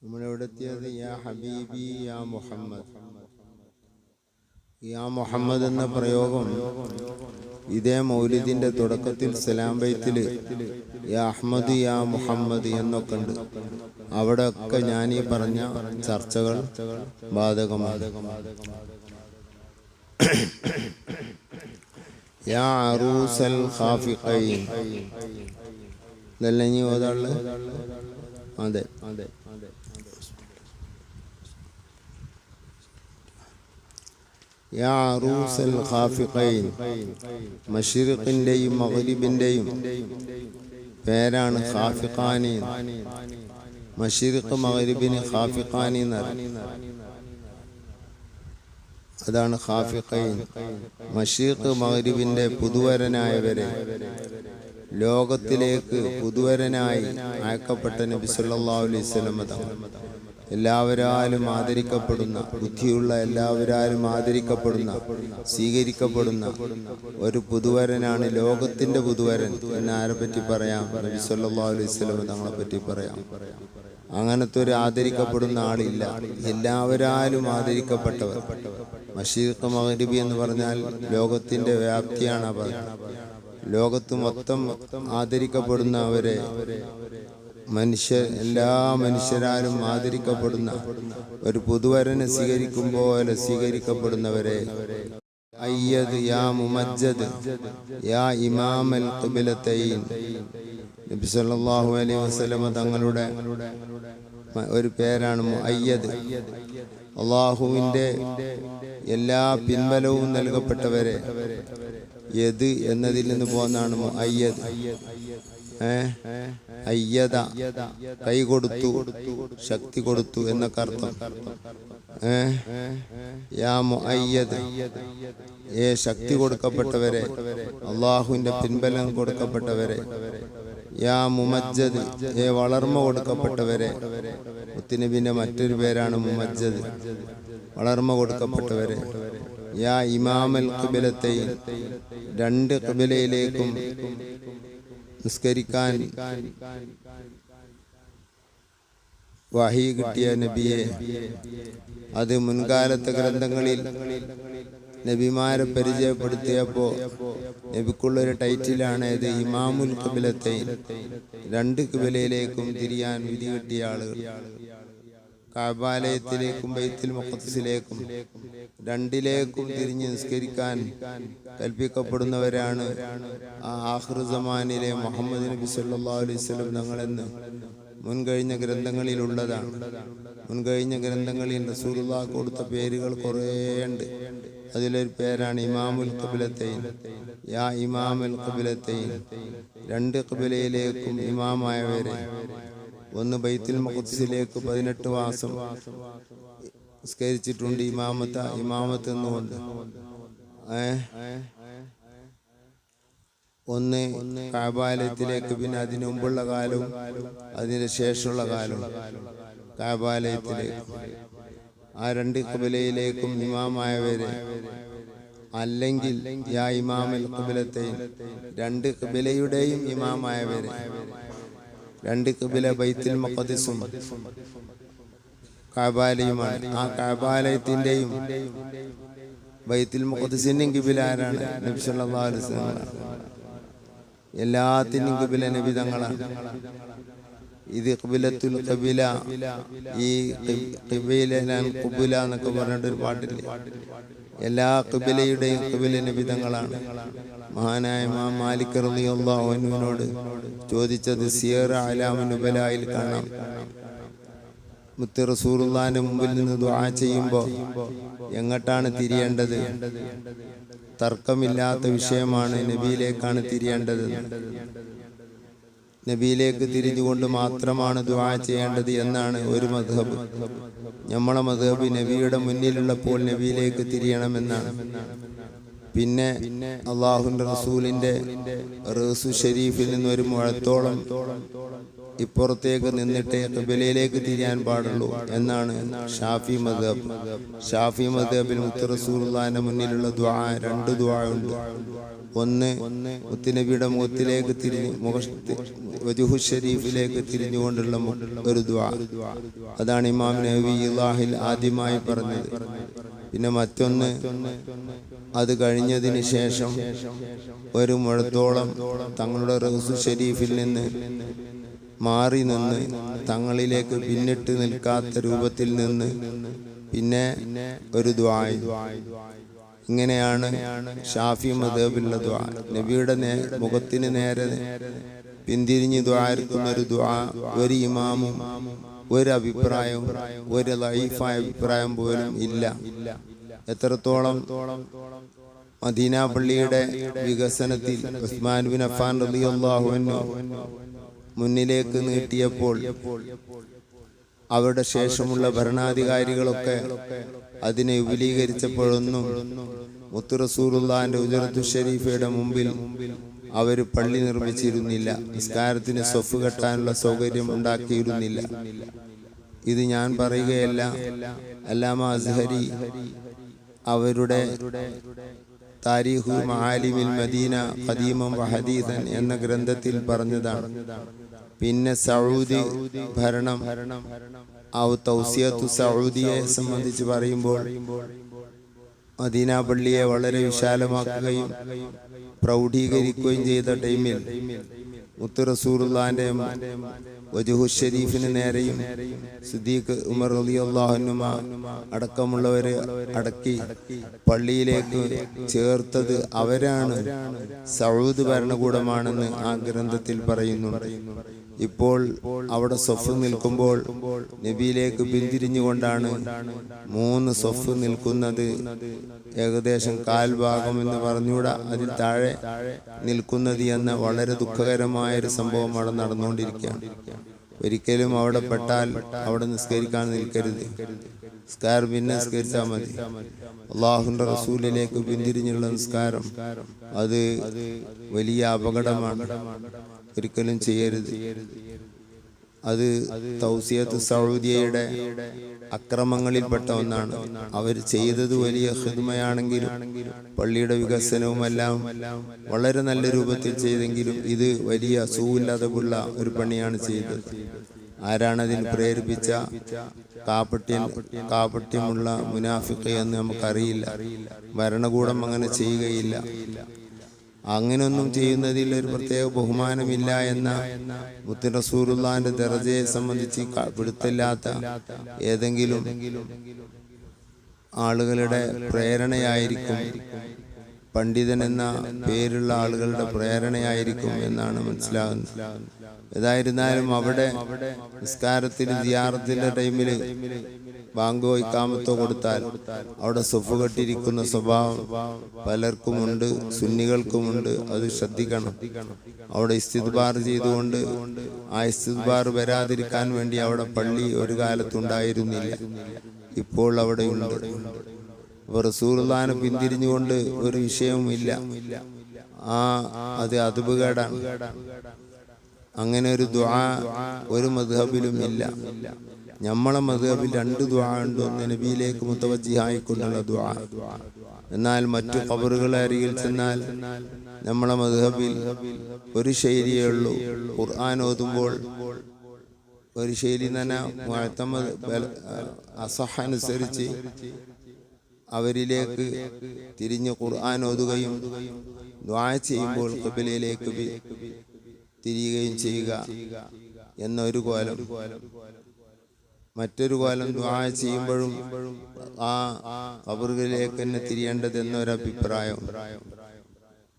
നമ്മളിവിടെ എത്തിയത് യാ ഹബീബി യാ മുഹമ്മദ്. യാ മുഹമ്മദ് എന്ന പ്രയോഗം ഇതേ മൗലിദിന്റെ തുടക്കത്തിൽ സലാം ബൈത്തില് യാ അഹ്മദ് യാ മുഹമ്മദ് എന്നൊക്കെ ഉണ്ട്. അവിടെ ഒക്കെ ഞാനീ പറഞ്ഞ ചർച്ചകൾ ബാധകമാണ്. യാ അറൂസൽ ഖാഫിഖൈൻ ഇതല്ല ഇനി ഓതാള്. അതെ, യാ അറൂസൽ ഖാഫിഖൈൻ, മശ്രിഖിന്റെയും മഗ്രിബിന്റെയും പേരാണ് ഖാഫിഖാനി. മശ്രിഖ് മഗ്രിബിന് ഖാഫിഖാനി എന്ന് പറയും. അതാണ് ഖാഫിഖൈൻ. മശ്രിഖ് മഗ്രിബിന്റെ പുതുവരനായവരെ, ലോകത്തിലേക്ക് പുതുവരനായി അയക്കപ്പെട്ട നബി സല്ലല്ലാഹു അലൈഹി വസല്ലം തങ്ങൾ എല്ലാവരാലും ആദരിക്കപ്പെടുന്ന, ബുദ്ധിയുള്ള എല്ലാവരാലും ആദരിക്കപ്പെടുന്ന, സ്വീകരിക്കപ്പെടുന്ന ഒരു പുതുവരനാണ്. ലോകത്തിന്റെ പുതുവരൻ എന്ന് ആരെ പറ്റി പറയാം? നബി സല്ലല്ലാഹു അലൈഹി വസല്ലം തങ്ങളെ പറ്റി പറയാം. അങ്ങനത്തെ ഒരു ആദരിക്കപ്പെടുന്ന ആളില്ല. എല്ലാവരാലും ആദരിക്കപ്പെട്ടവർ. മശ്രിഖ് മഗ്രിബി എന്ന് പറഞ്ഞാൽ ലോകത്തിന്റെ വ്യാപ്തിയാണ്. ലോകത്ത് മൊത്തം ആദരിക്കപ്പെടുന്നവരെ, എല്ലാ മനുഷ്യരാലും ആദരിക്കപ്പെടുന്ന ഒരു പുതുവരനെ സ്വീകരിക്കും പോലെ സ്വീകരിക്കപ്പെടുന്നവരെ. അയ്യദ് യാ മുമജ്ജദ് യാ ഇമാമൽ ഖിബ്ലതൈൻ. നബി സല്ലല്ലാഹു അലൈഹി വസല്ലം തങ്ങളുടെ ഒരു പേരാണ് മുഅയ്യദ്. അല്ലാഹുവിന്റെ എല്ലാ പിൻബലവും നൽകപ്പെട്ടവരെ. യദ് എന്നതിൽ നിന്ന് പോകുന്നതാണ് മുഅയ്യദ്. അയ്യദ കൈ കൊടുത്തു, ശക്തി കൊടുത്തു എന്നൊക്കെ അർത്ഥം. യാ മുഅയ്യദ്, ശക്തി കൊടുക്കപ്പെട്ടവരെ, അള്ളാഹുവിന്റെ പിൻബലം കൊടുക്കപ്പെട്ടവരെ. യാ മുമജ്ജദ്, വളർമ കൊടുക്കപ്പെട്ടവരെ. മുത്തുനബിന്റെ മറ്റൊരു പേരാണ് മുമജ്ജദ്, വളർമ കൊടുക്കപ്പെട്ടവരെ. യാ ഇമാമൽ ഖിബ്ലതൈൻ, രണ്ട് ഖിബ്ലയിലേക്കും നിസ്കരിക്കാൻ വഹി കിട്ടിയ നബിയെ. അത് മുൻകാലത്തെ ഗ്രന്ഥങ്ങളിൽ നബിമാരെ പരിചയപ്പെടുത്തിയപ്പോ നബിക്കുള്ളൊരു ടൈറ്റിലാണ് ഇത്, ഇമാമുൽ ഖിബ്ലതൈൻ. രണ്ട് ഖിബ്ലയിലേക്കും തിരിയാൻ വിധി കിട്ടിയ ആളുകൾ. കഅബാലയത്തിലേക്കും ബൈത്തുൽ മുഖദ്ദിസിലേക്കും രണ്ടിലേക്കും തിരിഞ്ഞ് നിസ്കരിക്കാൻ കൽപ്പിക്കപ്പെടുന്നവരാണ് ആഖിറു സമാനിലെ മുഹമ്മദ് നബി സല്ലല്ലാഹു അലൈഹി വസല്ലം തങ്ങളെന്ന് മുൻകഴിഞ്ഞ ഗ്രന്ഥങ്ങളിലുള്ളതാണ്. മുൻകഴിഞ്ഞ ഗ്രന്ഥങ്ങളിൽ റസൂലുള്ളാഹി കൊടുത്ത പേരുകൾ കുറേയുണ്ട്. അതിലൊരു പേരാണ് ഇമാമുൽ ഖിബ്ലതൈൻ. യാ ഇമാമുൽ ഖിബ്ലതൈൻ, രണ്ട് ഖിബ്ലയിലേക്കും ഇമാമായവരെ. ഒന്ന് ബൈത്തുൽ മുഖദ്ദിസിലേക്ക് 18 മാസം നിസ്കരിച്ചിട്ടുണ്ട് ഇമാമത്ത് എന്നുകൊണ്ട്. ഒന്ന് കഅബാലയത്തിലേക്ക്, പിന്നെ അതിനു മുമ്പുള്ള കാലവും അതിന് ശേഷമുള്ള കാലവും കഅബാലയത്തിലേക്ക്. ആ രണ്ട് ഖിബ്ലയിലേക്കും ഇമാമായവരെ. അല്ലെങ്കിൽ യാ ഇമാമുൽ ഖിബ്ലതൈൻ, രണ്ട് ഖിബ്ലയുടെയും ഇമാമായവരെ. രണ്ട് ഖിബ്ല ബൈത്തുൽ മുഖദ്ദിസും കഅബാലയുമാണ്. ആ കഅബാലയത്തിന്റെയും ബൈത്തുൽ മുഖദ്ദിസിന്റെയും ഖിബ്ല ആരാണ്? നബി സല്ലല്ലാഹു അലൈഹി വസല്ലം. എല്ലാത്തിനും ഖിബ്ല നബി തങ്ങളാണ്. ഇത് ഖിബ്ലത്തുൽ ഖിബ്ല. ഈ ഖിബ്ലൻ ഖുബ്ല എന്നൊക്കെ പറഞ്ഞിട്ടൊരു പാട്ടില്ലേ? എല്ലാ ഖിബ്ലയുടെയും ഖിബ്ല നബി തങ്ങളാണ്. മഹാനായ ഇമാം മാലിക് റളിയല്ലാഹു അൻഹുവിനോട് ചോദിച്ചത് സിയർ അലാമുൻ നുബലായിൽ കാണാം. മുത്ത് റസൂലുള്ളാഹിന്റെ മുമ്പിൽ നിന്ന് ദുആ ചെയ്യുമ്പോൾ എങ്ങോട്ടാണ് തിരിയേണ്ടത്? തർക്കമില്ലാത്ത വിഷയമാണ്. നബിയിലേക്കാണ് തിരിയേണ്ടത്. നബിയിലേക്ക് തിരിഞ്ഞുകൊണ്ട് മാത്രമാണ് ദുആ ചെയ്യേണ്ടത് എന്നാണ് ഒരു മദ്ഹബ്. നമ്മളെ മദ്ഹബ് നബിയുടെ മുന്നിലുള്ളപ്പോൾ നബിയിലേക്ക് തിരിയണമെന്നാണ്. പിന്നെ അള്ളാഹുവിന്റെ റസൂലിന്റെ റസൂ ഷരീഫിൽ നിന്ന് ഒരു മുഴത്തോളം ഇപ്പുറത്തേക്ക് നിന്നിട്ടേ ഖിബലയിലേക്ക് തിരിയാൻ പാടുള്ളൂ എന്നാണ് ഷാഫി മദ്ഹബ്. ഷാഫി മദ്ഹബിൽ മുത്ത് റസൂലുള്ളാഹിന്റെ മുന്നിലുള്ള ദുആ, രണ്ട് ദുആ ഉണ്ട്. ഒന്ന് മുത്തുനബിയുടെ മുഖത്തിലേക്ക് തിരിഞ്ഞ് വജ്ഹു ഷരീഫിലേക്ക് തിരിഞ്ഞുകൊണ്ടുള്ള ഒരു ദുആ. അതാണ് ഇമാം നവവിയുല്ലാഹിൽ ആദ്യമായി പറഞ്ഞത്. പിന്നെ മറ്റൊന്ന് അത് കഴിഞ്ഞതിന് ശേഷം ഒരു മുഴത്തോളം തങ്ങളുടെ റൗസു ഷരീഫിൽ നിന്ന് മാറി നിന്ന് തങ്ങളിലേക്ക് പിന്നിട്ട് നിൽക്കാത്ത രൂപത്തിൽ നിന്ന് പിന്നെ ഒരു ദുആ. ഇങ്ങനെയാണ് ഷാഫി മദ്ഹബിലുള്ള ദുആ. നബിയുടെ മുഖത്തിന് നേരെ പിന്തിരിഞ്ഞ് ദുആയിരിക്കുന്ന ഒരു ദുആ ഒരു ഇമാമും ഒരു അഭിപ്രായവും ഒരു ലൈഫായ അഭിപ്രായം പോലും ഇല്ല. എത്രത്തോളം മദീന പള്ളിയുടെ വികസനത്തിൽ ഉസ്മാൻ ബിൻ അഫ്ഫാൻ റളിയല്ലാഹു അൻഹു മുന്നിലേക്ക് നീട്ടിയപ്പോൾ അവരുടെ ശേഷമുള്ള ഭരണാധികാരികളൊക്കെ അതിനെ വിപുലീകരിച്ചപ്പോഴൊന്നും മുത്ത് റസൂലുള്ളാഹിന്റെ ഉജറത്തു ഷരീഫയുടെ മുമ്പിൽ അവർ പള്ളി നിർമ്മിച്ചിരുന്നില്ല. നിസ്കാരത്തിന് സ്വഫ് കെട്ടാനുള്ള സൗകര്യം ഉണ്ടാക്കിയിരുന്നില്ല. ഇത് ഞാൻ പറയുകയല്ല, അല്ലാമ അസ്ഹരി അവരുടെ താരീഖു മആലിമിൽ മദീന ഖദീമൻ വഹദീസൻ എന്ന ഗ്രന്ഥത്തിൽ പറഞ്ഞതാണ്. പിന്നെ സൗദി ഭരണം തൗസിയത്തു സൗദിയെ സംബന്ധിച്ച് പറയുമ്പോൾ മദീന പള്ളിയെ വളരെ വിശാലമാക്കുകയും പ്രൗഢീകരിക്കുകയും ചെയ്ത ടൈമിൽ മുത്ത് റസൂലുള്ളാഹിന്റെ വജ്ഹു ഷരീഫിന് നേരെയും സിദ്ദീഖ് ഉമർ റളിയല്ലാഹു അൻഹുമ അടക്കമുള്ളവരെ അടക്കി പള്ളിയിലേക്ക് ചേർത്തത് അവരാണ്. സൗദ് ഭരണകൂടമാണെന്ന് ആ ഗ്രന്ഥത്തിൽ പറയുന്നുണ്ട്. ഇപ്പോൾ അവിടെ സൊഫ് നിൽക്കുമ്പോൾ നബിയിലേക്ക് പിന്തിരിഞ്ഞുകൊണ്ടാണ് 3 സൊഫ് നിൽക്കുന്നത്. ഏകദേശം കാൽഭാഗം എന്ന് പറഞ്ഞുകൂടാ, അതിൽ താഴെ നിൽക്കുന്നത് എന്ന വളരെ ദുഃഖകരമായൊരു സംഭവം അവിടെ നടന്നുകൊണ്ടിരിക്കുകയാണ്. ഒരിക്കലും അവിടെ പെട്ടാൽ അവിടെ നിസ്കരിക്കാൻ നിൽക്കരുത്. നിസ്കാരം പിന്നെ നിസ്കരിച്ചാൽ മതി. അള്ളാഹുവിന്റെ റസൂലിലേക്ക് പിന്തിരിഞ്ഞുള്ള നിസ്കാരം അത് വലിയ അപകടമാണ്. ഒരിക്കലും ചെയ്യരുത്. അത് തൗസിയത്ത് സൗദിയയുടെ അക്രമങ്ങളിൽപ്പെട്ട ഒന്നാണ്. അവർ ചെയ്തത് വലിയ ഖിദ്മയാണെങ്കിലും പള്ളിയുടെ വികസനവുമെല്ലാം വളരെ നല്ല രൂപത്തിൽ ചെയ്തെങ്കിലും ഇത് വലിയ സൂല്ലാതമുള്ള ഒരു പണിയാണ് ചെയ്തത്. ആരാണതിന് പ്രേരിപ്പിച്ച കാപട്യമുള്ള മുനാഫിഖ് എന്ന് നമുക്കറിയില്ല. ഭരണകൂടം അങ്ങനെ ചെയ്യുകയില്ല. അങ്ങനൊന്നും ചെയ്യുന്നതിൽ ഒരു പ്രത്യേക ബഹുമാനമില്ല എന്ന മുത്ത് റസൂലുള്ളാഹിന്റെ ദറജയെ സംബന്ധിച്ച് പിടുത്തില്ലാത്ത ഏതെങ്കിലും ആളുകളുടെ പ്രേരണയായിരിക്കും, പണ്ഡിതൻ എന്ന പേരുള്ള ആളുകളുടെ പ്രേരണയായിരിക്കും എന്നാണ് മനസ്സിലാകുന്നത്. ഏതായിരുന്നാലും അവിടെ നിസ്കാരത്തിന് സിയാറത്തിന്റെ ടൈമില് ബാങ്കോ ഇഖാമത്തോ കൊടുത്താൽ അവിടെ സൊഫ് കെട്ടിരിക്കുന്ന സ്വഭാവം പലർക്കുമുണ്ട്, സുന്നികൾക്കുമുണ്ട്. അത് ശ്രദ്ധിക്കണം. അവിടെ ഇസ്തിഗ്ഫാർ ചെയ്തുകൊണ്ട് ആ ഇസ്തിഗ്ഫാർ വരാതിരിക്കാൻ വേണ്ടി അവിടെ പള്ളി ഒരു കാലത്തുണ്ടായിരുന്നില്ല, ഇപ്പോൾ അവിടെയുണ്ട്. അപ്പോൾ റസൂലുള്ളാഹിനെ പിന്തിരിഞ്ഞുകൊണ്ട് ഒരു വിഷയവുമില്ല. അത് അദ്ബുകേടാണ്. അങ്ങനെ ഒരു ദുആ ഒരു മദ്ഹബിലും ഇല്ല. നമ്മളെ മദ്ഹബിൽ 2 ദുആ ഉണ്ട്. ഒന്ന് നബിയിലേക്ക് മുത്തവജ്ജിഹായിക്കൊണ്ടുള്ള ദുആ. എന്നാൽ മറ്റു ഖബറുകളെ അരികിൽ ചെന്നാൽ നമ്മളെ മദ്ഹബിൽ ഒരു ശൈലിയേ ഉള്ളൂ. ഖുർആൻ ഓതുമ്പോൾ ഒരു ശൈലി തന്നെ അസഹ അനുസരിച്ച് അവരിലേക്ക് തിരിഞ്ഞ് ഖുർആൻ ഓതുകയും ദുആ ചെയ്യുമ്പോൾ ഖിബലയിലേക്ക് തിരിയുകയും ചെയ്യുക എന്നൊരു കോലം. മറ്റൊരു കോലം ദുആ ചെയ്യുമ്പോഴും ആ ഖബറുകളിലേക്ക് തന്നെ തിരിയേണ്ടത് എന്നൊരഭിപ്രായം.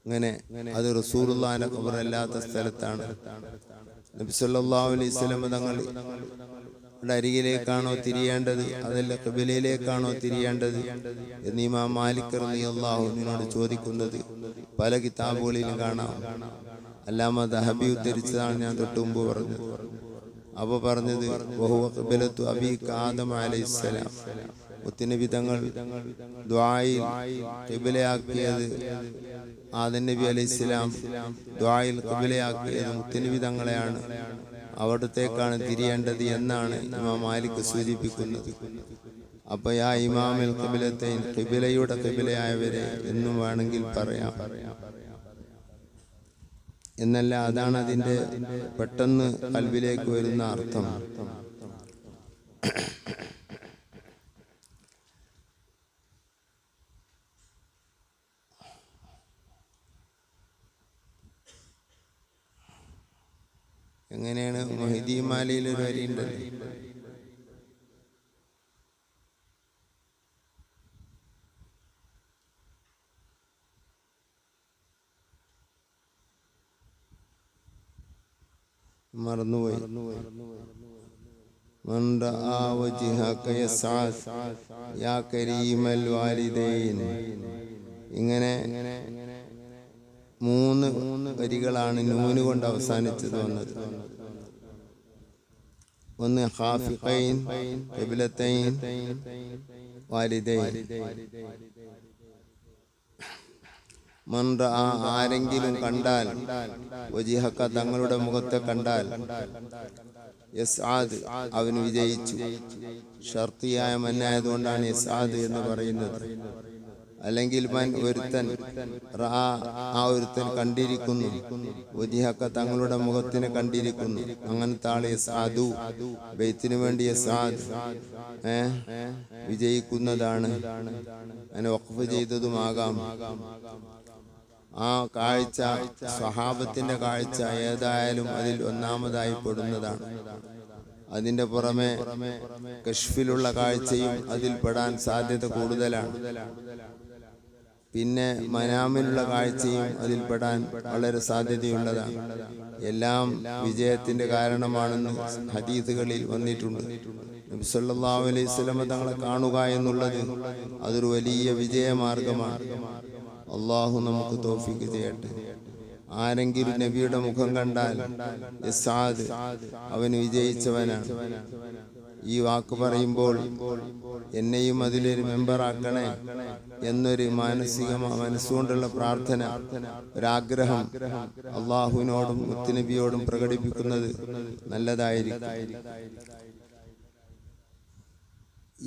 അങ്ങനെ അത് റസൂലുള്ളാഹിന്റെ ഖബറല്ലാത്ത സ്ഥലത്താണ്. നബി സല്ലല്ലാഹു അലൈഹി വസല്ലം തങ്ങളുടെ അരികിലേക്കാണോ തിരിയേണ്ടത്, അതല്ല ഖിബലയിലേക്കാണോ തിരിയേണ്ടത് എന്ന് ഇമാം മാലിക് റളിയല്ലാഹു അൻഹുവിനോട് ചോദിക്കുന്നത് പല കിതാബുകളിലും കാണാം. അല്ലാമ ദഹബി ഉദ്ധരിച്ചതാണ് ഞാൻ തൊട്ട് മുമ്പ് പറഞ്ഞത്. അപ്പോൾ പറഞ്ഞത് വഹുവ ഖിബലത്തു അബീക ആദം അലൈഹിസ്സലാം. മുത്തുനബി തങ്ങൾ ദുആയിൽ ഖിബലയാക്കിയത് ആദം നബി അലൈഹിസ്സലാം ദുആയിൽ ഖിബലയാക്കിയത് മുത്തുനബി തങ്ങളെയാണ് അവിടത്തേക്കാണ് തിരിയേണ്ടത് എന്നാണ് ഇമാം മാലിക് സൂചിപ്പിക്കുന്നത്. അപ്പൊ യാ ഇമാമിൽ ഖിബലത്തൈൻ, ഖിബലയുടെ ഖിബലയായവരെ എന്നും വേണമെങ്കിൽ പറയാം എന്നല്ല, അതാണ് അതിൻ്റെ പെട്ടെന്ന് ഖൽബിലേക്ക് വരുന്ന അർത്ഥം. എങ്ങനെയാണ്? മൊഹിദ്ദീൻ മാലയിൽ ഒരു വരിയുണ്ടല്ലോ, മറന്നുപോയി. മൻ റആ വജ്ഹക യസ്അദ് യാ കരീമൽ വാലിദൈൻ. ഇങ്ങനെ 3 വരികളാണ് നൂന് കൊണ്ട് അവസാനിച്ചത് വന്നത്. ഒന്ന് ഖാഫിഖൈൻ, ഖിബ്ലത്തൈൻ, വാലിദൈൻ. മൻ റആ, ആരെങ്കിലും കണ്ടാൽ, വജ്ഹക, തങ്ങളുടെ മുഖത്തെ കണ്ടാൽ, യസ്അദ്, അവൻ വിജയിച്ചു. ഷർത്തിയായ മന്നായതുകൊണ്ടാണ് യസ്അദ് എന്ന് പറയുന്നത്. അല്ലെങ്കിൽ മൻ, ഒരുത്തൻ, റആ, ആ ഒരുത്തൻ കണ്ടിരിക്കുന്നു, വജ്ഹക, തങ്ങളുടെ മുഖത്തിനെ കണ്ടിരിക്കുന്നു. അങ്ങനത്തെ ആള് യസ്അദു, ബൈത്തിന് വേണ്ടി യസ്അദ് വിജയിക്കുന്നതാണ്. അങ്ങനെ വഖഫ് ചെയ്തതുമാകാം. ആ കാഴ്ച, സ്വഹാബത്തിന്റെ കാഴ്ച ഏതായാലും അതിൽ ഒന്നാമതായി പെടുന്നതാണ്. അതിന്റെ പുറമെ കശ്ഫിലുള്ള കാഴ്ചയും അതിൽ പെടാൻ സാധ്യത കൂടുതലാണ്. പിന്നെ മനാമിലുള്ള കാഴ്ചയും അതിൽ പെടാൻ വളരെ സാധ്യതയുള്ളതാണ്. എല്ലാം വിജയത്തിന്റെ കാരണമാണെന്ന് ഹദീസുകളിൽ വന്നിട്ടുണ്ട്. നബി സല്ലല്ലാഹു അലൈഹി വസല്ലം തങ്ങളെ കാണുക എന്നുള്ളത് അതൊരു വലിയ വിജയമാർഗമാണ്. അള്ളാഹു നമുക്ക് തൗഫീഖ് ചെയ്യട്ടെ. ആരെങ്കിലും നബിയുടെ മുഖം കണ്ടാൽ യസ്അദ്, അവൻ വിജയിച്ചവനാണ്. ഈ വാക്ക് പറയുമ്പോൾ എന്നെയും അതിലൊരു മെമ്പറാക്കണേ എന്നൊരു മനസ്സുകൊണ്ടുള്ള പ്രാർത്ഥന, ഒരാഗ്രഹം അള്ളാഹുവിനോടും മുത്തുനബിയോടും പ്രകടിപ്പിക്കുന്നത് നല്ലതായിരിക്കും.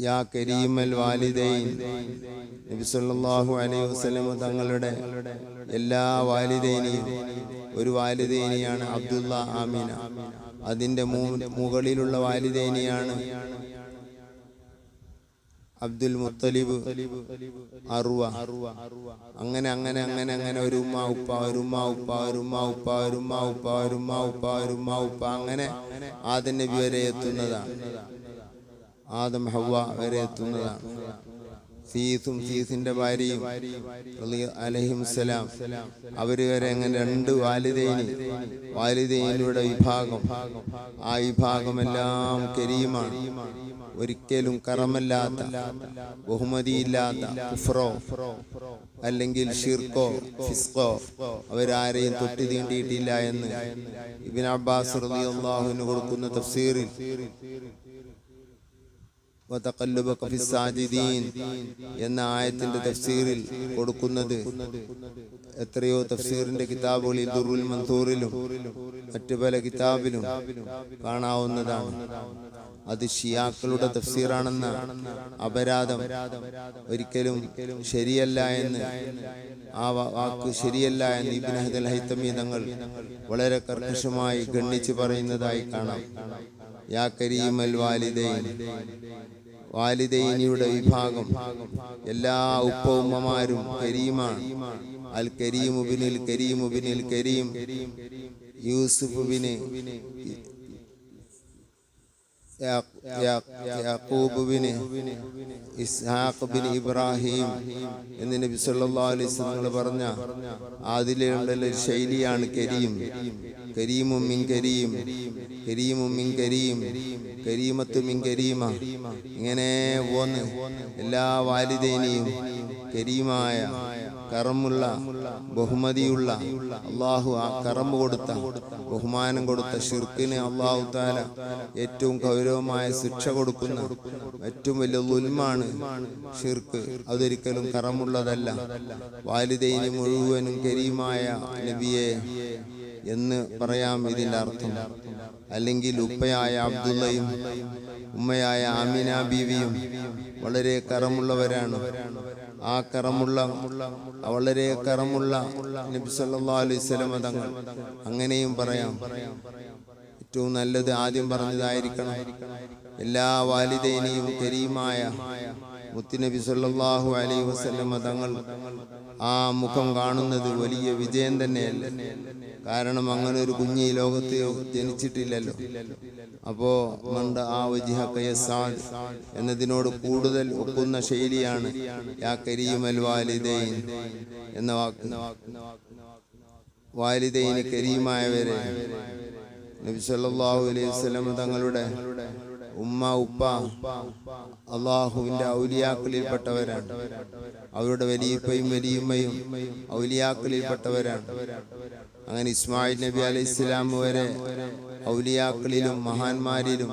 യാ കരീമൽ വാലിദൈൻ, നബി സല്ലല്ലാഹു അലൈഹി വസല്ലം തങ്ങളുടെ എല്ലാ വാലിദൈനിയും, ഒരു വാലിദൈനിയാണ് അബ്ദുള്ള, ആമിന. അതിന്റെ മുകളിലുള്ള വാലിദൈനിയാണ് അബ്ദുൽ മുത്തലിബ്, അർവ. അങ്ങനെ അങ്ങനെ അങ്ങനെ അങ്ങനെ ഒരു ഉമ്മ ഉപ്പ, ഒരു ഉമ്മ ഉപ്പ, ഒരു ഉമ്മ ഉപ്പ, ഒരു ഉമ്മ ഉപ്പ, ഒരു ഉമ്മ ഉപ്പ, ഒരു ഉമ്മ ഉപ്പ, അങ്ങനെ ആദം നബി വരെ എത്തുന്നതാണ്. ആദം ഹവ്വ വരെ എത്തുന്നതാണ്. സീസും സീസിന്റെ ഭാര്യയും അലൈഹിമുസ്സലാം, അവര് വരെ അങ്ങനെ 2 വാലിദൈനിയുടെ വിഭാഗം. ആ വിഭാഗമെല്ലാം കരീമാണ്. ഒരിക്കലും കറമല്ലാത്ത, ബഹുമതിയില്ലാത്ത, കുഫ്രോ അല്ലെങ്കിൽ ഷിർക്കോ ഫിസ്കോ അവരാരെയും തൊട്ടി തീണ്ടിയിട്ടില്ല എന്ന് ഇബ്നു അബ്ബാസ് റളിയല്ലാഹു അൻഹു കൊടുക്കുന്ന തഫ്സീറിൽ വതഖല്ലുബക ഫിസ്സാജിദീൻ എന്ന ആയത്തിന്റെ തഫ്സീറിൽ കൊടുക്കുന്നത് എത്രയോ തഫ്സീറിന്റെ കിതാബുകളിൽ ദുറുൽ മൻസൂറിലും മറ്റു പല കിതാബിലും കാണാവുന്നതാണ്. അത് ഷിയാക്കളുടെ തഫ്സീറാണെന്ന അപരാധം ഒരിക്കലും ശരിയല്ല എന്ന്, ആ വാക്ക് ശരിയല്ല എന്ന് ഇബ്നു ഹദൽ ഹൈതമി തങ്ങൾ വളരെ കർക്കശമായി ഗണ്ണിച്ച് പറയുന്നതായി കാണാം. യാ കരീമൽ വാലിദൈൻ, വാലിദൈനിയുടെ വിഭാഗം എല്ലാ ഉപ്പ ഉമ്മമാരും കരീമാണ്. അൽ കരീമു ബിനിൽ കരീമു ബിനിൽ കരീം, യൂസുഫ് ബിന് യാക്കൂബ് ബിന് ഇസ്ഹാഖ് ബിൻ ഇബ്രാഹിം എന്ന് നബി സല്ലല്ലാഹു അലൈഹി വസല്ലം പറഞ്ഞ അതിലുള്ള ഒരു ശൈലിയാണ് കരീം. കരീമും മിൻ കരീം, കരീമും മിൻ കരീം, കരീമത്തു മിൻ കരീമ. ഇങ്ങനെ പോന്ന് എല്ലാ വാലിദൈനിയും കരീമായ, കറമുള്ള, ബഹുമതിയുള്ള, അള്ളാഹു ആ കറമ്പ് കൊടുത്ത, ബഹുമാനം കൊടുത്ത ഷിർക്കിന് അള്ളാഹു തആല ഏറ്റവും ഗൗരവമായ ശിക്ഷ കൊടുക്കുന്ന ഏറ്റവും വലിയ ദുൽമാണ് ഷിർക്ക്. അതൊരിക്കലും കറമുള്ളതല്ല. വാലിദൈനി മുഴുവനും കരീമായ നബിയെ എന്ന് പറയാം ഇതിന്റെ അർത്ഥം. അല്ലെങ്കിൽ ഉപ്പയായ അബ്ദുള്ളയും ഉമ്മയായ ആമിന ബീവിയും വളരെ കറമുള്ളവരാണ്. ആ വളരെ കറമുള്ള നബി സല്ലല്ലാഹു അലൈഹി വസല്ലം തങ്ങൾ. അങ്ങനെയും പറയാം. ഏറ്റവും നല്ലത് ആദ്യം പറഞ്ഞതായിരിക്കണം. എല്ലാ വാലിദൈനിയും കരീമായ മുത്തുനബി സല്ലല്ലാഹു അലൈഹി വസല്ലം തങ്ങൾ ആ മുഖം കാണുന്നത് വലിയ വിജയം തന്നെയല്ലേ. കാരണം അങ്ങനെ ഒരു കുഞ്ഞ് ഈ ലോകത്ത് ജനിച്ചിട്ടില്ലല്ലോ. അപ്പോ മണ്ട ആ വജിഹക്കയസാദ് എന്നതിനോട് കൂടുതൽ ഒക്കുന്ന ശൈലിയാണ് യാ കരീമൽ വാലിദൈൻ എന്ന വാക്ക്. വാലിദൈന് കരീമായവരെ നബി സല്ലല്ലാഹു അലൈഹി വസല്ലം തങ്ങളുടെ ഉമ്മ ഉപ്പ അള്ളാഹുവിന്റെ ഔലിയാക്കളിൽപ്പെട്ടവരാണ്. അവരുടെ വലിയപ്പയും വലിയമ്മയും ഔലിയാക്കളിൽപ്പെട്ടവരാണ്. അങ്ങനെ ഇസ്മായിൽ നബി അലൈഹി സ്വലാം വരെ ഔലിയാക്കളിലും മഹാന്മാരിലും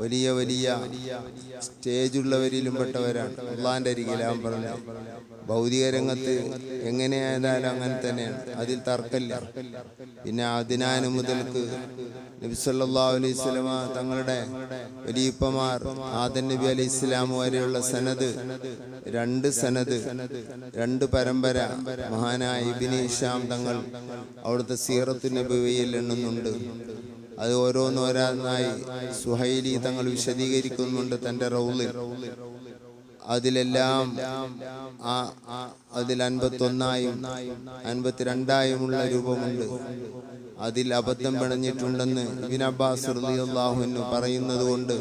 വലിയ വലിയ സ്റ്റേജുള്ളവരിലും പെട്ടവരാണ്. അള്ളാന്റെ അരികിലാൻ പറഞ്ഞ ഭൗതിക രംഗത്ത് എങ്ങനെയായാലും അങ്ങനെ തന്നെയാണ്, അതിൽ തർക്കമില്ല. പിന്നെ അദ്നാൻ മുതൽക്ക് നബി സല്ലല്ലാഹു അലൈഹി വസല്ലമ തങ്ങളുടെ വലിയപ്പമാർ ആദം നബി അലൈഹി സ്വലാം വരെയുള്ള സനദ്, രണ്ട് പരമ്പര മഹാനായ ഇബ്നു ഹിശാം തങ്ങൾ അവിടുത്തെ സീറത്തു നബവിയിൽ എണ്ണുന്നുണ്ട്. അത് ഓരോന്നോരോന്നായി സുഹൈലി തങ്ങൾ വിശദീകരിക്കുന്നുണ്ട് തന്റെ റൗളിൽ. അതിലെല്ലാം അതിൽ 51ആയും 52ആയുമുള്ള രൂപമുണ്ട്. അതിൽ അബദ്ധം പിണഞ്ഞിട്ടുണ്ടെന്ന് ഇബ്നു അബ്ബാസ് റളിയല്ലാഹു അൻഹു പറയുന്നത് കൊണ്ട്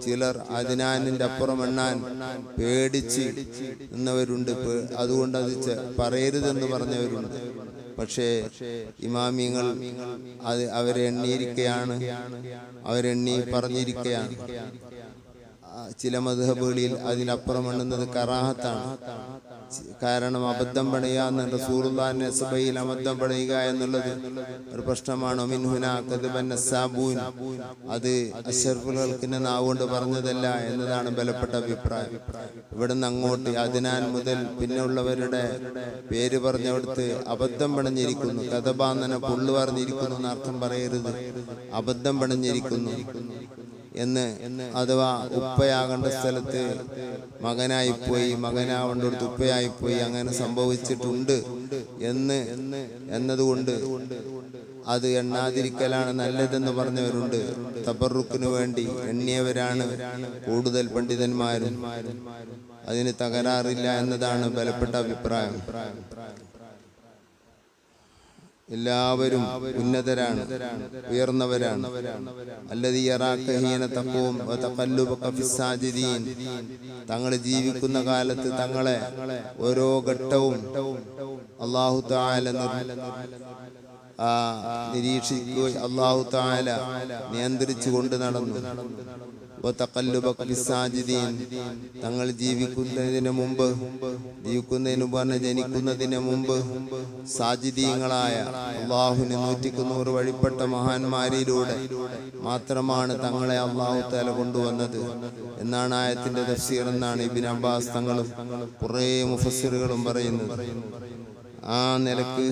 ചിലർ അദ്നാനിന്റെ അപ്പുറം എണ്ണാൻ പേടിച്ച് നിന്നവരുണ്ട്. അതുകൊണ്ട് അത് പറയരുതെന്ന് പറഞ്ഞവരുണ്ട്. പക്ഷേ ഇമാമിങ്ങൾ അവരെ എണ്ണി പറഞ്ഞിരിക്കുകയാണ്. ചില മദ്ഹബുകളിൽ അതിനപ്പുറം എണ്ണുന്നത് കറാഹത്താണ്. കാരണം അബദ്ധം പണയുക റസൂലുള്ളാഹിന്റെ സബയിൽ അബദ്ധം പണയുക എന്നുള്ളത് ഒരു പ്രശ്നമാണ്. അത് അശ്റഫുൽ ഖൽഖിന്റെ നാവുകൊണ്ട് പറഞ്ഞതല്ല എന്നതാണ് ബലപ്പെട്ട അഭിപ്രായം. ഇവിടുന്ന് അങ്ങോട്ട് അദ്നാൻ മുതൽ പിന്നെ ഉള്ളവരുടെ പേര് പറഞ്ഞവിടുത്ത് അബദ്ധം പണഞ്ഞിരിക്കുന്നു, കഥബാന്നനെ പുള്ളു പറഞ്ഞിരിക്കുന്നു എന്നർത്ഥം പറയരുത്. അബദ്ധം പണഞ്ഞിരിക്കുന്നു എന്ന്, അഥവാ ഉപ്പയാകേണ്ട സ്ഥലത്ത് മകനായിപ്പോയി, മകനാവേണ്ടടുത്ത് ഉപ്പയായിപ്പോയി, അങ്ങനെ സംഭവിച്ചിട്ടുണ്ട് എന്നതുകൊണ്ട് അത് എണ്ണാതിരിക്കലാണ് നല്ലതെന്ന് പറഞ്ഞവരുണ്ട്. തബറുക്കിനു വേണ്ടി എണ്ണിയവരാണ് കൂടുതൽ പണ്ഡിതന്മാരും. അതിന് തകരാറില്ല എന്നതാണ് ബലപ്പെട്ട അഭിപ്രായം. എല്ലാവരും ഉന്നതരാണ്, ഉയർന്നവരാണ്. അല്ലദീ യറാക ഹീന തഖൂം വതഖല്ലുബക ഫിസ്സാജിദീൻ. തങ്ങൾ ജീവിക്കുന്ന കാലത്ത് തങ്ങളെ ഓരോ ഘട്ടവും അല്ലാഹു തആല നിരീക്ഷിക്കുക, അല്ലാഹു തആല നിയന്ത്രിച്ചു കൊണ്ട് നടന്നു. തങ്ങൾ ജനിക്കുന്നതിന് മുമ്പ് ജനിക്കുന്നതിന് മുമ്പ് സാജിദീങ്ങളായ അള്ളാഹുവിന് 190 വഴിപ്പെട്ട മഹാന്മാരിലൂടെ മാത്രമാണ് തങ്ങളെ അള്ളാഹു തആല കൊണ്ടുവന്നത് എന്നാണ് ആയത്തിന്റെ തഫ്സീർ എന്നാണ് ഇബ്നു അബ്ബാസ് തങ്ങളും കുറേ മുഫസ്സിറുകളും പറയുന്നത്. ആ നിലക്ക്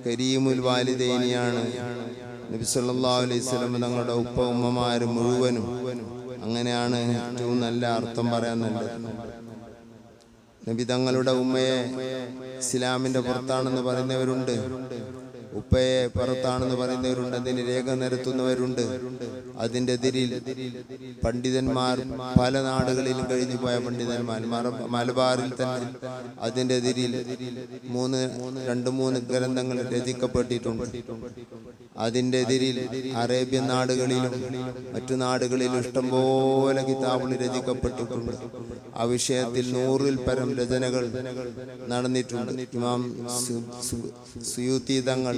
കരീമുൽ വാലിദൈനിയാണ് നബി സല്ലല്ലാഹു അലൈഹി വസല്ലം തങ്ങളുടെ ഉപ്പ ഉമ്മമാര് മുഴുവനും. അങ്ങനെയാണ് ഏറ്റവും നല്ല അർത്ഥം പറയാൻ നല്ലത്. നബി തങ്ങളുടെ ഉമ്മയെ ഇസ്ലാമിന്റെ പുറത്താണെന്ന് പറയുന്നവരുണ്ട്, ഉപ്പയെ പുറത്താണെന്ന് പറയുന്നവരുണ്ട്, അതിന് രേഖ നിരത്തുന്നവരുണ്ട്. അതിൻ്റെ എതിരിൽ പണ്ഡിതന്മാർ പല നാടുകളിലും കഴിഞ്ഞു പോയ പണ്ഡിതന്മാർ മലബാറിൽ തന്നെ അതിൻ്റെ എതിരിൽ 2-3 ഗ്രന്ഥങ്ങൾ രചിക്കപ്പെട്ടിട്ടുണ്ട്. അതിൻ്റെ എതിരിൽ അറേബ്യൻ നാടുകളിലും മറ്റു നാടുകളിലും ഇഷ്ടംപോലെ കിതാബുകൾ രചിക്കപ്പെട്ടിട്ടുണ്ട്. ആ വിഷയത്തിൽ 100-ൽ പരം രചനകൾ നടന്നിട്ടുണ്ട്. ഇമാം സുയൂത്തി തങ്ങൾ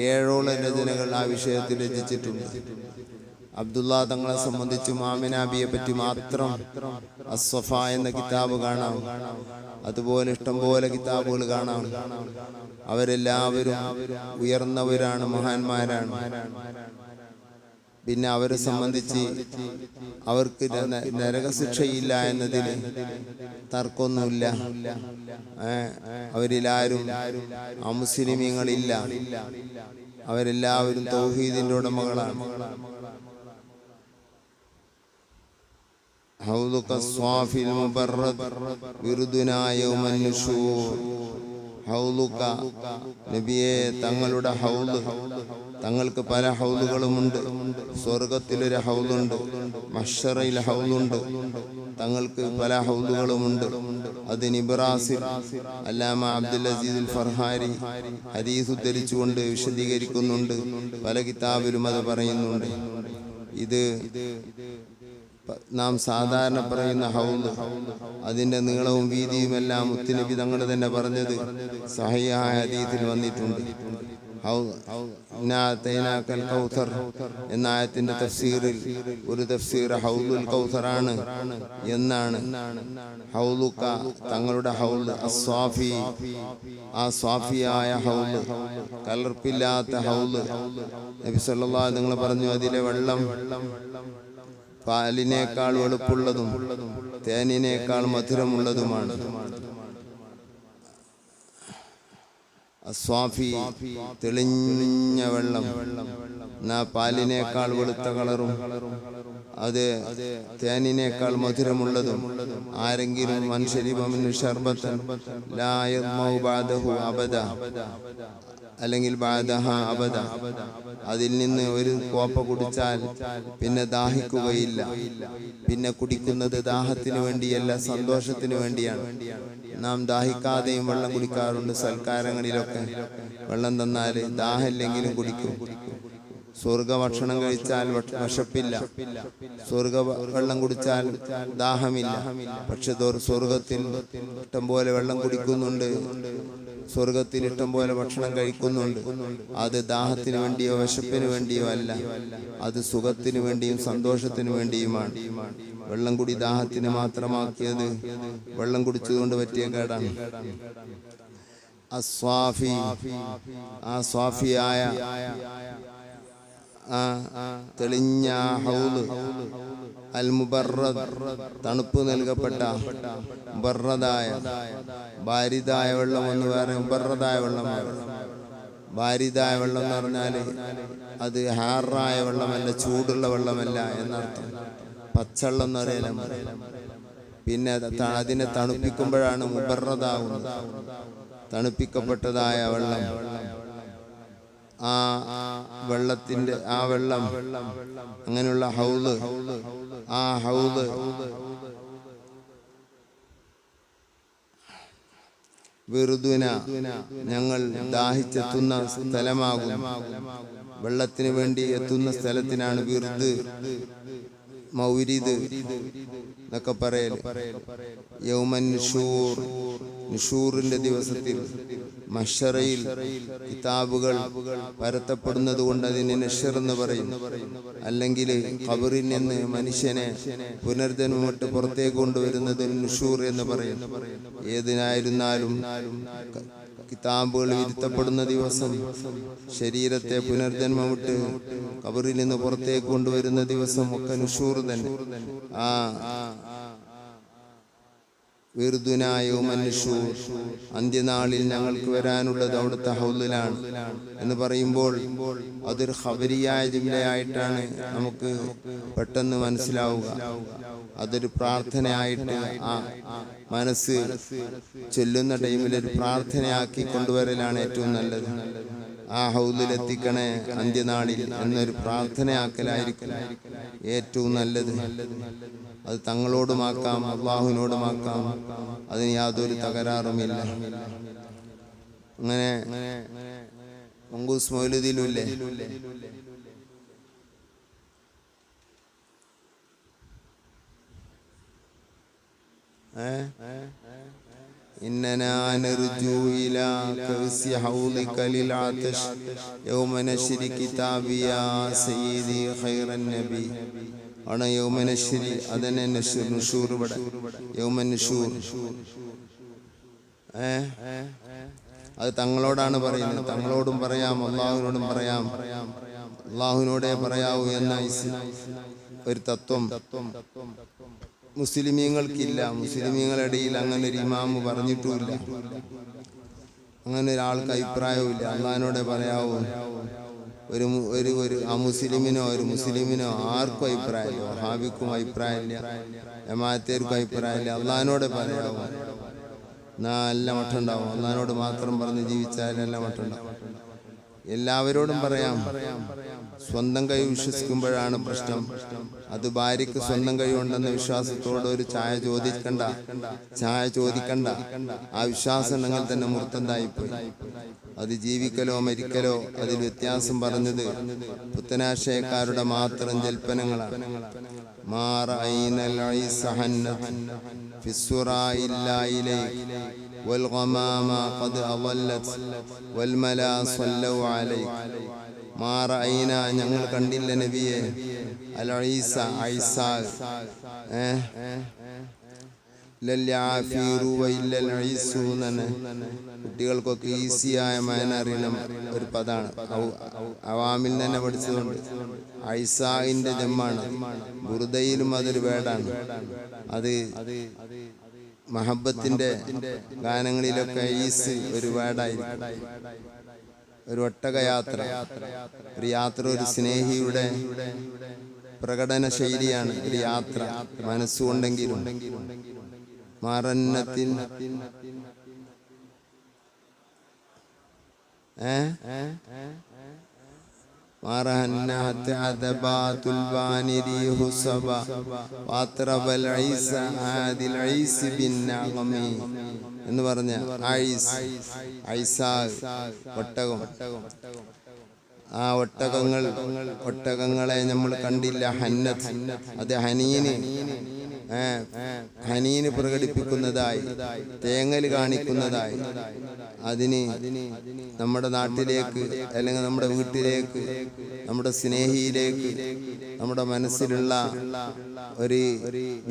7ഓളം രചനകൾ ആ വിഷയത്തിൽ രചിച്ചിട്ടുണ്ട്. അബ്ദുള്ള തങ്ങളെ സംബന്ധിച്ചും ആമിനാബിയെ പറ്റി മാത്രം അസ്സഫ എന്ന കിതാബ് കാണാം. അതുപോലെ ഇഷ്ടംപോലെ കിതാബുകൾ കാണാം. അവരെല്ലാവരും ഉയർന്നവരാണ്, മഹാന്മാരാണ്. പിന്നെ അവരെ സംബന്ധിച്ച് അവർക്ക് നരകശിക്ഷയില്ല എന്നതിൽ തർക്കമൊന്നുമില്ല. അവരിലാരും അമുസ്ലിമീങ്ങളില്ല. അവരെല്ലാവരും തൗഹീദിന്റെ ഉടമകളാണ്. ഹൗദുക സ്വാഫിൽ മുബറദ് വിറുദുനാ യൗമൻ നുശൂർ. ഹൗദുക നബിയെ, തങ്ങളുടെ ഹൗദ്, തങ്ങൾക്ക് പല ഹൗദുകളുമുണ്ട്. സ്വർഗത്തിലൊരു ഹൗദുണ്ട്, മഹ്ശറയിൽ ഹൗദുണ്ട്, തങ്ങൾക്ക് പല ഹൗദുകളുമുണ്ട്. അത് നിബ്രാസിൽ അല്ലാമ അബ്ദുൽ അസീസ് ഫർഹാരി ഹദീസ് ഉദ്ധരിച്ചുകൊണ്ട് വിശദീകരിക്കുന്നുണ്ട്. പല കിതാബിലും അത് പറയുന്നുണ്ട്. ഇത് നാം സാധാരണ പറയുന്ന ഹൗദ്, അതിന്റെ നീളവും വീതിയുമെല്ലാം മുത്തുനബി തങ്ങൾ തന്നെ പറഞ്ഞത് സഹീഹായ ഹദീസിൽ വന്നിട്ടുണ്ട്. കൗസർ എന്ന ആയത്തിന്റെ തഫ്സീറിൽ ഒരു തഫ്സീർ ഹൗദുൽ കൗസറാണ് എന്നാണ്. ഹൗദുക, തങ്ങളുടെ ഹൗദ്, അസ്വാഫി, ആ സ്വാഫിയായ ഹൗദ്, കലർപ്പില്ലാത്ത ഹൗദ്. നബി സല്ലല്ലാഹു അലൈഹി വസല്ലം പറഞ്ഞു, അതിലെ വെള്ളം പാലിനേക്കാൾ വെളുപ്പുള്ളതും തേനിനേക്കാൾ മധുരമുള്ളതുമാണ്. അസ്വാഫി, തെളിഞ്ഞ വെള്ളം, പാലിനേക്കാൾ വെളുത്ത കളറും അത് തേനിനേക്കാൾ മധുരമുള്ളതും. ആരെങ്കിലും മൻശരിബമിൻ ശർബത്തൻ ലാ യദ്മഉ ബഅദഹു അബദ, അല്ലെങ്കിൽ ബഅദഹ അബദ, അതിൽ നിന്ന് ഒരു കോപ്പ കുടിച്ചാൽ പിന്നെ ദാഹിക്കുകയില്ല. പിന്നെ കുടിക്കുന്നത് ദാഹത്തിന് വേണ്ടിയല്ല, സന്തോഷത്തിന് വേണ്ടിയാണ്. നാം ദാഹിക്കാതെയും വെള്ളം കുടിക്കാറുണ്ട്. സൽക്കാരങ്ങളിലൊക്കെ വെള്ളം തന്നാൽ ദാഹമില്ലെങ്കിലും കുടിക്കും. സ്വർഗ ഭക്ഷണം കഴിച്ചാൽ വിശപ്പില്ല, സ്വർഗ വെള്ളം കുടിച്ചാൽ ദാഹമില്ല. പക്ഷെ സ്വർഗത്തിൽ ഇഷ്ടം പോലെ വെള്ളം കുടിക്കുന്നുണ്ട്, സ്വർഗത്തിൽ ഇഷ്ടം പോലെ ഭക്ഷണം കഴിക്കുന്നുണ്ട്. അത് ദാഹത്തിന് വേണ്ടിയോ വിശപ്പിന് വേണ്ടിയോ അല്ല, അത് സുഖത്തിന് വേണ്ടിയും സന്തോഷത്തിന് വേണ്ടിയുമാണ്. വെള്ളം കുടി ദാഹത്തിന് മാത്രമാക്കിയത് വെള്ളം കുടിച്ചതുകൊണ്ട് പറ്റിയ കേടാണ്. അസ്വാഫി, ആ സ്വാഫിയായ തെളിഞ്ഞ ഹൗദ്, അൽ മുബറദ്, തണുപ്പ് നൽകപ്പെട്ട മുബറദായ ബാരിദായ വെള്ളം എന്ന് വേറെ മുബറദായ വെള്ളമാണ്. ബാരിദായ വെള്ളം എന്ന് പറഞ്ഞാൽ അത് ഹാറായ വെള്ളമല്ല, ചൂടുള്ള വെള്ളമല്ല എന്നർത്ഥം. പച്ചവെള്ളം എന്ന് പറയല. പിന്നെ അതിനെ തണുപ്പിക്കുമ്പോഴാണ് മുബറദാവുന്നത്, തണുപ്പിക്കപ്പെട്ടതായ വെള്ളം. ആ വെള്ളത്തിന്റെ ആ വെള്ളം, അങ്ങനെയുള്ള ഹൗദ്, ആ ഹൗദ് വിറുദുന, ഞങ്ങൾ ദാഹിച്ചെത്തുന്ന സ്ഥലമാകും. വെള്ളത്തിന് വേണ്ടി എത്തുന്ന സ്ഥലത്തിനാണ് വിറുദ്, മൗരിദ് എന്നൊക്കെ പറയല്. യൗമൻ നുശൂർ, നുശൂറിന്റെ ദിവസത്തിൽ മഹ്ശറയിൽ കിതാബുകൾ പരത്തപ്പെടുന്നത് കൊണ്ട് അതിന് നശ്ർ എന്ന് പറയും. അല്ലെങ്കിൽ ഖബറിൽ നിന്ന് മനുഷ്യനെ പുനർജന്മമിട്ട് പുറത്തേക്ക് കൊണ്ടുവരുന്നത് നുശൂർ എന്ന് പറയും. ഏതിനായിരുന്നാലും കിതാബുകൾ വിരുത്തപ്പെടുന്ന ദിവസം, ശരീരത്തെ പുനർജന്മമിട്ട് ഖബറിൽ നിന്ന് പുറത്തേക്ക് കൊണ്ടുവരുന്ന ദിവസം ഒക്കെ നുശൂർ തന്നെ. ആ അന്ത്യനാളിൽ ഞങ്ങൾക്ക് വരാനുള്ളത് അവിടുത്തെ ഹൗദിലാണ് എന്ന് പറയുമ്പോൾ അതൊരു ഖബരിയായ ജുംലയായിട്ടാണ് നമുക്ക് പെട്ടെന്ന് മനസ്സിലാവുക. അതൊരു പ്രാർത്ഥനയായിട്ട് ആ മനസ്സ് ചൊല്ലുന്ന ടൈമിൽ ഒരു പ്രാർത്ഥനയാക്കി കൊണ്ടുവരലാണ് ഏറ്റവും നല്ലത്. ആ ഹൗദിലെത്തിക്കണേ അന്ത്യനാളിൽ എന്നൊരു പ്രാർത്ഥനയാക്കലായിരിക്കും ഏറ്റവും നല്ലത്. അത് തങ്ങളോടുമാക്കാം, അള്ളാഹുവിനോടുമാക്കാം, അതിന് യാതൊരു തകരാറുമില്ല. അങ്ങനെ മങ്കൂസ് മൗലൂദിലുമില്ലേ, إننا نرجو إلى كأس حوضك للعطش يوم نشر كتابي يا سيدي خير النبي. ആണ് യൗമ നശ്രി, അതന്നെ നുശൂർ. ഇവിടെ യൗമ നുശൂർ അത് തങ്ങളോടാണ് പറയുന്നത്. തങ്ങളോടും പറയാം, അള്ളാഹുവിനോടും പറയാം. അള്ളാഹുവിനോടേ പറയാവൂ എന്ന ഒരു തത്വം മുസ്ലിമീങ്ങൾക്കില്ല. മുസ്ലിമീങ്ങളുടെ ഇടയിൽ അങ്ങനെ ഒരു ഇമാമ് പറഞ്ഞിട്ടുമില്ല, അങ്ങനെ ഒരാൾക്ക് അഭിപ്രായവും ഇല്ല. അള്ളാഹിനോടേ പറയാവൂ. ഒരു അമുസ്ലിമിനോ ഒരു മുസ്ലിമിനോ ആർക്കും അഭിപ്രായമില്ല. വഹാബിക്കും അഭിപ്രായമില്ല, ജമാഅത്തേർക്കും അഭിപ്രായമില്ല. അള്ളാഹിനോട് പറയാവും, നല്ല മട്ടം ഉണ്ടാവും. അള്ളാഹിനോട് മാത്രം പറഞ്ഞ് ജീവിച്ചാൽ നല്ല മട്ടം ഉണ്ടാവും. എല്ലാവരോടും പറയാം, സ്വന്തം കൈ വിശ്വസിക്കുമ്പോഴാണ് പ്രശ്നം. അത് ഭാര്യയ്ക്ക് സ്വന്തം കൈ ഉണ്ടെന്ന വിശ്വാസത്തോട് ഒരു ചായ ചോദിക്കണ്ട. ആ വിശ്വാസം ഉണ്ടെങ്കിൽ തന്നെ മുർത്തന്തായിപ്പോയി. അത് ജീവിക്കലോ മരിക്കലോ അതിൽ വ്യത്യാസം പറഞ്ഞത് പുത്തനാശയക്കാരുടെ മാത്രം ജൽപ്പനങ്ങളാണ്. ഞങ്ങൾ കണ്ടില്ല നബിയെ അൽ ഈസ കുട്ടികൾക്കൊക്കെ ഈസിയായ മാന അറിയണം ഒരു പദാണ്. അവാമിൽ തന്നെ പഠിച്ചതുകൊണ്ട് ഐസാഹിന്റെ ജമ്മാണ്. ബുർദയിലും അതൊരു വേടാണ്. അത് മഹബത്തിന്റെ ഗാനങ്ങളിലൊക്കെ ഈസ് ഒരു വേടായിരിക്കും. ഒരു ഒട്ടകയാത്ര, ഒരു യാത്ര, ഒരു സ്നേഹിയുടെ പ്രകടന ശൈലിയാണ് ഒരു യാത്ര. മനസ്സുകൊണ്ടെങ്കിലും മറന്നത്തിൻ എന്ന് പറഞ്ഞ ഒട്ടകം. ആ ഒട്ടകങ്ങളെ നമ്മൾ കണ്ടില്ല. ഹന്നത്ത്, അത് ഹനീന് പ്രകടിപ്പിക്കുന്നതായി, തേങ്ങൽ കാണിക്കുന്നതായി. അതിന് നമ്മുടെ നാട്ടിലേക്ക് അല്ലെങ്കിൽ നമ്മുടെ വീട്ടിലേക്ക്, നമ്മുടെ സ്നേഹിയിലേക്ക്, നമ്മുടെ മനസ്സിലുള്ള ഒരു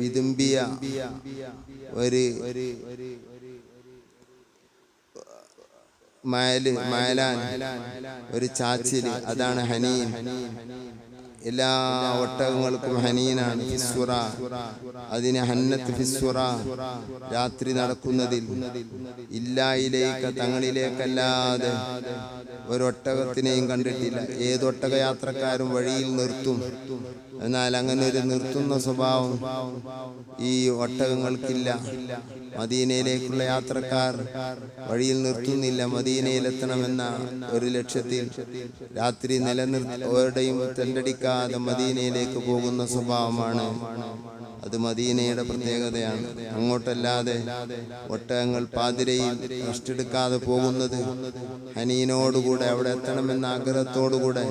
വിതുമ്പിയ ഒരു മയലാൻ, ഒരു ചാച്ചില്, അതാണ് ഹനീൻ. എല്ലാ ഒട്ടകങ്ങൾക്കും ഹനീനാണ്. ഫിസ്സുറ, അതിന് ഹന്നത്ത് ഫിസ്സുറ, രാത്രി നടക്കുന്നതിൽ. ഇല്ലായിലേക്ക്, തങ്ങളിലേക്കല്ലാതെ ഒരൊട്ടകത്തിനെയും കണ്ടിട്ടില്ല. ഏതൊട്ടക യാത്രക്കാരും വഴിയിൽ നിർത്തും. എന്നാൽ അങ്ങനെ ഒരു നിർത്തുന്ന സ്വഭാവം ഈ ഒട്ടകങ്ങൾക്കില്ല. മദീനയിലേക്കുള്ള യാത്രക്കാർ വഴിയിൽ നിർത്തുന്നില്ല. മദീനയിലെത്തണമെന്ന ഒരു ലക്ഷ്യത്തിൽ രാത്രി എവിടെയും തെണ്ടടിക്കാതെ മദീനയിലേക്ക് പോകുന്ന സ്വഭാവമാണ്. അത് മദീനയുടെ പ്രത്യേകതയാണ്. അങ്ങോട്ടല്ലാതെ ഒട്ടകങ്ങൾ പാതിരയിൽ റെസ്റ്റെടുക്കാതെ പോകുന്നത് ഹനീനോടുകൂടെ, അവിടെ എത്തണമെന്ന ആഗ്രഹത്തോടുകൂടെ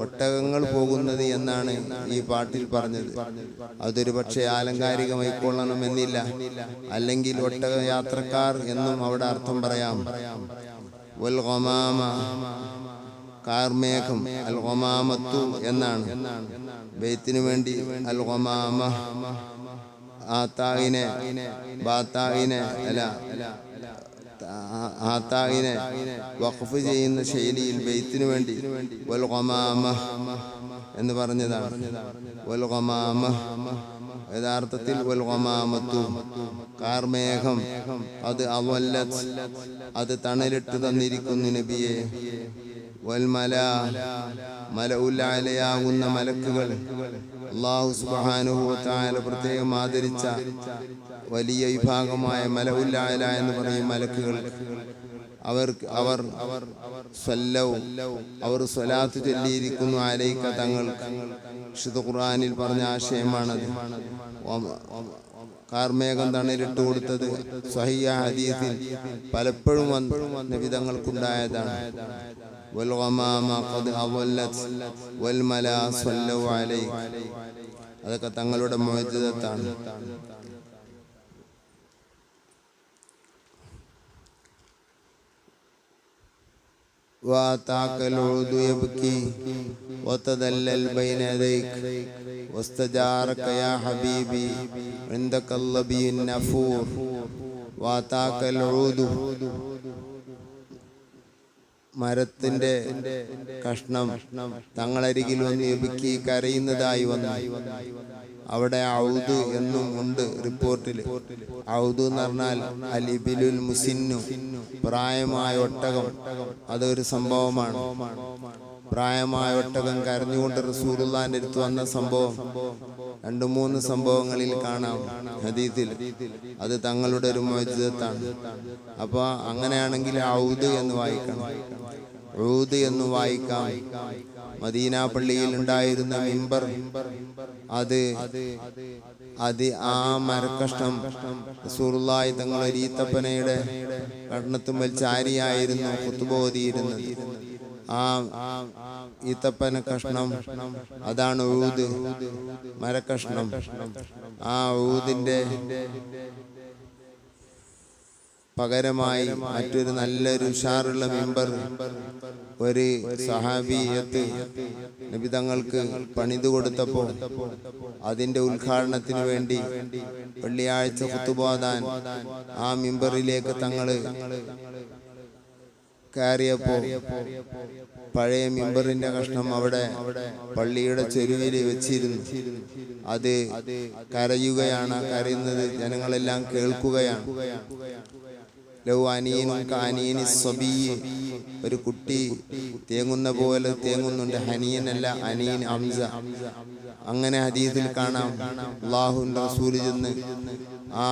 ഒട്ടകങ്ങൾ പോകുന്നത് എന്നാണ് ഈ പാട്ടിൽ പറഞ്ഞത്. അതൊരു പക്ഷേ ആലങ്കാരികമായിക്കൊള്ളണമെന്നില്ല. അല്ലെങ്കിൽ ഒട്ടക യാത്രക്കാർ എന്നും അവിടെ അർത്ഥം പറയാം. വൽ ഗമാമ, കാർമേഘം. അൽ ഗമാമത്തു എന്നാണ് ബൈത്തിനു വേണ്ടി അൽ ഗമാമ ആത്തായിനെ വഖഫ് ചെയ്യുന്ന ശൈലിയിൽ ബൈത്തിനു വേണ്ടി വൽ ഗമാമ എന്ന് പറഞ്ഞതാണ്. വൽ ഗമാമ യഥാർത്ഥത്തിൽ വൽ ഗമാമത്തു, കാർമേഘം. അത് അവല്ലത്ത്, അത് തണലിട്ട് തന്നിരിക്കുന്നു നബിയെ. മലഉലയാകുന്ന മലക്കുകൾ, അല്ലാഹു സുബ്ഹാനഹു വ തആല പ്രത്യേകം ആദരിച്ച വലിയ വിഭാഗമായ മലഉലയ എന്ന് പറയും മലക്കുകൾ. അവർ സ്വലാത്ത് ചൊല്ലിയിരിക്കുന്നു അലൈക, തങ്ങൾ. വിശുദ്ധ ഖുർആനിൽ പറഞ്ഞ ആശയമാണത്. കാർമേഘം തണലിട്ട് കൊടുത്തത് സ്വഹീഹ ഹദീസിൽ പലപ്പോഴും നബി തങ്ങൾക്കുണ്ടായതാണ്. അതൊക്കെ തങ്ങളുടെ മുഅ്ജിസത്താണ്. واتاك العود يبكي وتدلل بين يديك واستجارك يا حبيبي عندك اللبي النفور واتاك العود. മരത്തിന്റെ കഷ്ണം തങ്ങളരികിൽ വന്ന് യബിക്കി, കരയുന്നതായി വന്നു. അവിടെ ഔദ് എന്നും ഉണ്ട് റിപ്പോർട്ടിൽ. ഔദ് എന്ന് പറഞ്ഞാൽ അലിബിലുൽ മുസിന്നു, പ്രായമായ ഒട്ടകം. അതൊരു സംഭവമാണ്. പ്രായമായ ഒട്ടകം കരഞ്ഞുകൊണ്ട് റസൂലുള്ളാഹിന്റെ അടുത്ത് വന്ന സംഭവം 2-3 സംഭവങ്ങളിൽ കാണാം ഹദീസിൽ. അത് തങ്ങളുടെ ഒരു മുഅ്ജിസത്താണ്. അപ്പൊ അങ്ങനെയാണെങ്കിൽ ഔദ് എന്ന് വായിക്കണം, ഊദ് എന്ന് വായിക്കാം. മദീന പള്ളിയിൽ ഉണ്ടായിരുന്ന മിമ്പർ, അത് ആ മരക്കഷ്ണം റസൂലുള്ളാഹി തങ്ങളുടെ ഈത്തപ്പനയുടെ കർണത്തുമ്മൽ ചാരിയായിരുന്നു ഖുത്ബ ഓതിയിരുന്നത്. ആ ഈത്തപ്പന കഷ്ണം അതാണ് ഊദ്, മരക്കഷ്ണം. ആ ഊദിന്റെ പകരമായി മറ്റൊരു നല്ലൊരു ഉഷാറുള്ള മിമ്പർ ഒരു സഹാബിയത്ത് നബി തങ്ങൾക്ക് പണിതു കൊടുത്തപ്പോൾ അതിന്റെ ഉദ്ഘാടനത്തിന് വേണ്ടി വെള്ളിയാഴ്ച ഖുത്ബ ഓതാൻ ആ മിമ്പറിലേക്ക് തങ്ങള് കയറിയപ്പോൾ പഴയ മിമ്പറിന്റെ കഷ്ണം അവിടെ പള്ളിയുടെ ചെരുവിൽ വെച്ചിരുന്നു. അത് കരയുകയാണ്, കരയുന്നത് ജനങ്ങളെല്ലാം കേൾക്കുകയാണ്. ലൗ അനീനും കാനീനി സ്വബീയ്, ഒരു കുട്ടി തേങ്ങുന്ന പോലെ തേങ്ങുന്നുണ്ട്. ഹനീനല്ല, അനീൻ ഹംസ. അങ്ങനെ ഹദീസിൽ കാണാം. അല്ലാഹുവിന്റെ റസൂൽ ചെന്ന് ആ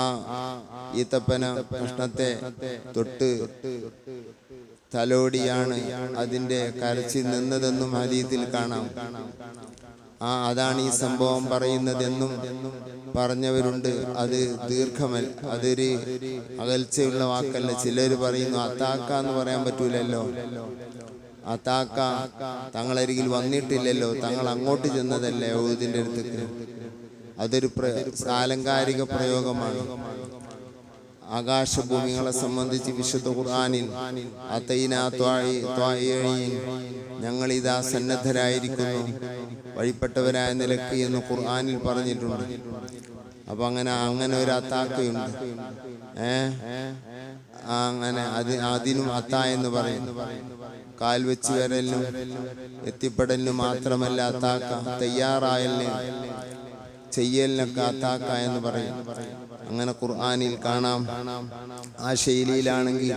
ഈത്തപ്പന കഷ്ണത്തെ തൊട്ട് തലോടിയാണ് അതിന്റെ കരച്ചിൽ നിന്നതെന്നും ഹദീസിൽ കാണാം. അതാണ് ഈ സംഭവം പറയുന്നതെന്നും പറഞ്ഞവരുണ്ട്. അത് ദീർഘമല്ല, അതൊരു അകൽച്ചയുള്ള വാക്കല്ല. ചിലർ പറയുന്നു അത്താക്ക എന്ന് പറയാൻ പറ്റൂലല്ലോ, അത്താക്ക തങ്ങളരികിൽ വന്നിട്ടില്ലല്ലോ, തങ്ങൾ അങ്ങോട്ട് ചെന്നതല്ലേ ഊദിന്റെ അടുത്തേക്ക്. അതൊരു ആലങ്കാരിക പ്രയോഗമാണ്. ആകാശഭൂമികളെ സംബന്ധിച്ച് വിശുദ്ധ ഖുർആനിൽ ഞങ്ങളിതാ സന്നദ്ധരായിരിക്കുന്നു വഴിപ്പെട്ടവരായ നിലക്ക് എന്ന് ഖുർആനിൽ പറഞ്ഞിട്ടുണ്ട്. അപ്പൊ അങ്ങനെ ഒരു അത്താക്കയുണ്ട്. അങ്ങനെ അതിനും അത്ത എന്ന് പറയും. കാൽ വെച്ച് വരലിനും എത്തിപ്പെടലിനും മാത്രമല്ല അത്താക്ക, തയ്യാറായലിനും ചെയ്യലിനൊക്കെ അത്താക്ക എന്ന് പറയും. അങ്ങനെ ഖുർആനിൽ കാണാം. ആ ശൈലിയിലാണെങ്കിൽ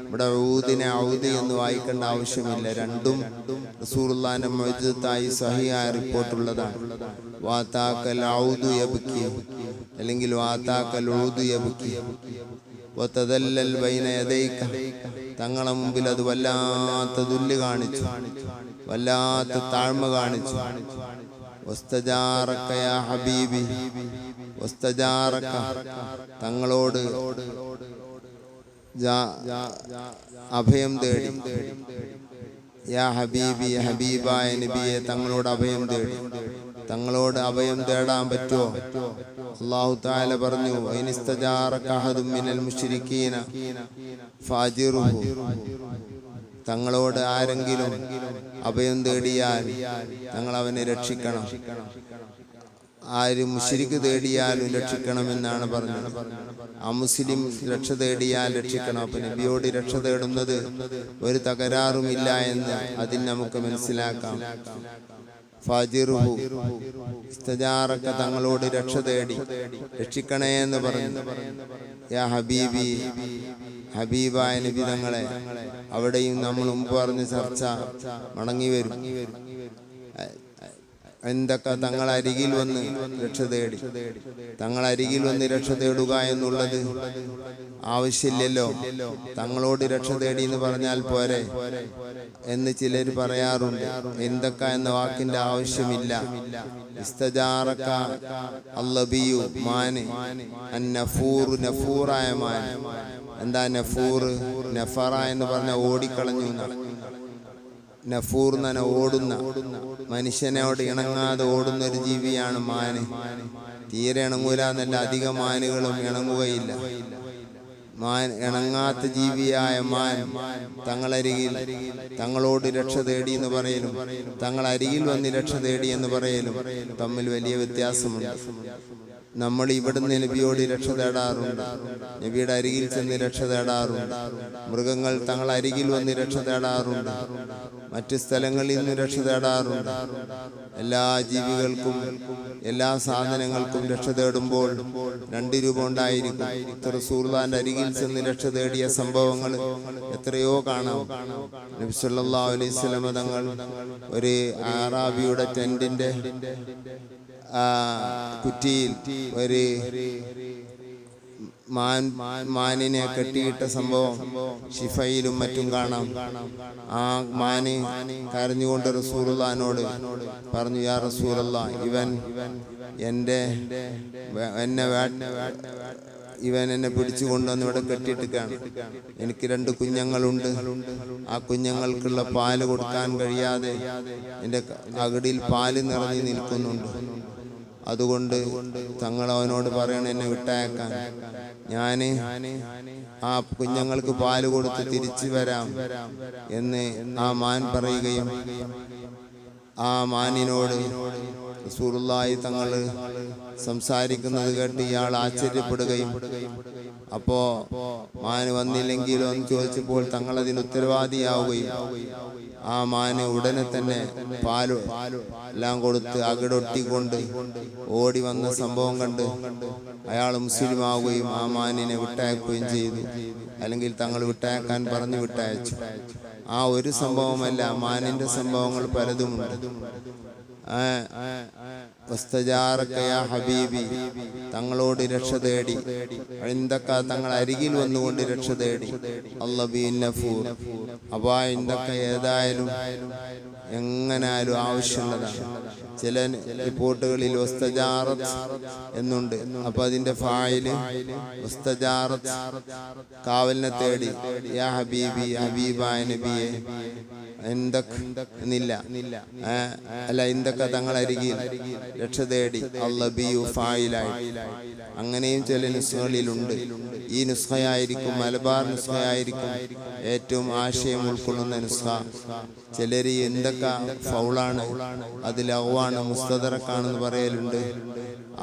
ഇവിടെ ഊദിനെ ഔദ് എന്ന് വായിക്കേണ്ട ആവശ്യമില്ല. രണ്ടും റസൂലുള്ളാഹിന്റെ മുഅ്ജിസത്തായി സഹിഹായ റിപ്പോർട്ടുള്ളതാണ്. വാതാക്കൽ ഔദു യബ്കി, അല്ലെങ്കിൽ വാതാക്കൽ ഊദു യബ്കി വതദല്ലൽ ബൈന യദൈക, തങ്ങളെ മുമ്പിൽ അത് വല്ലാത്ത ദുല്ല് കാണിച്ചു, വല്ലാത്ത താഴ്മ കാണിച്ചു. വസ്തജാറക യാ ഹബീബി, വസ്തജാറക തങ്ങളോട് അഭയം തേടി. യാ ഹബീബി, ഹബീബായ നബിയെ തങ്ങളോട് അഭയം തേടി. തങ്ങളോട് അഭയം തേടാൻ പറ്റുമോ? അല്ലാഹു തആല പറഞ്ഞു, വഇനിസ്തജാറക അഹദും മിനൽ മുശ്രിക്കീന ഫാജിറുഹു, തങ്ങളോട് ആരെങ്കിലും അഭയം തേടിയാൽ തങ്ങൾ അവനെ രക്ഷിക്കണം. ആരും മുശ്രിക്ക് തേടിയാലും രക്ഷിക്കണമെന്നാണ് പറഞ്ഞത്. അമുസ്ലിം രക്ഷ തേടിയാൽ രക്ഷിക്കണം. അപ്പൊ നബിയോട് രക്ഷ തേടുന്നത് ഒരു തകരാറുമില്ല എന്ന് അതിൽ നമുക്ക് മനസ്സിലാക്കാം. ഫാജിറുഹു, ഇസ്തജാറക തങ്ങളോട് രക്ഷ തേടി, രക്ഷിക്കണേ എന്ന് പറഞ്ഞു. യാ ഹബീബി, ഹബീബായ നബി തങ്ങളെ. അവിടെയും നമ്മൾ മുമ്പ് പറഞ്ഞ ചർച്ച മടങ്ങി വരും. എന്തൊക്കെ തങ്ങളരികിൽ വന്ന് രക്ഷ തേടി, തങ്ങളരികിൽ വന്ന് രക്ഷ തേടുക എന്നുള്ളത് ആവശ്യമില്ലല്ലോ. തങ്ങളോട് രക്ഷ തേടി എന്ന് പറഞ്ഞാൽ പോരെ എന്ന് ചിലർ പറയാറുണ്ട്. എന്തൊക്കെ എന്ന വാക്കിന്റെ ആവശ്യമില്ല. ഇസ്തജാറക അല്ലബിയു മാന് അന്നഫൂർ, നഫൂറായ മാൻ. എന്താ നഫൂർ? നഫറ എന്ന് പറഞ്ഞ ഓടിക്കളഞ്ഞു. നഫൂർ എന്ന ഓടുന്ന, മനുഷ്യനോട് ഇണങ്ങാതെ ഓടുന്ന ഒരു ജീവിയാണ് മാന്. തീരെ ഇണങ്ങൂല എന്നല്ല, അധിക മാനുകളും ഇണങ്ങുകയില്ല. ഇണങ്ങാത്ത ജീവിയായ മാൻ തങ്ങളരികിൽ തങ്ങളോട് രക്ഷ തേടി എന്ന് പറയലും തങ്ങളരികിൽ വന്ന് രക്ഷ തേടി എന്ന് പറയലും തമ്മിൽ വലിയ വ്യത്യാസമുണ്ട്. നമ്മൾ ഇവിടുന്ന് നബിയോട് രക്ഷ തേടാറുണ്ട്, നബിയുടെ അരികിൽ ചെന്ന് രക്ഷ തേടാറുണ്ട്. മൃഗങ്ങൾ തങ്ങൾ അരികിൽ വന്ന് രക്ഷ തേടാറുണ്ട്, മറ്റ് സ്ഥലങ്ങളിൽ നിന്ന് രക്ഷ തേടാറുണ്ട്. എല്ലാ ജീവികൾക്കും എല്ലാ സാധനങ്ങൾക്കും രക്ഷ തേടുമ്പോൾ 2 രൂപ ഉണ്ടായിരിക്കും. റസൂലുള്ളാഹിന്റെ അരികിൽ ചെന്ന് രക്ഷ തേടിയ സംഭവങ്ങൾ എത്രയോ കാണാം. നബി സല്ലല്ലാഹു അലൈഹി വസല്ലം തങ്ങൾ ഒരു അറാബിയുടെ ടെന്റിന്റെ കുറ്റിയിൽ ഒരു മാനിനെ കെട്ടിയിട്ട സംഭവം ഷിഫയിലും മറ്റും കാണാം. ആ മാന് കരഞ്ഞുകൊണ്ട് റസൂലുള്ളാഹിനോട് പറഞ്ഞു, യാ റസൂലല്ലാഹ്, ഇവൻ എന്നെ പിടിച്ചു കൊണ്ടുവന്ന് ഇവിടെ കെട്ടിയിട്ടിക്കാണ്. എനിക്ക് 2 കുഞ്ഞുങ്ങളുണ്ട്. ആ കുഞ്ഞുങ്ങൾക്കുള്ള പാല് കൊടുക്കാൻ കഴിയാതെ എൻ്റെ അകടിയിൽ പാല് നിറഞ്ഞു നിൽക്കുന്നുണ്ട്. അതുകൊണ്ട് തങ്ങൾ അവനോട് പറയണം എന്നെ വിട്ടയക്കാൻ. ഞാന് ആ കുഞ്ഞുങ്ങൾക്ക് പാല് കൊടുത്ത് തിരിച്ചു വരാം എന്ന് ആ മാൻ പറയുകയും ആ മാനിനോട് റസൂലുള്ളാഹി തങ്ങൾ സംസാരിക്കുന്നത് കേട്ട് ഇയാൾ ആശ്ചര്യപ്പെടുകയും, അപ്പോ മാന് വന്നില്ലെങ്കിലോ എന്ന് ചോദിച്ചപ്പോൾ തങ്ങൾ അതിന് ഉത്തരവാദിയാവുകയും ആ മാന് ഉടനെ തന്നെ പാല് എല്ലാം കൊടുത്ത് അകടൊട്ടിക്കൊണ്ട് ഓടി വന്ന സംഭവം കണ്ട് അയാൾ മുസ്ലിം ആവുകയും ആ മാനിനെ വിട്ടയക്കുകയും ചെയ്തു. അല്ലെങ്കിൽ തങ്ങൾ വിട്ടയക്കാൻ പറഞ്ഞു വിട്ടയച്ചു. ആ ഒരു സംഭവമല്ല, മാനിന്റെ സംഭവങ്ങൾ പലതുമുണ്ട്. ഹബീബി, തങ്ങളോട് രക്ഷ തേടി, എന്തൊക്കെ തങ്ങൾ അരികിൽ വന്നുകൊണ്ട് രക്ഷ തേടി. അപ്പൊ എന്തൊക്കെ ഏതായാലും എങ്ങനായാലും ആവശ്യമുള്ളതാണ്. ചില റിപ്പോർട്ടുകളിൽ വസ്തജാറത്ത് എന്നുണ്ട്. അപ്പൊ അതിന്റെ ഫായില് വസ്തജാറത്ത്, കാവലിനെ തേടി. യാ ഹബീബി, ഹബീബായ നബിയെ, എന്തൊക്കെ എന്നില്ല അല്ല, എന്തൊക്കെ തങ്ങൾ അരികിൽ രക്ഷ തേടി. അല്ലബിയു ഫായിലായി. അങ്ങനെയും ചില നുസ്ഖകളിലുണ്ട്. ഈ നുസ്ഖയായിരിക്കും, മലബാർ നുസ്ഖയായിരിക്കും ഏറ്റവും ആശയം ഉൾക്കൊള്ളുന്ന നുസ്ഖ. ചിലര് എന്തൊക്കെ ഫൗളാണ്, അത് ലഹ്വാണ്, മുസ്തദറക്കാണെന്ന് പറയലുണ്ട്.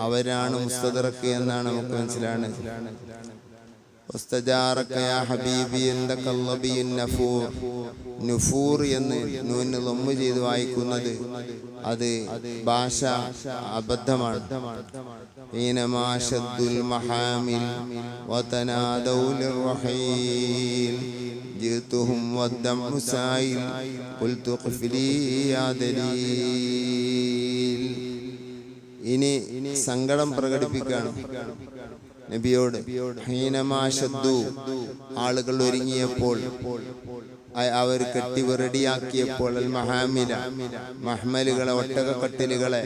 അവരാണ് മുസ്തദറക്ക് എന്നാണ് നമുക്ക് മനസ്സിലാണ്. നുഫൂർ എന്ന് നൂന് ലമ്മ് ചെയ്ത് വായിക്കുന്നത് അത് ഭാഷ അബദ്ധമാണ്. ഇനി സങ്കടം പ്രകടിപ്പിക്കുകയാണ് നബിയോട്. ഹീനമാശദ്ദു, ആളുകൾ ഒരുങ്ങിയപ്പോൾ, അവർ കെട്ടി റെഡിയാക്കിയപ്പോൾ, അൽ മഹാമില, മഹ്മലുകളെ, ഒട്ടകക്കട്ടിലുകളെ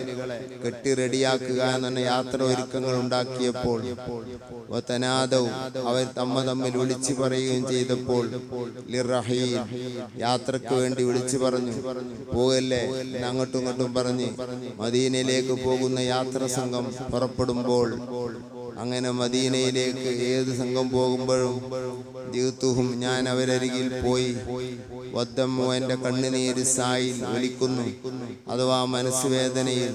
കെട്ടി റെഡിയാക്കുക എന്ന യാത്ര ഒരുക്കങ്ങൾ ഉണ്ടാക്കിയപ്പോൾ, വതനാദവും, അവർ തമ്മിൽ വിളിച്ചു പറയുകയും ചെയ്തപ്പോൾ, ലിറഹീൽ, യാത്രക്ക് വേണ്ടി വിളിച്ചു പറഞ്ഞു, പോകല്ലേ അങ്ങോട്ടും ഇങ്ങോട്ടും പറഞ്ഞ് മദീനയിലേക്ക് പോകുന്ന യാത്ര സംഘം പുറപ്പെടുമ്പോൾ, അങ്ങനെ മദീനയിലേക്ക് ഏത് സംഘം പോകുമ്പോഴും ജിത്തുഹും, ഞാൻ അവരരികിൽ പോയി, വദ്ദമ്മു, എൻ്റെ കണ്ണുനീര് സായിൽ ഒലിക്കുന്നു, അഥവാ മനസ്സുവേദനയിൽ.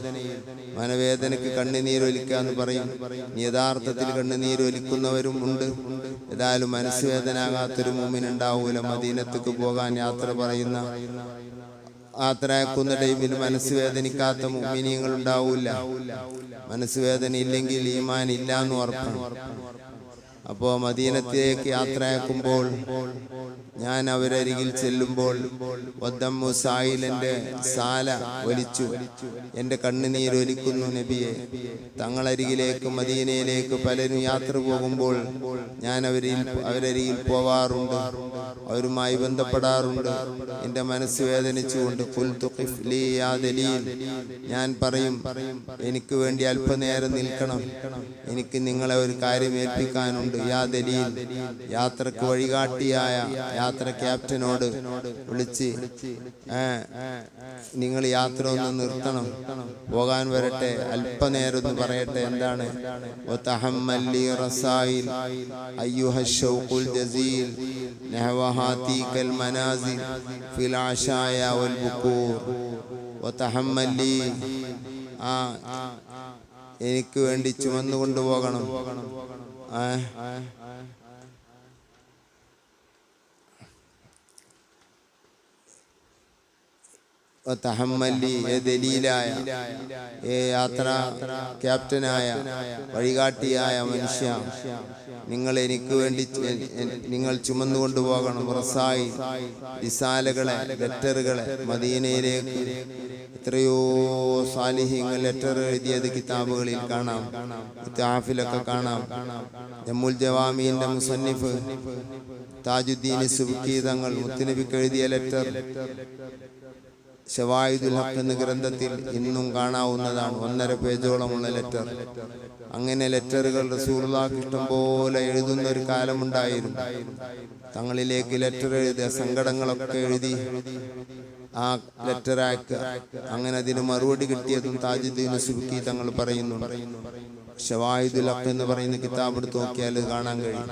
മനവേദനയ്ക്ക് കണ്ണുനീരൊലിക്കുക എന്ന് പറയും. യഥാർത്ഥത്തിൽ കണ്ണുനീരൊലിക്കുന്നവരും ഉണ്ട്. ഏതായാലും മനസ്സുവേദന ആകാത്തൊരു മുഅ്മിനുണ്ടാവൂല. മദീനത്തേക്ക് പോകാൻ യാത്ര പറയുന്ന, യാത്രയാക്കുന്ന ടൈമിൽ മനസ്സ് വേദനിക്കാത്ത മുഅ്മിനീങ്ങൾ ഉണ്ടാവൂല. മനസ്സ് വേദന ഇല്ലെങ്കിൽ ഈമാൻ ഇല്ല എന്ന് ഉറപ്പാണ്. അപ്പോ മദീനത്തേക്ക് യാത്രയാക്കുമ്പോൾ ഞാൻ അവരരികിൽ ചെല്ലുമ്പോൾ, വദ്ദമ്മു സായിലിന്റെ സാല ഒലിച്ചു, എൻ്റെ കണ്ണുനീരൊലിക്കുന്നു നബിയെ. തങ്ങളരികിലേക്ക് മദീനയിലേക്ക് പലരും യാത്ര പോകുമ്പോൾ ഞാൻ അവരരികിൽ പോവാറുണ്ട്, അവരുമായി ബന്ധപ്പെടാറുണ്ട്. എൻ്റെ മനസ്സ് വേദനിച്ചുകൊണ്ട് ഞാൻ പറയും, എനിക്ക് വേണ്ടി അല്പനേരം നിൽക്കണം, എനിക്ക് നിങ്ങളെ ഒരു കാര്യം ഏൽപ്പിക്കാനുണ്ട്. യാ ദലീൽ, യാത്രക്ക് വഴികാട്ടിയായ യാത്ര ക്യാപ്റ്റനോട് വിളിച്ച്, നിങ്ങൾ യാത്ര ഒന്ന് നിർത്തണം, പോകാൻ വരട്ടെ, അല്പനേരം ഒന്ന് പറയട്ടെ. എന്താണ്? എനിക്ക് വേണ്ടി ചുമന്നു കൊണ്ടുപോകണം. ദലീലായ യാത്ര ക്യാപ്റ്റനായ വഴികാട്ടിയായ മനുഷ്യ, നിങ്ങൾ എനിക്ക് വേണ്ടി നിങ്ങൾ ചുമന്നു കൊണ്ടുപോകണം. റസായി റിസാലകളെ, ലെറ്ററുകളെ മദീനയിലേക്ക് എത്രയോ സാലിഹ്യങ്ങൾ ലെറ്റർ എഴുതിയത് കിതാബുകളിൽ കാണാം, ഇത്ഹാഫിലൊക്കെ കാണാം. ജമ്മുൽ ജവാമീന്റെ മുസന്നിഫ് താജുദ്ദീൻ സുബ്കി തങ്ങൾ മുത്തുനബിക്ക് എഴുതിയ ലെറ്റർ ശവായിദുൽ ഹഖ് എന്ന ഗ്രന്ഥത്തിൽ ഇന്നും കാണാവുന്നതാണ്. 1.5 പേജോളമുള്ള ലെറ്റർ. അങ്ങനെ ലെറ്ററുകൾ റസൂലുള്ളാഹിക്ക് ഇഷ്ടം പോലെ എഴുതുന്ന ഒരു കാലമുണ്ടായിരുന്നു. തങ്ങളിലേക്ക് ലെറ്റർ എഴുതിയ സങ്കടങ്ങളൊക്കെ എഴുതി ആ ലെറ്റർ അയക്കുക. അങ്ങനെ അതിന് മറുപടി കിട്ടിയതും താജുദ്ദീൻ സുബ്കി തങ്ങൾ പറയുന്നുണ്ട്. ശവായിദുൽ ഹഖ് എന്ന് പറയുന്ന കിതാബ് എടുത്ത് നോക്കിയാൽ കാണാൻ കഴിയും.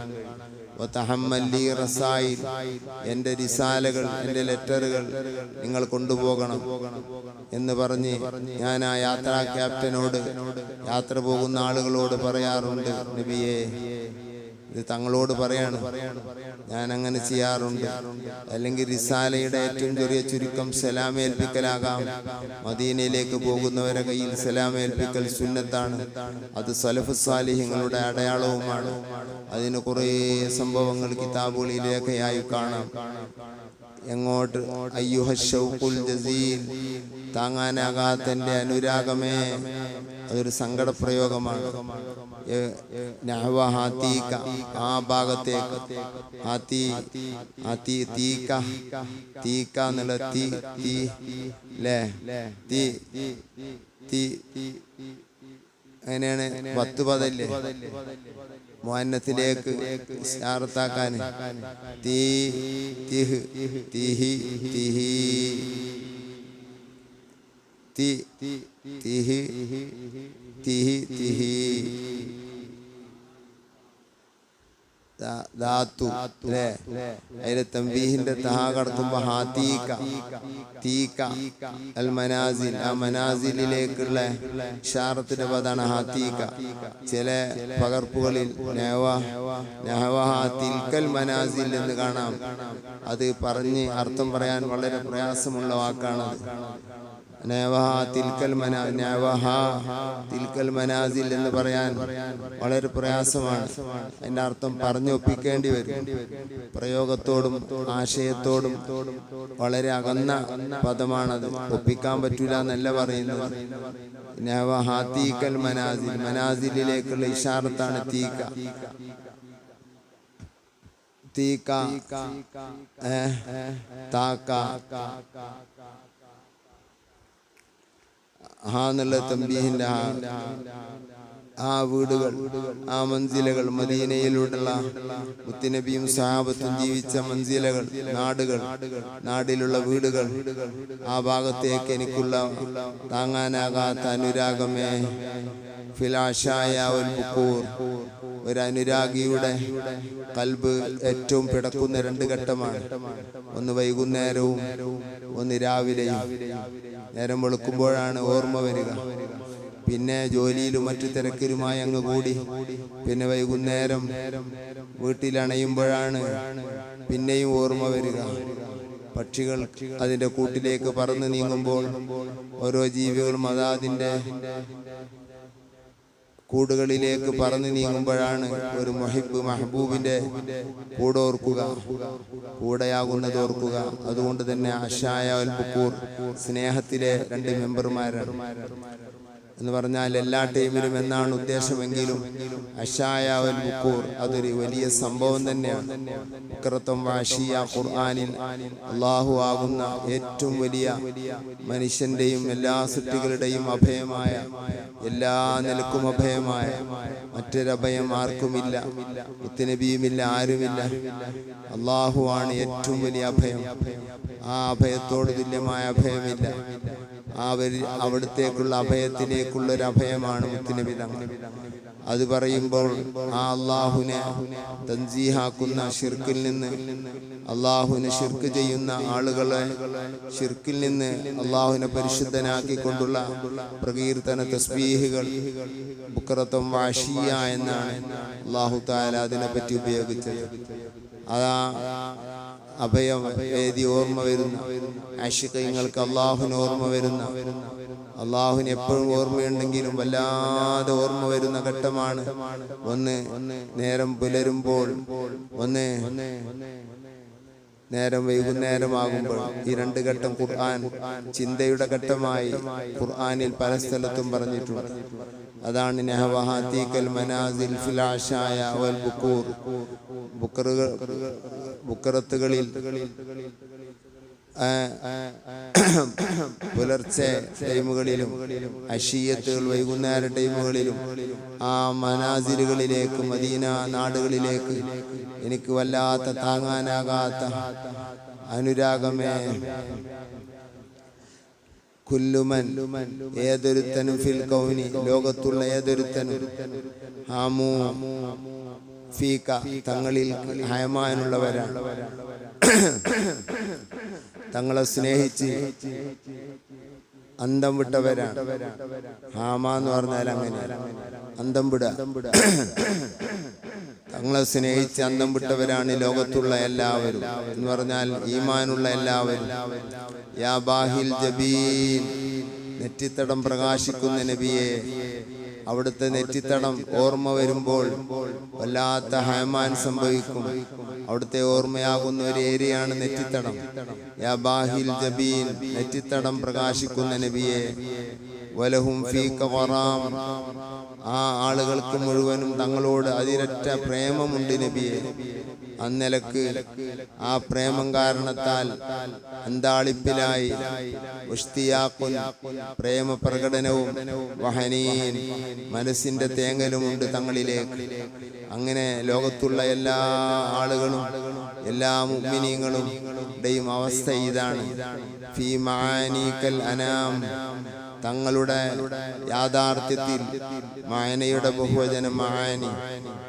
എന്റെ റിസാലകൾ, എന്റെ ലെറ്ററുകൾ നിങ്ങൾ കൊണ്ടുപോകണം എന്ന് പറഞ്ഞ് ഞാൻ ആ യാത്രാ ക്യാപ്റ്റനോട്, യാത്ര പോകുന്ന ആളുകളോട് പറയാറുണ്ട്, നബിയേ ഇത് തങ്ങളോട് പറയാണ്, ഞാൻ അങ്ങനെ ചെയ്യാറുണ്ട്. അല്ലെങ്കിൽ റിസാലയുടെ ഏറ്റവും ചെറിയ ചുരുക്കം സലാമേൽപ്പിക്കലാകാം. മദീനയിലേക്ക് പോകുന്നവരെ കയ്യിൽ സലാമേൽപ്പിക്കൽ സുന്നത്താണ്. അത് സലഫ് സാലിഹ്യങ്ങളുടെ അടയാളവുമാണ്. അതിന് കുറേ സംഭവങ്ങൾ കിതാബുകളിൽ രേഖയായി കാണാം. എങ്ങോട്ട്? അയ്യുഹ ശൗഖുൽ ജസീൽ, താങ്ങാനാകാത്ത എൻ്റെ അനുരാഗമേ. അതൊരു സങ്കടപ്രയോഗമാണ്. ആ ഭാഗത്തേക്ക് തീക്ക എന്നുള്ള അങ്ങനെയാണ് 10 പദല്ലേ മുഅന്നത്തിലേക്ക് ഇസ്തിആറത്താക്കാൻ. അതിലെ തംബീഹിന്റെ തഹാ കടക്കുമ്പോ അൽ മനാസിൽ, ആ മനാസിലേക്കുള്ള ഇഷാറത്തിന്റെ പദാണ് ഹാത്തീക. ചില പകർപ്പുകളിൽ തിൽക്കൽ മനാസിൽ എന്ന് കാണാം. അത് പറഞ്ഞ് അർത്ഥം പറയാൻ വളരെ പ്രയാസമുള്ള വാക്കാണത്. തിൽക്കൽ മനാസിൽ എന്ന് പറയാൻ വളരെ പ്രയാസമാണ്. അതിന്റെ അർത്ഥം പറഞ്ഞൊപ്പിക്കേണ്ടി വരും. പ്രയോഗത്തോടും ആശയത്തോടും വളരെ അകന്ന പദമാണത്. ഒപ്പിക്കാൻ പറ്റൂല എന്നല്ല പറയുന്നത്. തീക്കൽ മനാസിൽ, മനാസിലേക്കുള്ള ഇഷാറത്താണ് തീക്ക താക്ക എന്നുള്ള തംബീഹിന്റെ ആ വീടുകൾ, ആ മൻസിലകൾ, മദീനയിലുള്ള മുത്തുനബിയും സഹാബത്തും ജീവിച്ച മൻസിലകൾ, നാടുകൾ, നാടിലുള്ള വീടുകൾ, ആ ഭാഗത്തേക്ക് എനിക്കുള്ള താങ്ങാനാകാത്ത അനുരാഗമേ. ഫിലാശായ ഒരു അനുരാഗിയുടെ കൽബ് ഏറ്റവും പിടക്കുന്ന 2 ഘട്ടമാണ്. ഒന്ന് വൈകുന്നേരവും, ഒന്ന് രാവിലെയും. നേരം വെളുക്കുമ്പോഴാണ് ഓർമ്മ വരിക. പിന്നെ ജോലിയിലും മറ്റു തിരക്കിലുമായി അങ്ങ് കൂടി. പിന്നെ വൈകുന്നേരം വീട്ടിലണയുമ്പോഴാണ് പിന്നെയും ഓർമ്മ വരിക. പക്ഷികൾ അതിന്റെ കൂട്ടിലേക്ക് പറന്ന് നീങ്ങുമ്പോൾ ഓരോ ജീവികളും അതാതിന്റെ കൂടുകളിലേക്ക് പറന്നു നീങ്ങുമ്പോഴാണ് ഒരു മുഹിബ് മഹബൂബിന്റെ കൂടോർക്കുക, കൂടെയാകുന്നത് ഓർക്കുക. അതുകൊണ്ട് തന്നെ അശായ അൽ ബുക്കൂർ, സ്നേഹത്തിലെ 2 മെമ്പർമാരാണ് എന്ന് പറഞ്ഞാൽ എല്ലാ ടൈമിലും എന്നാണ് ഉദ്ദേശമെങ്കിലും അശായ അൽ ബുക്കൂർ അതൊരു വലിയ സംഭവം തന്നെയാണ്. ഖുർആനിൽ അല്ലാഹു ആകുന്ന ഏറ്റവും വലിയ മനുഷ്യന്റെയും എല്ലാ സൃഷ്ടികളുടെയും അഭയമായ, എല്ലാ നിലക്കും അഭയമായ മറ്റൊരഭയം ആർക്കുമില്ല. മുത്തുനബിയുമില്ല, ആരുമില്ല. അല്ലാഹു ആണ് ഏറ്റവും വലിയ അഭയം. ആ അഭയത്തോട് തുല്യമായ അഭയമില്ല. അവിടത്തേക്കുള്ള അഭയത്തിലേക്കുള്ളൊരു അഭയമാണ് മുത്തുനബി തങ്ങൾ. അത് പറയുമ്പോൾ ആ അള്ളാഹുവിനെ തൻസീഹാക്കുന്ന ഷിർക്കിൽ നിന്ന്, അള്ളാഹുവിനെ ഷിർക്ക് ചെയ്യുന്ന ആളുകളെ ഷിർക്കിൽ നിന്ന് അള്ളാഹുവിനെ പരിശുദ്ധനാക്കിക്കൊണ്ടുള്ള പ്രകീർത്തന തസ്ബീഹുകൾ ബുക്റത്തും വഅശിയ്യ എന്നാണ് അള്ളാഹു തആല അതിനെപ്പറ്റി ഉപയോഗിച്ചത്. അതാ അഭയം വേദി ഓർമ്മ വരുന്ന ആശിഖീങ്ങൾക്ക് അള്ളാഹുവിന് ഓർമ്മ വരുന്ന, അള്ളാഹുവിന് എപ്പോഴും ഓർമ്മയുണ്ടെങ്കിലും വല്ലാതെ ഓർമ്മ വരുന്ന ഘട്ടമാണ് ഒന്ന് നേരം പുലരുമ്പോൾ, ഒന്ന് നേരം വൈകുന്നേരമാകുമ്പോൾ. ഈ രണ്ട് ഘട്ടം ഖുർആൻ ചിന്തയുടെ ഘട്ടമായി ഖുർആനിൽ പല സ്ഥലത്തും പറഞ്ഞിട്ടുണ്ട്. അതാണ് നഹവഹാതീകൽ മനാസിൽ ഫിൽ ആശായ വൽ ബുക്കൂർ, ബുക്കറത്തുകളിൽ പുലർച്ചെ ടൈമുകളിലും അശീയത്തുകൾ വൈകുന്നേര ടൈമുകളിലും ആ മനാസിലുകളിലേക്ക്, മദീന നാടുകളിലേക്ക് എനിക്ക് വല്ലാത്ത താങ്ങാനാകാത്ത അനുരാഗമേ. കുല്ലുമൻ, ഏതൊരുത്തനും ഫിൽ കൗനി, ലോകത്തുള്ള ഏതൊരുത്തനും, ഹാമു ഫീക, തങ്ങളിൽ ഹയമാനുള്ളവരാണ്, തങ്ങളെ സ്നേഹിച്ച് അന്തം വിട്ടവരാണ്. ഹാമ എന്ന് പറഞ്ഞാൽ അങ്ങനെ അന്തം വിട, തങ്ങളെ സ്നേഹിച്ച് അന്തം വിട്ടവരാണ് ലോകത്തുള്ള എല്ലാവരും എന്ന് പറഞ്ഞാൽ ഈമാനുള്ള എല്ലാവരും. യാ ബാഹിൽ ജബീൻ, നെറ്റിത്തടം പ്രകാശിക്കുന്ന നബിയെ, അവിടുത്തെ നെറ്റിത്തടം ഓർമ്മ വരുമ്പോൾ വല്ലാത്ത ഹയമാൻ സംഭവിക്കും. അവിടുത്തെ ഓർമ്മയാകുന്ന ഒരു ഏരിയയാണ് നെറ്റിത്തടം. യാ ബാഹിൽ ജബീൻ, നെറ്റിത്തടം പ്രകാശിക്കുന്ന നബിയെ. വലഹും ഫീക വറാം, ആ ആളുകൾക്ക് മുഴുവനും തങ്ങളോട് അതിരറ്റ പ്രേമമുണ്ട് നബിയെ. അന്നിലക്ക് ആ പ്രേമം കാരണത്താൽ അന്താളിപ്പിലായി ഉഷ്തിയാഖുൻ, പ്രേമ പ്രകടനവും, വഹനീൻ, മനസ്സിന്റെ തേങ്ങലുമുണ്ട് തങ്ങളിലേക്ക്. അങ്ങനെ ലോകത്തുള്ള എല്ലാ ആളുകളും, എല്ലാ മുഅ്മിനീങ്ങളുടെയും അവസ്ഥ ഇതാണ്. ഫീ മആനീകൽ അനാം, തങ്ങളുടെ യാഥാർത്ഥ്യത്തിൽ, മായനയുടെ ബഹുവചനം മആനി,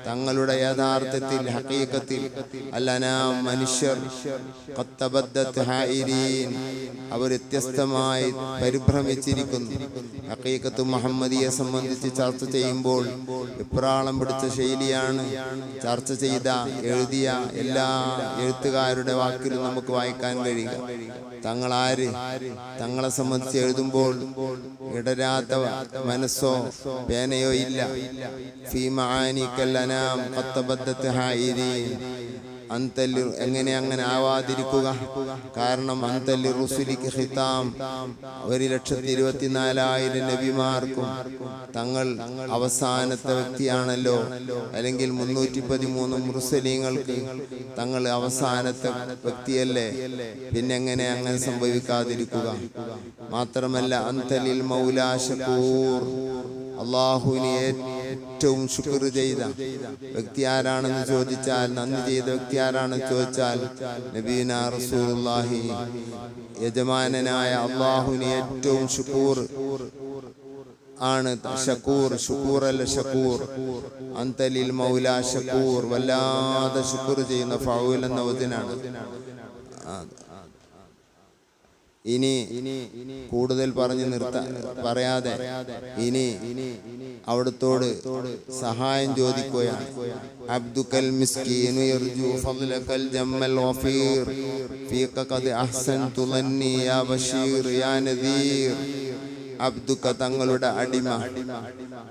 തങ്ങളുടെ യഥാർത്ഥത്തിൽ, ഹഖീഖത്തിൽ, അല്ലനാം മനുഷ്യർ, ഖത്തബദ്ദത് ഹായിരീൻ, അവർ വ്യത്യസ്തമായി പരിഭ്രമിച്ചിരിക്കുന്നു. ഹഖീഖത്ത് മുഹമ്മദിയെ സംബന്ധിച്ച് ചർച്ച ചെയ്യുമ്പോൾ വിപ്രാളം പിടിച്ച ശൈലിയാണ് ചർച്ച ചെയ്ത, എഴുതിയ എല്ലാ എഴുത്തുകാരുടെ വാക്കിലും നമുക്ക് വായിക്കാൻ കഴിയുക. തങ്ങളാര്, തങ്ങളെ സംബന്ധിച്ച് എഴുതുമ്പോൾ ഇടരാത്ത മനസ്സോ പേനയോ ഇല്ല. ഫീ മആനികൽ അനാം ഖത്തബദ്ദത് ഹായിരീൻ, അന്തല്ലി, എങ്ങനെ അങ്ങനെ ആവാതിരിക്കുക? കാരണം അന്തല്ലി റുസുലിക്ക് ഖിതാം, 1,24,000 നബിമാർക്കും തങ്ങൾ അവസാനത്തെ വ്യക്തിയാണല്ലോ. അല്ലെങ്കിൽ 313 മുർസലീങ്ങൾക്ക് തങ്ങൾ അവസാനത്തെ വ്യക്തിയല്ലേ? പിന്നെ എങ്ങനെ അങ്ങനെ സംഭവിക്കാതിരിക്കുക? മാത്രമല്ല അന്തലിൽ മൗലാ ശകൂർ, അള്ളാഹുവിനെ ഏറ്റവും ശുക്ർ ചെയ്ത വ്യക്തി ആരാണെന്ന് ചോദിച്ചാൽ, നന്ദി ചെയ്ത വ്യക്തി ആരാണെന്ന് ചോദിച്ചാൽ നബീന റസൂലുള്ളാഹി, യജമാനനായ അള്ളാഹുവിനെ ഏറ്റവും ശുക്കൂർ ആണ്. ഷക്കൂർ, ശുക്കൂർ അല്ല ഷക്കൂർ. അന്തലിൽ മൗലാ ഷക്കൂർ, വല്ലാതെ ശുക്ർ ചെയ്യുന്ന, ഫൗൽ എന്ന വചനാണ്. ഇനി കൂടുതൽ പറഞ്ഞു പറയാതെ ഇനി അവിടത്തോട് സഹായം ചോദിക്കുകയാണ്. അബ്ദുക്കൽ മിസ്കീനു യർജു ഫദ്ലകൽ ജമ്മൽ വഫീർ ഫീക ഖദ് അഹ്സൻതു ലന്നി യാ ബശീർ യാ നദീർ. അബ്ദുക്ക, തങ്ങളുടെ അടിമ,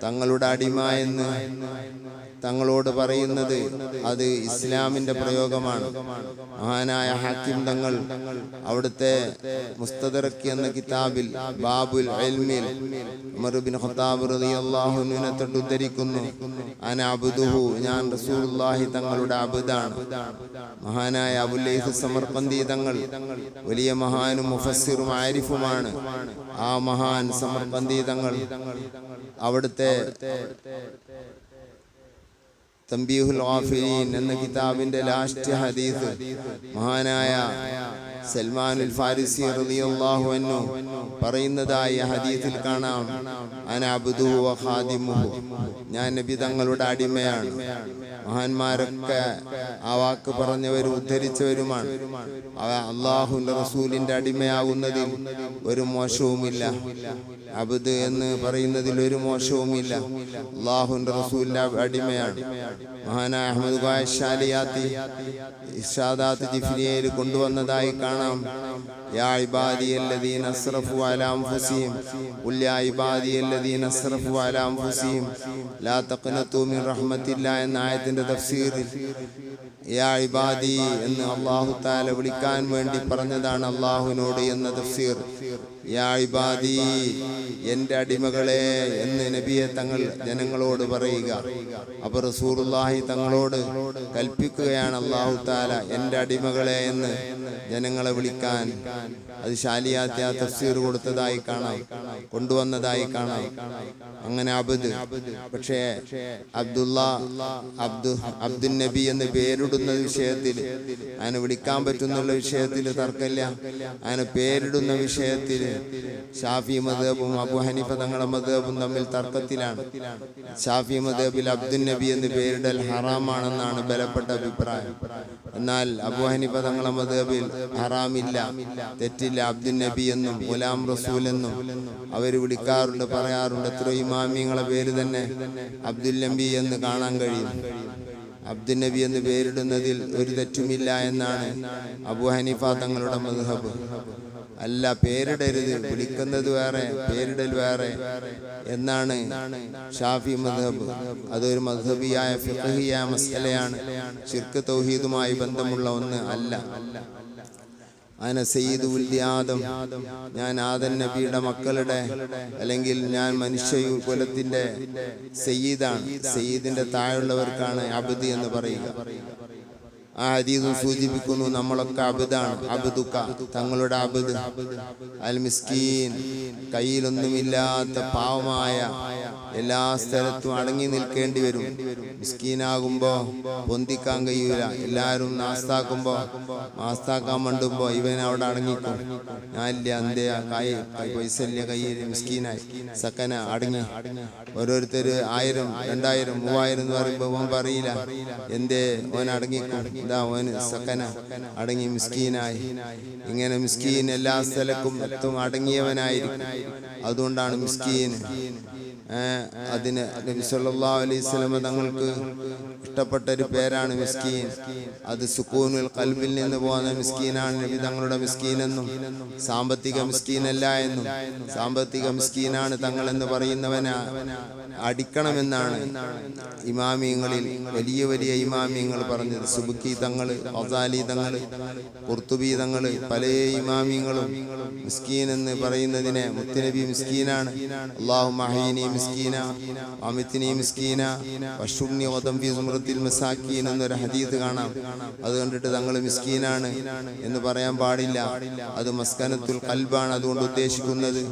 തങ്ങളുടെ അടിമ എന്ന് തങ്ങളോട് പറയുന്നത് അത് ഇസ്ലാമിന്റെ പ്രയോഗമാണ്. മഹാനായ ഹാക്കിം തങ്ങൾ അവിടുത്തെ മുസ്തദറക് എന്ന കിതാബിൽ ബാബുൽ ഇൽമിൽ ഉമർ ഇബ്നു ഖത്താബ് റളിയല്ലാഹു അൻഹുവിനെ തൊട്ട് ഉദ്ധരിക്കുന്നു, അന അബ്ദുഹു, ഞാൻ റസൂലുള്ളാഹി തങ്ങളുടെ അബ്ദാണ്. മഹാനായ അബുൽ ലൈസ് സമർഖന്ദി തങ്ങൾ വലിയ മഹാനും മുഫസ്സിറും ആരിഫുമാണ്. ആ മഹാൻ സമർഖന്ദി തങ്ങൾ അവിടുത്തെ തംബീഹുൽ ഗാഫിലീൻ എന്ന കിതാബിന്റെ ലാസ്റ്റ് ഹദീസ് മഹാനായ സൽമാനുൽ ഫാരിസി റളിയല്ലാഹു അൻഹു പറയുന്നതായി ഹദീസിൽ കാണാം, അന അബ്ദുഹു വ ഖാദിമുഹു, ഞാൻ നബി തങ്ങളുടെ അടിമയാണ്. മഹാന്മാരൊക്കെ ആ വാക്ക് പറഞ്ഞവരും ഉദ്ധരിച്ചവരുമാണ്. അള്ളാഹുവിന്റെ റസൂലിന്റെ അടിമയാകുന്നതിൽ ഒരു മോശവുമില്ല. അബ്ദ് എന്ന് പറയുന്നതിൽ ഒരു മോശവുമില്ല. അള്ളാഹുവിന്റെ റസൂലിന്റെ അടിമയാണ്. മഹാനായ അഹ്മദ് ഖായ ശാലിയാത്തി ഇർഷാദാത്ത് ജിഫ്രിയയിൽ കൊണ്ടുവന്നതായി കാണാം, യാ ഇബാദിയല്ലദീന അസ്റഫു അലാ അൻഫുസിഹിം ഖുൽ യാ ഇബാദിയല്ലദീന അസ്റഫു അലാ അൻഫുസിഹിം ലാ തഖ്നതു മിൻ റഹ്മത്തില്ലാഹി എന്ന ആയത്തിന്റെ തഫ്സീറിൽ യാ ഇബാദി എന്ന് അല്ലാഹു തആല വിളിക്കാൻ വേണ്ടി പറഞ്ഞതാണ് അല്ലാഹുവിനോട് എന്ന തഫ്സീർ. യാ ഇബാദി, എൻ്റെ അടിമകളെ എന്ന് നബിയെ തങ്ങൾ ജനങ്ങളോട് പറയുക. അപ്പോൾ റസൂലുള്ളാഹി തങ്ങളോട് കൽപ്പിക്കുകയാണ് അല്ലാഹു തആല എൻ്റെ അടിമകളെ എന്ന് ജനങ്ങളെ വിളിക്കാൻ. അത് ശാലിയാത്തി ആ തഫ്സീർ കൊടുത്തതായി കാണാം, കൊണ്ടുവന്നതായി കാണാം. അങ്ങനെ അബ്ദ്, പക്ഷേ അബ്ദുൽ നബി എന്ന് പേരിടുന്ന വിഷയത്തിൽ, അതിനെ വിളിക്കാൻ പറ്റുന്നുള്ള വിഷയത്തിൽ തർക്കമില്ല. അതിനെ പേരിടുന്ന വിഷയത്തിൽ ഷാഫി മദ്ഹബും അബൂ ഹനീഫ തങ്ങളുടെ മദ്ഹബും തമ്മിൽ തർക്കത്തിലാണ്. ഷാഫി മദ്ഹബിൽ അബ്ദുൽ നബി എന്ന് പേരിടൽ ഹറാമാണെന്നാണ് ബലപ്പെട്ട അഭിപ്രായം. എന്നാൽ അബൂ ഹനീഫ തങ്ങളുടെ മദ്ഹബിൽ ഹറാമില്ല, തെറ്റില്ല. അബ്ദുൽ നബി എന്നും ഗുലാം റസൂൽ എന്നും അവർ വിളിക്കാറുണ്ട്, പറയാറുണ്ട്. എത്ര ഇമാമിങ്ങളെ പേര് തന്നെ അബ്ദുൽ നബി എന്ന് കാണാൻ കഴിയും. അബ്ദുൽ നബി എന്ന് പേരിടുന്നതിൽ ഒരു തെറ്റുമില്ല എന്നാണ് അബൂ ഹനീഫ തങ്ങളുടെ മദ്ഹബ്. അല്ല, പേരിടരുത്, വിളിക്കുന്നത് വേറെ പേരിടൽ വേറെ എന്നാണ് ഷാഫി മദ്ഹബ്. അതൊരു മദ്ഹബിയായ ഫിഖ്ഹിയായ മസ്അലയാണ്, ശിർക്ക് തൗഹീദുമായി ബന്ധമുള്ള ഒന്ന് അല്ല. അന സയ്യിദു ഉൽദി ആദം, ഞാൻ ആദം നബിയുടെ മക്കളുടെ, അല്ലെങ്കിൽ ഞാൻ മനുഷ്യ കുലത്തിന്റെ സയ്യിദാണ്. സയ്യിദിന്റെ താഴെയുള്ളവർക്കാണ് അബ്ദ് എന്ന് പറയുക. ആ ഹദീസും സൂചിപ്പിക്കുന്നു നമ്മളൊക്കെ അബ്ദാണ്. അബ്ദുക, തങ്ങളുടെ അബ്ദ്. അൽ മിസ്കീൻ, കയ്യിലൊന്നുമില്ലാത്ത പാവമായ, എല്ലാ സ്ഥലത്തും അടങ്ങി നിൽക്കേണ്ടി വരും. മിസ്കീനാകുമ്പോ പൊന്തിക്കാൻ കഴിയൂല. എല്ലാവരും നാസ്താക്കുമ്പോ, നാസ്താക്കാൻ മണ്ടുമ്പോ ഇവൻ അവിടെ അടങ്ങിക്കും. ഞാനില്ല, എന്തേ പൈസ ഇല്ല കയ്യിൽ, മിസ്കീനായി സക്കന അടങ്ങി. ഓരോരുത്തര് 1000, 2000, 3000 എന്ന് പറയുമ്പോ ഓൻ പറയില്ല, എന്തേ ഓൻ അടങ്ങിക്കും, എന്താ ഓന് സക്കന അടങ്ങി മിസ്കീനായി. ഇങ്ങനെ മിസ്കീൻ എല്ലാ സ്ഥലത്തും അടങ്ങിയവനായിരിക്കും. അതുകൊണ്ടാണ് മിസ്കീൻ. അതിന് നബി സല്ലല്ലാഹു അലൈഹി വസല്ലം തങ്ങൾക്ക് ഇഷ്ടപ്പെട്ട ഒരു പേരാണ് മിസ്കീൻ. അത് സുക്കൂനുൽ ഖൽബിൽ നിന്ന് പോകുന്ന മിസ്കീനാണ് നബി തങ്ങളുടെ മിസ്കീനെന്നും, സാമ്പത്തിക മിസ്കീനല്ല എന്നും. സാമ്പത്തിക മിസ്കീനാണ് തങ്ങൾ എന്ന് പറയുന്നവനെ അടിക്കണമെന്നാണ് ഇമാമിയങ്ങളിൽ വലിയ വലിയ ഇമാമിയങ്ങൾ പറഞ്ഞത്. സുബുക്കി തങ്ങള്, ഗസാലി തങ്ങള്, ഖുർത്തുബി തങ്ങള്, പല ഇമാമിയങ്ങളും മിസ്കീൻ എന്ന് പറയുന്നതിനെ മുത്തുനബി മിസ്കീനാണ്, അല്ലാഹുമ്മ അഹ്യിനി മിസ്കീന അമിത്നി മിസ്കീന വശുന്നി വദം ഫി സുമറത്തിൽ മസാക്കീൻ എന്നൊരു ഹദീസ് കാണാം. അത് കണ്ടിട്ട് തങ്ങൾ മിസ്കീനാണ് എന്ന് പറയാൻ പാടില്ല. അത് മസ്കനത്തുൽ ഖൽബാണ്. അതുകൊണ്ട് ഉദ്ദേശിക്കുന്നത്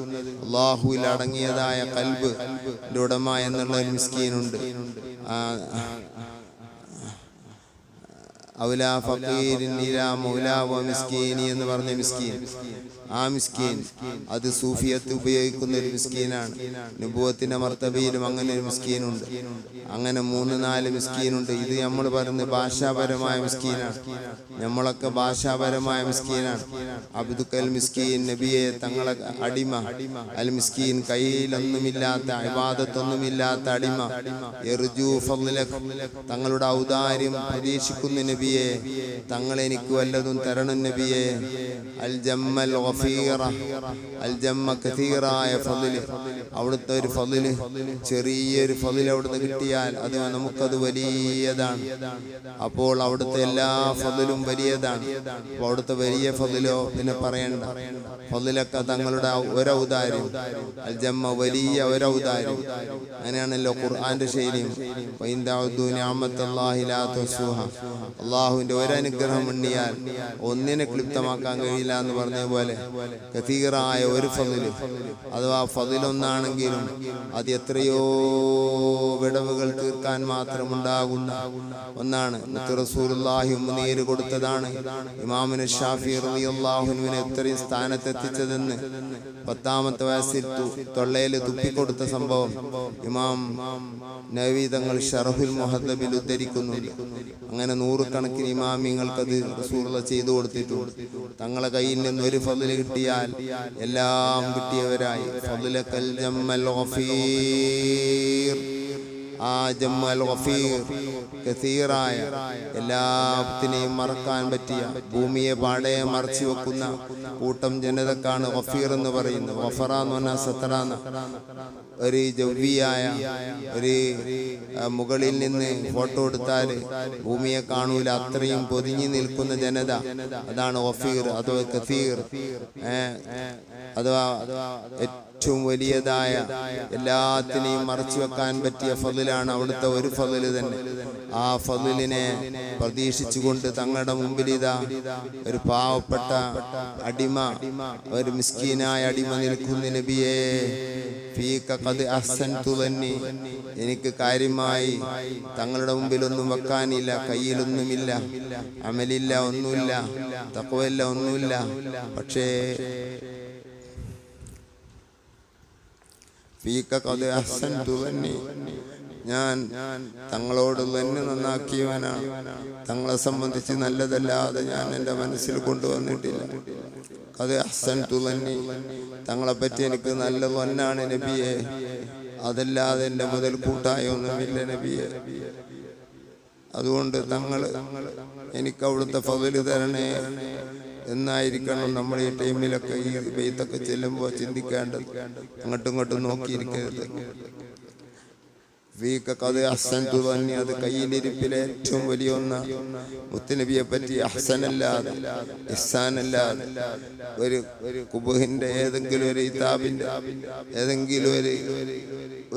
അല്ലാഹുവിൽ അടങ്ങിയതായ ഖൽബ് ഉടമ എന്നുള്ള ഒരു മിസ്കീനുണ്ട്. ഔലാ ഫഖീരിൻ ഇലാ മൗലാ വ മിസ്കീനി എന്ന് പറഞ്ഞ മിസ്കീൻ, ആ മിസ്കീൻ അത് സൂഫിയത്ത് ഉപയോഗിക്കുന്ന ഒരു മിസ്കീനാണ്. നുബുവത്തിന്റെ മർത്തബയിലും അങ്ങനെ ഒരു മിസ്കീനുണ്ട്. അങ്ങനെ 3-4 മിസ്കീനുണ്ട്. ഇത് നമ്മൾ പറയുന്നത് ഭാഷാപരമായ മിസ്കീനാണ്. നമ്മളൊക്കെ ഭാഷാപരമായ മിസ്കീനാണ്. അബ്ദുക്കൽ മിസ്കീൻ, നബിയെ തങ്ങളെ അടിമ. അൽ മിസ്കീൻ, കയ്യിലൊന്നുമില്ലാത്ത, ഇബാദത്തൊന്നുമില്ലാത്ത അടിമ. യർജു ഫദ്ലക, തങ്ങളുടെ ഔദാര്യം പ്രതീക്ഷിക്കുന്ന നബിയെ, തങ്ങൾ എനിക്ക് വല്ലതും തരണം നബിയെ. അൽ ജമ്മൽ ഗഫീറ, അൽ ജമ്മ കതീറായ ഫദ്ല്, അവിടുത്തെ ഒരു ഫദ്ല്, ചെറിയൊരു ഫദ്ല് അവിടുന്ന് കിട്ടിയാൽ അത് നമുക്കത് വലിയതാണ്. അപ്പോൾ അവിടുത്തെ എല്ലാ ഫദ്ലും വലിയതാണ്. അപ്പോൾ അവിടുത്തെ വലിയ ഫദ്ലോ പിന്നെ പറയണ്ട. ഫദ്ലൊക്കെ തങ്ങളുടെ ഒരൗദാര്യം, അൽ ജമ്മ വലിയ ഒരൗദാര്യം. അങ്ങനെയാണല്ലോ ഖുർആന്റെ ശൈലിയും. വഇൻ തഅഉദു നിഅമത്തല്ലാഹി ലാ തുഹ്സുഹാ, അള്ളാഹുവിന്റെ ഒരനുഗ്രഹം എണ്ണിയാൽ ഒന്നിനെ ക്ലിപ്തമാക്കാൻ കഴിയില്ല എന്ന് പറഞ്ഞതുപോലെ കതീറായ ഒരു ഫളില് അഥവാ ഫളിലൊന്നാണെങ്കിലും അത് എത്രയോ വിടവുകൾ തീർക്കാൻ മാത്രം ഉണ്ടാകുന്ന ഒന്നാണ്. റസൂലുള്ളാഹി ഉമ്മനീര് കൊടുത്തതാണ് ഇമാമുന ഷാഫി റളിയല്ലാഹു അൻഹുവിനെ ഇത്രയും സ്ഥാനത്തെത്തിച്ചതെന്ന് 10ാമത്തെ വയസ്സിൽ തൊള്ളയിൽ തുപ്പിക്കൊടുത്ത സംഭവം ഇമാം നവവി തങ്ങൾ ശറഹുൽ മുഹദ്ദബിൽ ഉദ്ധരിക്കുന്നുണ്ട്. അങ്ങനെ നൂറുകണക്കിന് ഇമാമിങ്ങൾക്കത് റസൂലുള്ളാഹി ചെയ്തു കൊടുത്തിട്ടുണ്ട്. തങ്ങളെ കയ്യിൽ നിന്ന് ഒരു ഫളിൽ കിട്ടിയാൽ എല്ലാം കിട്ടിയവരായി. ഫളിലക്കൽ ജമ്മൽ ഗഫീർ, ആ ജമ്മൽ ഗഫീർ കസീറായ എല്ലാത്തിനെയും മറക്കാൻ പറ്റിയ, ഭൂമിയെ പാടെ മറച്ചു വെക്കുന്ന കൂട്ടം ജനതക്കാണ് ഗഫീർ എന്ന് പറയുന്നത്. ഗഫറ എന്ന് പറഞ്ഞാൽ സത്തറാന്ന ഒരു ജവ്വിയായ ഒരു മുകളിൽ നിന്ന് ഫോട്ടോ എടുത്താൽ ഭൂമിയെ കാണൂല, അത്രയും പൊതിഞ്ഞു നിൽക്കുന്ന ജനത, അതാണ് ഗഫീർ അഥവാ കസീർ. അഥവാ ഏറ്റവും വലിയതായ എല്ലാത്തിനെയും മറച്ചു വെക്കാൻ പറ്റിയ ഫളിലാണ് അവിടുത്തെ ഒരു ഫളില് തന്നെ. ആ ഫളിലിനെ പ്രതീക്ഷിച്ചുകൊണ്ട് തങ്ങളുടെ മുമ്പിൽ ഇതാ ഒരു പാവപ്പെട്ട അടിമ, ഒരു മിസ്കീനായ അടിമ നിൽക്കുന്ന നബിയേ, ഫീക ഖദ് അഹ്സൻതു ദന്നി, എനിക്ക് കാര്യമായി തങ്ങളുടെ മുമ്പിൽ ഒന്നും വെക്കാനില്ല, കയ്യിലൊന്നുമില്ല, അമലില്ല, ഒന്നുമില്ല, തഖ്വയില്ല, ഒന്നുമില്ല. പക്ഷേ ഫീക ഖദ് അഹ്സൻതു ദന്നി, ഞാൻ തങ്ങളോട് തന്നെ നന്നാക്കിയവനാണ്. തങ്ങളെ സംബന്ധിച്ച് നല്ലതല്ലാതെ ഞാൻ എൻ്റെ മനസ്സിൽ കൊണ്ടുവന്നിട്ടില്ല. അത് അഹ്സൻതു ദന്നി, തങ്ങളെപ്പറ്റി എനിക്ക് നല്ല വന്നാണ് നബിയെ, അതല്ലാതെ എൻ്റെ മുതൽ കൂട്ടായൊന്നുമില്ല നബിയെ. അതുകൊണ്ട് തങ്ങൾ എനിക്ക് അവിടുത്തെ ഫളില് തരണേ എന്നായിരിക്കണം നമ്മൾ ഈ ടൈമിലൊക്കെ ഈ ബെയ്ത്തൊക്കെ ചെല്ലുമ്പോൾ ചിന്തിക്കേണ്ടത്. അങ്ങോട്ടും ഇങ്ങോട്ടും നോക്കിയിരിക്കരുത്. അത് കയ്യിലിരിപ്പിലെ ഏറ്റവും വലിയ ഒന്ന്. മുത്തുനബിയെ പറ്റി അഹ്സനല്ലാതെ ഇഹ്സാനല്ലാതെ ഒരു കുബുഹിന്റെ ഏതെങ്കിലും ഒരു ഇതാബിന്റെ ഏതെങ്കിലും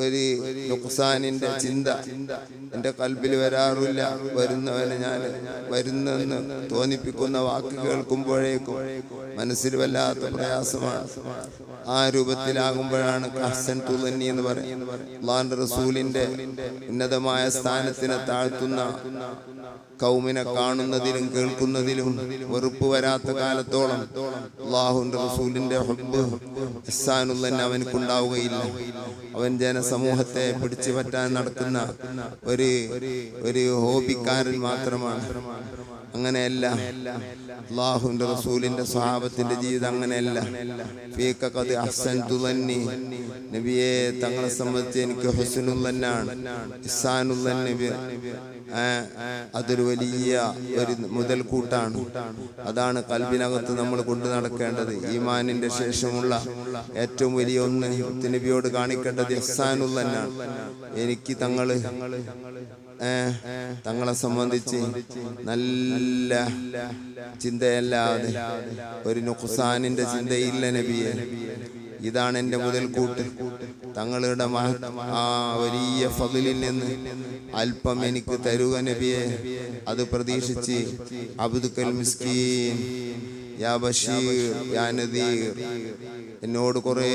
ഒരു നുഖ്സാനിന്റെ ചിന്ത എൻ്റെ കൽബിൽ വരാറില്ല. വരുന്നവനെ ഞാൻ വരുന്നെന്ന് തോന്നിപ്പിക്കുന്ന വാക്ക് കേൾക്കുമ്പോഴേക്കും മനസ്സിൽ വല്ലാത്ത പ്രയാസമാണ്. ആ രൂപത്തിലാകുമ്പോഴാണ് അഹ്സൻതു ദന്നി എന്ന് പറയുന്നത്. അല്ലാഹുവിന്റെ റസൂലിന്റെ ഉന്നതമായ സ്ഥാനത്തിനെ താഴ്ത്തുന്ന കൗമിനെ കാണുന്നതിലും കേൾക്കുന്നതിലും വെറുപ്പ് വരാത്ത കാലത്തോളം അല്ലാഹുവിന്റെ റസൂലിന്റെ ഹുബ്ബ് ഇഹ്സാനുൽ ദന്നി അവൻക്കുണ്ടാവുകയില്ല. അവൻ ജനസമൂഹത്തെ പിടിച്ചു പറ്റാൻ നടക്കുന്ന ഒരു ഹോബിക്കാരൻ മാത്രമാണ്. അങ്ങനെയല്ല അല്ലാഹുവിന്റെ റസൂലിന്റെ സ്വഹാബത്തിന്റെ ജീവിതം അങ്ങനെയല്ല. ഫീക ഖദ് അഹ്സൻതു ദന്നി, നബിയെ തങ്ങളെ സംബന്ധിച്ച് എനിക്ക് ഹുസ്നുൽ ദന്നാണ്, ഇഹ്സാനുൽ ദന്നി. അതൊരു വലിയ ഒരു മുതൽക്കൂട്ടാണ്. അതാണ് കൽബിനകത്ത് നമ്മൾ കൊണ്ടു നടക്കേണ്ടത്. ഈമാനിന്റെ ശേഷമുള്ള ഏറ്റവും വലിയ ഒന്ന് നബിയോട് കാണിക്കേണ്ടത് ഇഹ്സാനുൽ ദന്നാണ്. എനിക്ക് തങ്ങളെ സംബന്ധിച്ച് നല്ല ചിന്തയല്ലാതെ ഒരു നുഖ്സാനിന്റെ ചിന്തയില്ല നബിയെ. ഇതാണ് എൻ്റെ മുതൽക്കൂട്ട്. തങ്ങളുടെ ആ വലിയ ഫളിലിൽ നിന്ന് അല്പം എനിക്ക് തരുക നബിയെ. അത് പ്രതീക്ഷിച്ച് അബ്ദുൽ മിസ്കീൻ യാ ബഷീർ യാ നദീർ, എന്നോട് കുറേ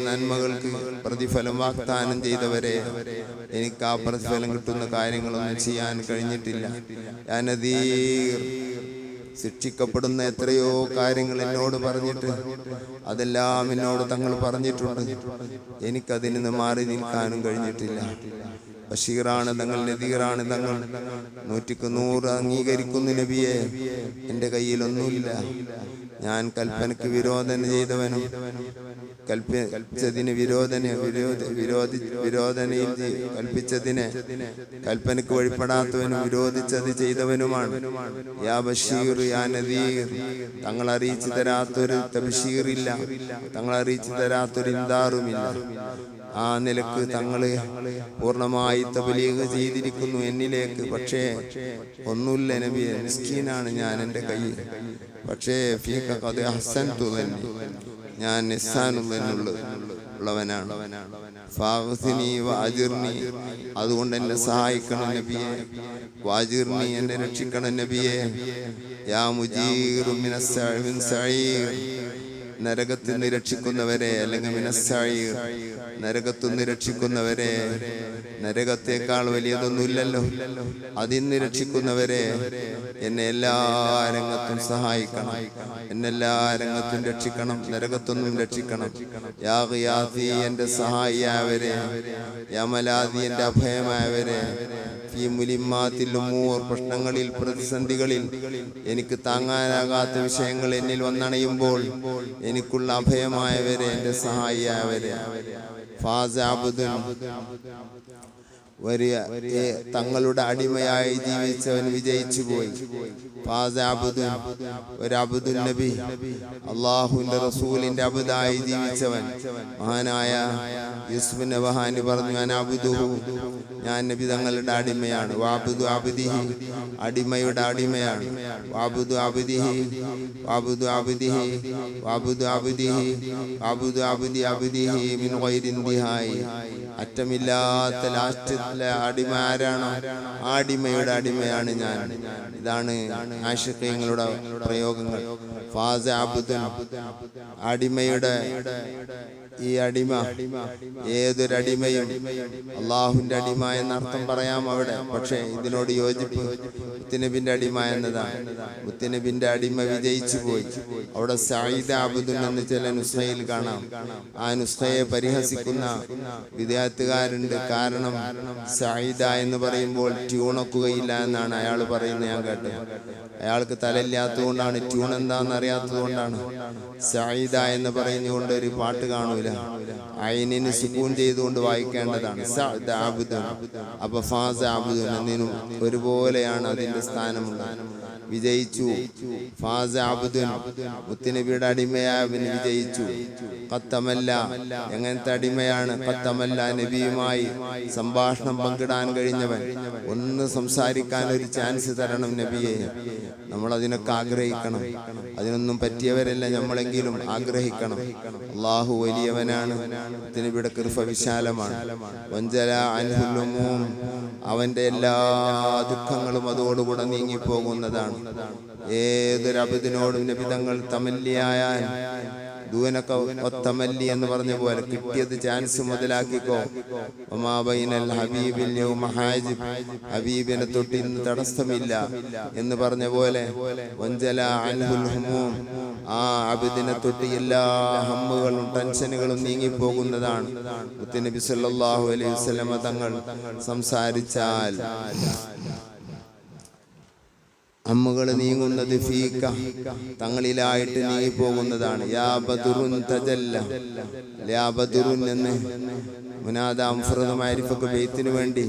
നന്മകൾക്ക് പ്രതിഫലം വാഗ്ദാനം ചെയ്തവരെ എനിക്ക് ആ പ്രതിഫലം കിട്ടുന്ന കാര്യങ്ങളൊന്നും ചെയ്യാൻ കഴിഞ്ഞിട്ടില്ല. യാ നദീർ, ശിക്ഷിക്കപ്പെടുന്ന എത്രയോ കാര്യങ്ങൾ എന്നോട് പറഞ്ഞിട്ട് അതെല്ലാം എന്നോട് തങ്ങൾ പറഞ്ഞിട്ടുണ്ട്. എനിക്കതിൽ നിന്ന് മാറി നിൽക്കാനും കഴിഞ്ഞിട്ടില്ല. ബഷീറാണ് തങ്ങൾ, നദീറാണ് തങ്ങൾ. 100% അംഗീകരിക്കുന്ന നബിയെ, എൻ്റെ കയ്യിലൊന്നുമില്ല. ഞാൻ കൽപ്പനക്ക് വിരോധന ചെയ്തവനും കൽപ്പിച്ചതിന് വിരോധനയിൽ കൽപ്പിച്ചതിനെ കൽപ്പനക്ക് വഴിപ്പെടാത്തവനും വിരോധിച്ചത് ചെയ്തവനുമാണ്. യാ ബഷീർ യാ നദീർ, തങ്ങൾ അറിയിച്ചു തരാത്തൊരു തബ്ശീറില്ല, തങ്ങൾ അറിയിച്ചു തരാത്തൊരു ഇൻദാറുമില്ല. ആ നിലക്ക് തങ്ങള് പൂർണ്ണമായി തബ്ലീഗ് ചെയ്തിരിക്കുന്നു എന്നിലേക്ക്. പക്ഷേ ഒന്നുമില്ല നബിയെ, മിസ്കീനാണ് ഞാൻ, എൻ്റെ കയ്യിൽ. പക്ഷേ ഫീക ഖദ് അഹ്സൻതു ദന്നി, ഞാൻ ഇഹ്സാനുൽ ദന്നുള്ളത്. ഉള്ളവനാണ്. ഫാഗ്സിനി വഅജിർനി, അതുകൊണ്ട് എന്നെ സഹായിക്കണം നബിയെ. വഅജിർനി, എന്നെ രക്ഷിക്കണം നബിയെ. യാ മുജീറു മിൻ സഈർ, നരകത്തിൽ നിന്ന് രക്ഷിക്കുന്നവരെ, അല്ലെങ്കിൽ മിനസ്സഈർ, നരകത്തിൽ നിന്ന് രക്ഷിക്കുന്നവരെ. നരകത്തേക്കാൾ വലിയതൊന്നുമില്ലല്ലോ. അതിൽ നിന്ന് രക്ഷിക്കുന്നവരെ എന്നെ എല്ലാ രംഗത്തും സഹായിക്കണം, എന്നെ എല്ലാ രംഗത്തും രക്ഷിക്കണം, നരകത്തൊന്നും രക്ഷിക്കണം. യാ ഗിയാസി, എന്റെ സഹായിയായവരെ. യാ മലാദി, എന്റെ അഭയമായവരെ. ഈ മുലിമാത്തിൽ ഉമൂർ, പ്രശ്നങ്ങളിൽ, പ്രതിസന്ധികളിൽ, എനിക്ക് താങ്ങാനാകാത്ത വിഷയങ്ങൾ എന്നിൽ വന്നണയുമ്പോൾ എനിക്കുള്ള അഭയമായവരെ, എന്റെ സഹായിയായവരെ. ഫാസ അബ്ദുൻ, തങ്ങളുടെ അടിമയായി ജീവിച്ചവൻ വിജയിച്ചു പോയി. ഒരു അബ്ദുൽ നബി, അള്ളാഹുവിന്റെ റസൂലിന്റെ അബ്ദായി ജീവിച്ചവൻ. മഹാനായ യൂസുഫ് നബഹാനി പറഞ്ഞു, ഞാൻ അബ്ദുഹു, ഞാൻ നബി തങ്ങളുടെ അടിമയാണ്. വഅബ്ദു അബ്ദിഹി, അടിമയുടെ അടിമയാണ്. വഅബ്ദു അബ്ദിഹി, വഅബ്ദു അബ്ദിഹി, വഅബ്ദു അബ്ദിഹി, വഅബ്ദു അബ്ദി അബ്ദിഹി മിൻ ഗൈരി ഇന്തിഹായി. അറ്റമില്ലാത്ത ലാസ്റ്റത്തിലെ അടിമ ആരാണോ ആ അടിമയുടെ അടിമയാണ് ഞാൻ. ഇതാണ് ആശിഖീങ്ങളുടെ പ്രയോഗങ്ങൾ. ഫാസ അബ്ദുൻ, അടിമയുടെ ഈ അടിമ, ഏതൊരടിമയും അള്ളാഹുവിന്റെ അടിമ എന്നർത്ഥം പറയാം അവിടെ. പക്ഷേ ഇതിനോട് യോജിപ്പ് മുത്തുനബിന്റെ അടിമ എന്നതാണ്. മുത്തുനബിന്റെ അടിമ വിജയിച്ചു പോയി. അവിടെ സഈദ അബ്ദുൻ എന്ന് ചില നുസ്ഖയിൽ കാണാം. ആ നുസ്ഖയെ പരിഹസിക്കുന്ന വിദ്യാർത്ഥികാരുണ്ട്. കാരണം സഈദ എന്ന് പറയുമ്പോൾ ട്യൂണൊക്കുകയില്ല എന്നാണ് അയാൾ പറയുന്നത്. ഞാൻ കേട്ടത് അയാൾക്ക് തലയില്ലാത്തത് കൊണ്ടാണ്, ട്യൂൺ എന്താണെന്ന് അറിയാത്തത് കൊണ്ടാണ്. സഈദ എന്ന് പറഞ്ഞുകൊണ്ട് ഒരു പാട്ട് കാണൂല, ഐനിന് സുക്കൂൻ ചെയ്തുകൊണ്ട് വായിക്കേണ്ടതാണ്. സഅദ അബ്ദുൻ. അപ്പൊ ഫാസ അബ്ദുൻ എന്നിനും ഒരുപോലെയാണ് അതിന്റെ സ്ഥാനമുള്ളത്. വിജയിച്ചു. ഫാസ അബ്ദുൻ, മുത്തുനബിയുടെ അടിമയായവൻ വിജയിച്ചു. ഖത്തമല്ല, എങ്ങനത്തെ അടിമയാണ്? ഖത്തമല്ല, നബിയുമായി സംഭാഷണം പങ്കിടാൻ കഴിഞ്ഞവൻ. ഒന്ന് സംസാരിക്കാൻ ഒരു ചാൻസ് തരണം നബിയെ. നമ്മൾ അതിനൊക്കെ ആഗ്രഹിക്കണം. അതിനൊന്നും പറ്റിയവരല്ല നമ്മളെങ്കിലും ആഗ്രഹിക്കണം. അള്ളാഹു വലിയവനാണ്, മുത്തുനബിയുടെ കൃപ വിശാലമാണ്. വഞ്ചല അൻഹുൽ ഉമൂം, അവന്റെ എല്ലാ ദുഃഖങ്ങളും അതോടുകൂടെ നീങ്ങിപ്പോകുന്നതാണ്. ഏതൊരു അബ്ദിനോടും നബി തങ്ങൾ തമല്ലിയായാൽ, ദൂനക്ക ഒത്തമല്ലി എന്ന് പറഞ്ഞ പോലെ കിട്ടിയത് ചാൻസ് മുതലാക്കിക്കോ. ഹബീബിനെ തൊട്ട് ഇന്ന് തടസ്സമില്ല എന്ന് പറഞ്ഞ പോലെ വഞ്ചല അൻഹുൽ ഹുമൂം, ആ അബ്ദിനെ തൊട്ട് എല്ലാ ഹമ്മുകളും ടെൻഷനുകളും നീങ്ങിപ്പോകുന്നതാണ്. മുത്തുനബി സല്ലല്ലാഹു അലൈഹി വസല്ലമ തങ്ങൾ സംസാരിച്ചാൽ അമ്മുകൾ നീങ്ങുന്നത് ഫീക, തങ്ങളിലായിട്ട് നീങ്ങിപ്പോകുന്നതാണ്. യാ ബദറുൻ തജല്ല, യാ ബദറുൻ എന്ന് മുനാദ അംഫ്രദ് മാരിഫക്ക് ബെയ്ത്തിന് വേണ്ടി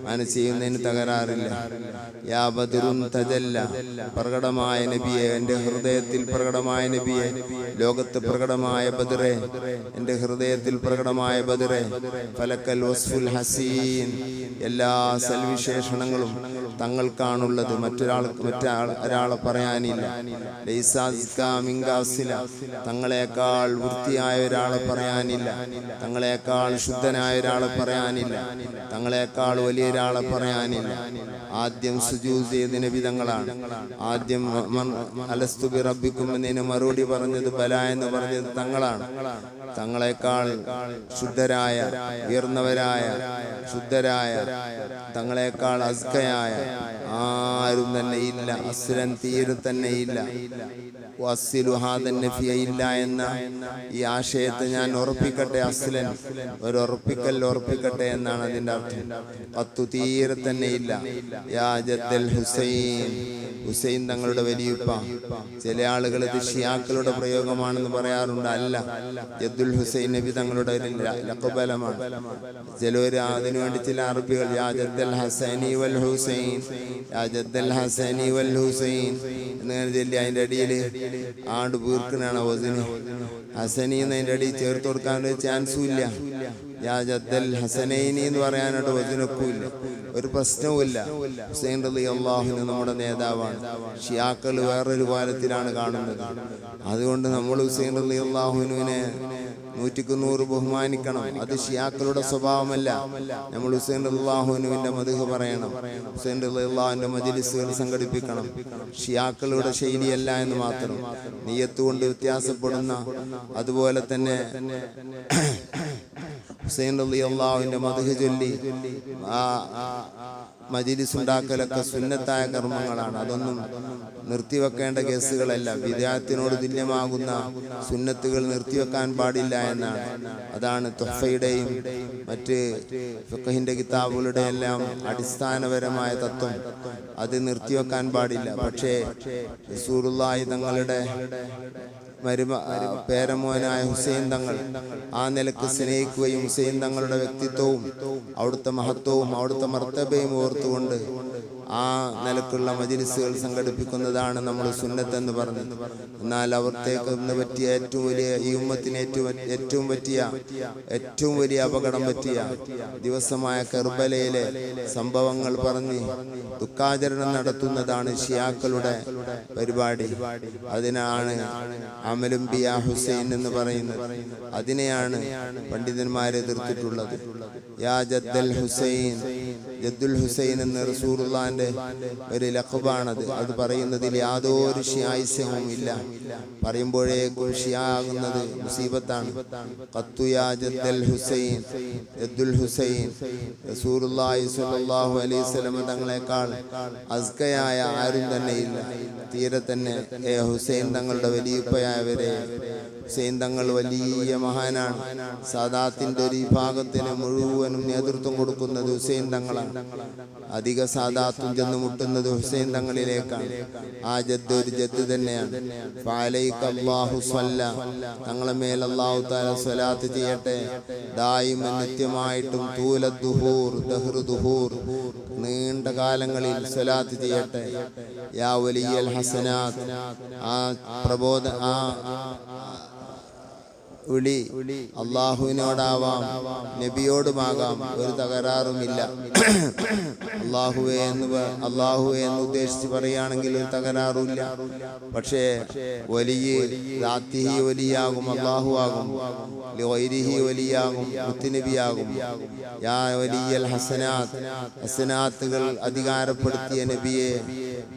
അങ്ങനെ ചെയ്യുന്നതിന് തകരാറില്ല. യാ ബദറുൻ തജല്ല, പ്രകടമായ നബിയെ, എൻ്റെ ഹൃദയത്തിൽ പ്രകടമായ നബിയെ, ലോകത്ത് പ്രകടമായ ബദറെ, എൻ്റെ ഹൃദയത്തിൽ പ്രകടമായ ബദറെ. ഫലക്കൽ വസ്ഫുൽ ഹസീൻ, എല്ലാ സൽവിശേഷണങ്ങളും തങ്ങൾക്കാണുള്ളത്, ഒരാളെ പറയാനില്ല. തങ്ങളെക്കാൾ വൃത്തിയായ ഒരാളെ പറയാനില്ല, തങ്ങളെക്കാൾ ശുദ്ധനായ ഒരാളെ പറയാനില്ല, തങ്ങളെക്കാൾ വലിയ ഒരാളെ പറയാനില്ല. ആദ്യം സുജൂദ് ചെയ്ത നബി തങ്ങളാണ്. ആദ്യം അലസ്തു ബി റബ്ബിക്കും എന്നതിന് മറുപടി പറഞ്ഞത് ബല എന്ന് പറഞ്ഞത് തങ്ങളാണ്. തങ്ങളെക്കാൾ ശുദ്ധരായ, ഉയർന്നവരായ, ശുദ്ധരായ, തങ്ങളെക്കാൾ അസ്കയായ ആരും തന്നെ ഇല്ല. അസ്ലൻ തീരെ തന്നെ ഇല്ല. ഇല്ല എന്ന ഈ ആശയത്തെ ഞാൻ ഉറപ്പിക്കട്ടെ. അസ്ലൻ ഒരു ഉറപ്പിക്കട്ടെ എന്നാണ് അതിന്റെ അർത്ഥം. പത്തു തീരെ തന്നെ ഇല്ല. യാ ജദ്ദൽ ഹുസൈൻ, ഹുസൈൻ തങ്ങളുടെ വലിയുപ്പ. ചില ആളുകൾ ഇത് ഷിയാക്കളുടെ പ്രയോഗമാണെന്ന് പറയാറുണ്ട്. അല്ല, ജദ്ദുൽ ഹുസൈൻ നബി തങ്ങളുടെ ഒരു ലഖബലമാണ്. ചിലർ അതിനുവേണ്ടി ചില അറബികൾ യാ ജദ്ദൽ ഹസനി വൽ ഹുസൈൻ, യാ ജദ്ദൽ ഹസനി വൽ ഹുസൈൻ എന്നിങ്ങനെ ചൊല്ലി അതിന്റെ അടിയിൽ ആണ്ട് വീർക്കനാണ് വസിന്. ഹസനി എന്നതിന്റെ അടിയിൽ ചേർത്ത് കൊടുക്കാൻ ഒരു ചാൻസും ഇല്ല. യാ ജദ്ദൽ ഹസനൈനി എന്ന് പറയാനായിട്ട് വസിനൊക്കുമില്ല, ഒരു പ്രശ്നവുമില്ല. ഹുസൈൻ റളിയല്ലാഹു അൻഹു നമ്മുടെ നേതാവാണ്. ഷിയാക്കൾ വേറൊരു കാലത്തിലാണ് കാണുന്നത്. അതുകൊണ്ട് നമ്മൾ ഹുസൈൻ റളിയല്ലാഹു അൻഹുവിനെ 100ക്ക് 100 ബഹുമാനിക്കണം. അത് ഷിയാക്കളുടെ സ്വഭാവമല്ല. നമ്മൾ ഹുസൈൻ റളിയല്ലാഹുവിന്റെ മദ്ഹ് പറയണം, ഹുസൈൻ റളിയല്ലാഹുവിന്റെ മജ്‌ലിസുകൾ സംഘടിപ്പിക്കണം. ഷിയാക്കളുടെ ശൈലിയല്ല എന്ന് മാത്രം. നിയ്യത്ത് കൊണ്ട് വ്യത്യാസപ്പെടുന്ന, അതുപോലെ തന്നെ ഹുസൈൻ റളിയല്ലാഹുവിന്റെ മദ്ഹ് ചൊല്ലി മജ്‌ലിസ് ഉണ്ടാക്കലൊക്കെ സുന്നത്തായ കർമ്മങ്ങളാണ്. അതൊന്നും നിർത്തിവെക്കേണ്ട കേസുകളല്ല. വിദഅത്തിനോട് തുല്യമാകുന്ന സുന്നത്തുകൾ നിർത്തിവെക്കാൻ പാടില്ല എന്നാണ്. അതാണ് തുഹ്ഫയുടെയും മറ്റ് ഫിഖഹിന്റെ കിതാബുകളുടെ എല്ലാം അടിസ്ഥാനപരമായ തത്വം. അത് നിർത്തിവെക്കാൻ പാടില്ല. പക്ഷേ റസൂലുള്ളാഹി തങ്ങളുടെ പേരമോനായ ഹുസൈൻ തങ്ങൾ ആ നിലക്ക് സ്നേഹിക്കുകയും ഹുസൈൻ തങ്ങളുടെ വ്യക്തിത്വവും അവിടുത്തെ മഹത്വവും അവിടുത്തെ മർത്തബയും ഓർത്തുകൊണ്ട് ആ നിലക്കുള്ള മജ്‌ലിസുകൾ സംഘടിപ്പിക്കുന്നതാണ് നമ്മൾ സുന്നത്ത് എന്ന് പറഞ്ഞത്. എന്നാൽ അവർത്തേക്ക് പറ്റിയ ഏറ്റവും വലിയ, ഈ ഉമ്മത്തിന് ഏറ്റവും വലിയ അപകടം പറ്റിയ ദിവസമായ കർബലയിലെ സംഭവങ്ങൾ പറഞ്ഞ് ദുഃഖാചരണം നടത്തുന്നതാണ് ഷിയാക്കളുടെ പരിപാടി. അതിനാണ് അമലുംബിയ ഹുസൈൻ എന്ന് പറയുന്നത്. അതിനെയാണ് പണ്ഡിതന്മാരെ എതിർത്തിട്ടുള്ളത്. യാ ജദ്ദൽ ഹുസൈൻ, ജദ്ദുൽ ഹുസൈൻ എന്ന് റസൂലുള്ളാഹിന്റെ ഒരു ലഖബാണത്. അത് പറയുന്നതിൽ യാതൊരു ഷിയായിസവും ഇല്ല. പറയുമ്പോഴേക്കും ഷിയാ ആകുന്നത് മുസീബത്താണ്. ഖത്തു യാ ജദ്ദൽ ഹുസൈൻ, ജദ്ദുൽ ഹുസൈൻ. റസൂലുള്ളാഹി സ്വല്ലല്ലാഹു അലൈഹി വസല്ലം തങ്ങളെക്കാൾ അസ്കയായ ആരും തന്നെ ഇല്ല. തീരെ തന്നെ ഹുസൈൻ തങ്ങളുടെ വലിയപ്പയായവരെ, ഹുസൈൻ തങ്ങൾ വലിയ മഹാനാണ്. സാദാത്തിന്റെ ഒരു വിഭാഗത്തിന് മുഴുവനും നേതൃത്വം കൊടുക്കുന്നത് ഹുസൈൻ തങ്ങളാണ്. അധിക സാദാത്തും ചെന്ന് മുട്ടുന്നത് ഹുസൈൻ തങ്ങളിലേക്കാണ്. ആ ജദ്ദ് ഒരു ജദ്ദ് തന്നെയാണ്. ഫഅലൈക അല്ലാഹു സ്വല്ല, തങ്ങളെ മേൽ അല്ലാഹു തആല സ്വലാത്ത് ചെയ്യട്ടെ. ദായിമ, നിത്യമായിട്ടും തൂലദ്ദുഹൂർ, ദഹ്റു ദുഹൂർ, നീണ്ട കാലങ്ങളിൽ സ്വലാത്ത് ചെയ്യട്ടെ. യാ വലിയൽ ഹസനാത്ത്, ആ വിളി അള്ളാഹുവിനോടാവാം, നബിയോടുമാകാം, ഒരു തകരാറുമില്ല. അള്ളാഹുവെ എന്ന് ഉദ്ദേശിച്ച് പറയുകയാണെങ്കിൽ ഒരു തകരാറുമില്ല. പക്ഷേ വലിയ ദാത്തിഹി വലിയാകും, അള്ളാഹു ആകും, ഗൈരിഹി വലിയാകും, മുത്തുനബിയാകും. യാ വലിയൽ ഹസനാത്ത്, ഹസനാത്തുകൾ അധികാരപ്പെടുത്തിയ നബിയെ,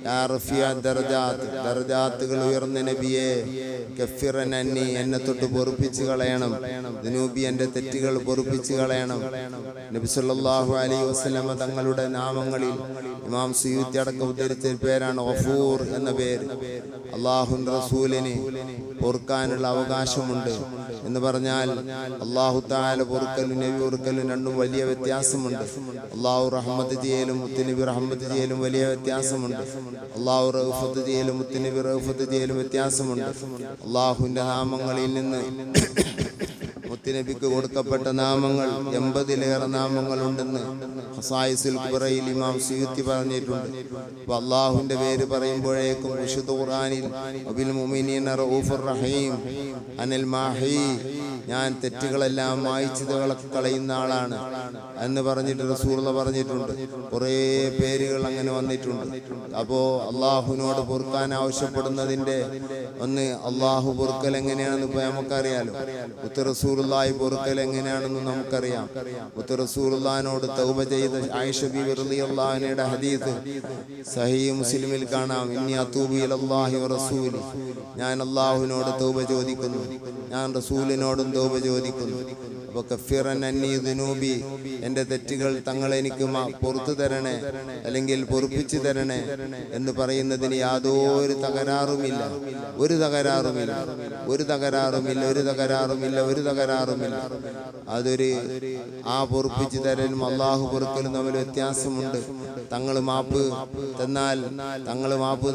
യാ റഫിയ ദർജാത്ത്, ദർജാത്തുകൾ ഉയർന്ന നബിയെ, കഫിറൻ അന്നി, എന്നെ തൊട്ട് പൊറുപ്പിച്ച് കളയണം, ദുനൂബി, എന്റെ തെറ്റുകൾ പൊറുപ്പിച്ച് കളയണം. നബി സല്ലല്ലാഹു അലൈഹി വസല്ലമ തങ്ങളുടെ നാമങ്ങളിൽ ഇമാം സുയൂത്തി അടക്കം ഉദ്ധരിച്ച പേരാണ് ഗഫൂർ എന്ന പേര്. അല്ലാഹുവിന്റെ റസൂലിന് പൊറുക്കാനുള്ള അവകാശമുണ്ട് എന്ന് പറഞ്ഞാൽ അല്ലാഹു തആല പൊറുക്കലും നബി പൊറുക്കലും രണ്ടും വലിയ വ്യത്യാസമുണ്ട്. അല്ലാഹു റഹ്മത്ത് ചെയ്യലും മുത്തുനബി റഹ്മത്ത് ചെയ്യലും വലിയ വ്യത്യാസമുണ്ട്. അല്ലാഹു റൗഫത്ത് ചെയ്യലും മുത്തുനബി റൗഫത്ത് ചെയ്യലും വ്യത്യാസമുണ്ട്. അല്ലാഹുവിന്റെ നാമങ്ങളിൽ നിന്ന് മുത്തുനബിക്ക് കൊടുക്കപ്പെട്ട നാമങ്ങൾ 80-ലേറെ നാമങ്ങളുണ്ടെന്ന് ഖസായിസുൽ ഖുറയിൽ ഇമാം സുയൂത്തി പറഞ്ഞിട്ടുണ്ട്. അപ്പോൾ അല്ലാഹുവിന്റെ പേര് പറയുമ്പോഴേക്കും വിശുദ്ധ ഖുർആനിൽ വബിൽ മുഅ്മിനീന റഊഫുർ റഹീം, അനിൽ മാഹി, ഞാൻ തെറ്റുകളെല്ലാം മായ്ച്ചു കളയുന്ന ആളാണ് എന്ന് പറഞ്ഞിട്ട് റസൂലുള്ളാഹി പറഞ്ഞിട്ടുണ്ട്. കുറേ പേരുകൾ അങ്ങനെ വന്നിട്ടുണ്ട്. അപ്പോൾ അള്ളാഹുവിനോട് പൊറുക്കാൻ ആവശ്യപ്പെടുന്നതിന്റെ ഒന്ന്, അള്ളാഹു പൊറുക്കൽ എങ്ങനെയാണെന്ന് ഇപ്പോൾ നമുക്കറിയാലോ. മുത്ത് റസൂലുള്ളാഹി പൊറുക്കൽ എങ്ങനെയാണെന്ന് നമുക്കറിയാം. മുത്ത് റസൂലുള്ളാഹിനോട് തൗബ ചെയ്ത ആയിഷ ബീവി റളിയല്ലാഹു അൻഹയുടെ ഹദീസ് സഹീഹ് മുസ്ലിമിൽ കാണാം. ഇന്നി അതൂബു ഇലല്ലാഹി വറസൂലി, ഞാൻ അള്ളാഹുവിനോട് തൗബ ചോദിക്കുന്നു, ഞാൻ റസൂലിനോടും തൗബ ചോദിക്കുന്നു. അപ്പോൾ കഫിറൻ അന്നി ദുനൂബി, എൻ്റെ തെറ്റുകൾ തങ്ങളെനിക്ക് പുറത്തു തരണേ, അല്ലെങ്കിൽ പൊറുപ്പിച്ചു തരണേ എന്ന് പറയുന്നതിന് യാതൊരു തകരാറുമില്ല. ഒരു തകരാറുമില്ല, ഒരു തകരാറുമില്ല, ഒരു തകരാറുമില്ല, ഒരു തകരാറുമില്ല. അതൊരു ആ പൊറുപ്പിച്ചു തരലും അള്ളാഹു പൊറുക്കലും തമ്മിൽ വ്യത്യാസമുണ്ട്. തങ്ങൾ മാപ്പ്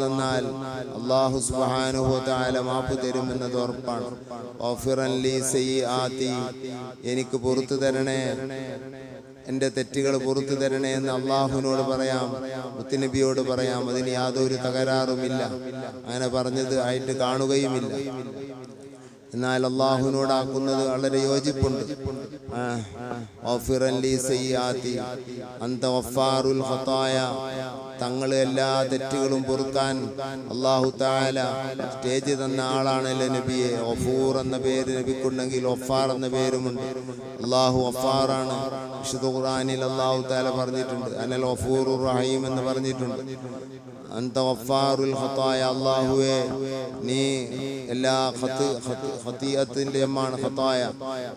തന്നാൽ അള്ളാഹു സുബ്ഹാനഹു വ തആല മാപ്പ് തരുമെന്നത് ഉറപ്പാണ്. ഗഫിറൻ ലീ സയ്യിആതി, എനിക്ക് പുറത്തു തരണേ, എൻ്റെ തെറ്റുകൾ പുറത്തു തരണേ എന്ന് അള്ളാഹുവിനോട് പറയാം, മുത്തുനബിയോട് പറയാം. അതിന് യാതൊരു തകരാറുമില്ല. അങ്ങനെ പറഞ്ഞത് ആയിട്ട് കാണുകയുമില്ല. എന്നാൽ അള്ളാഹുവിനോടാക്കുന്നത് വളരെ യോജിപ്പുണ്ട്. തങ്ങൾ എല്ലാ തെറ്റുകളും പൊറുക്കാൻ അല്ലാഹു തആല സ്റ്റേജ് തന്ന ആളാണല്ലോ നബിയെ. ഗഫൂർ എന്ന പേര് നബിക്കുണ്ടെങ്കിൽ ഗഫാർ എന്ന പേരുമുണ്ട്. അല്ലാഹു ഗഫാറാണ്. വിശുദ്ധ ഖുർആനിൽ അല്ലാഹു തആല പറഞ്ഞിട്ടുണ്ട്, അനൽ ഗഫൂറുർ റഹീം എന്ന് പറഞ്ഞിട്ടുണ്ട്. അന്ത ഗഫാറുൽ ഖതായ, അല്ലാഹുവേ നീ എല്ലാ ഖതീഅത്തിന്റെ എമ്മാണ് ഖതായ,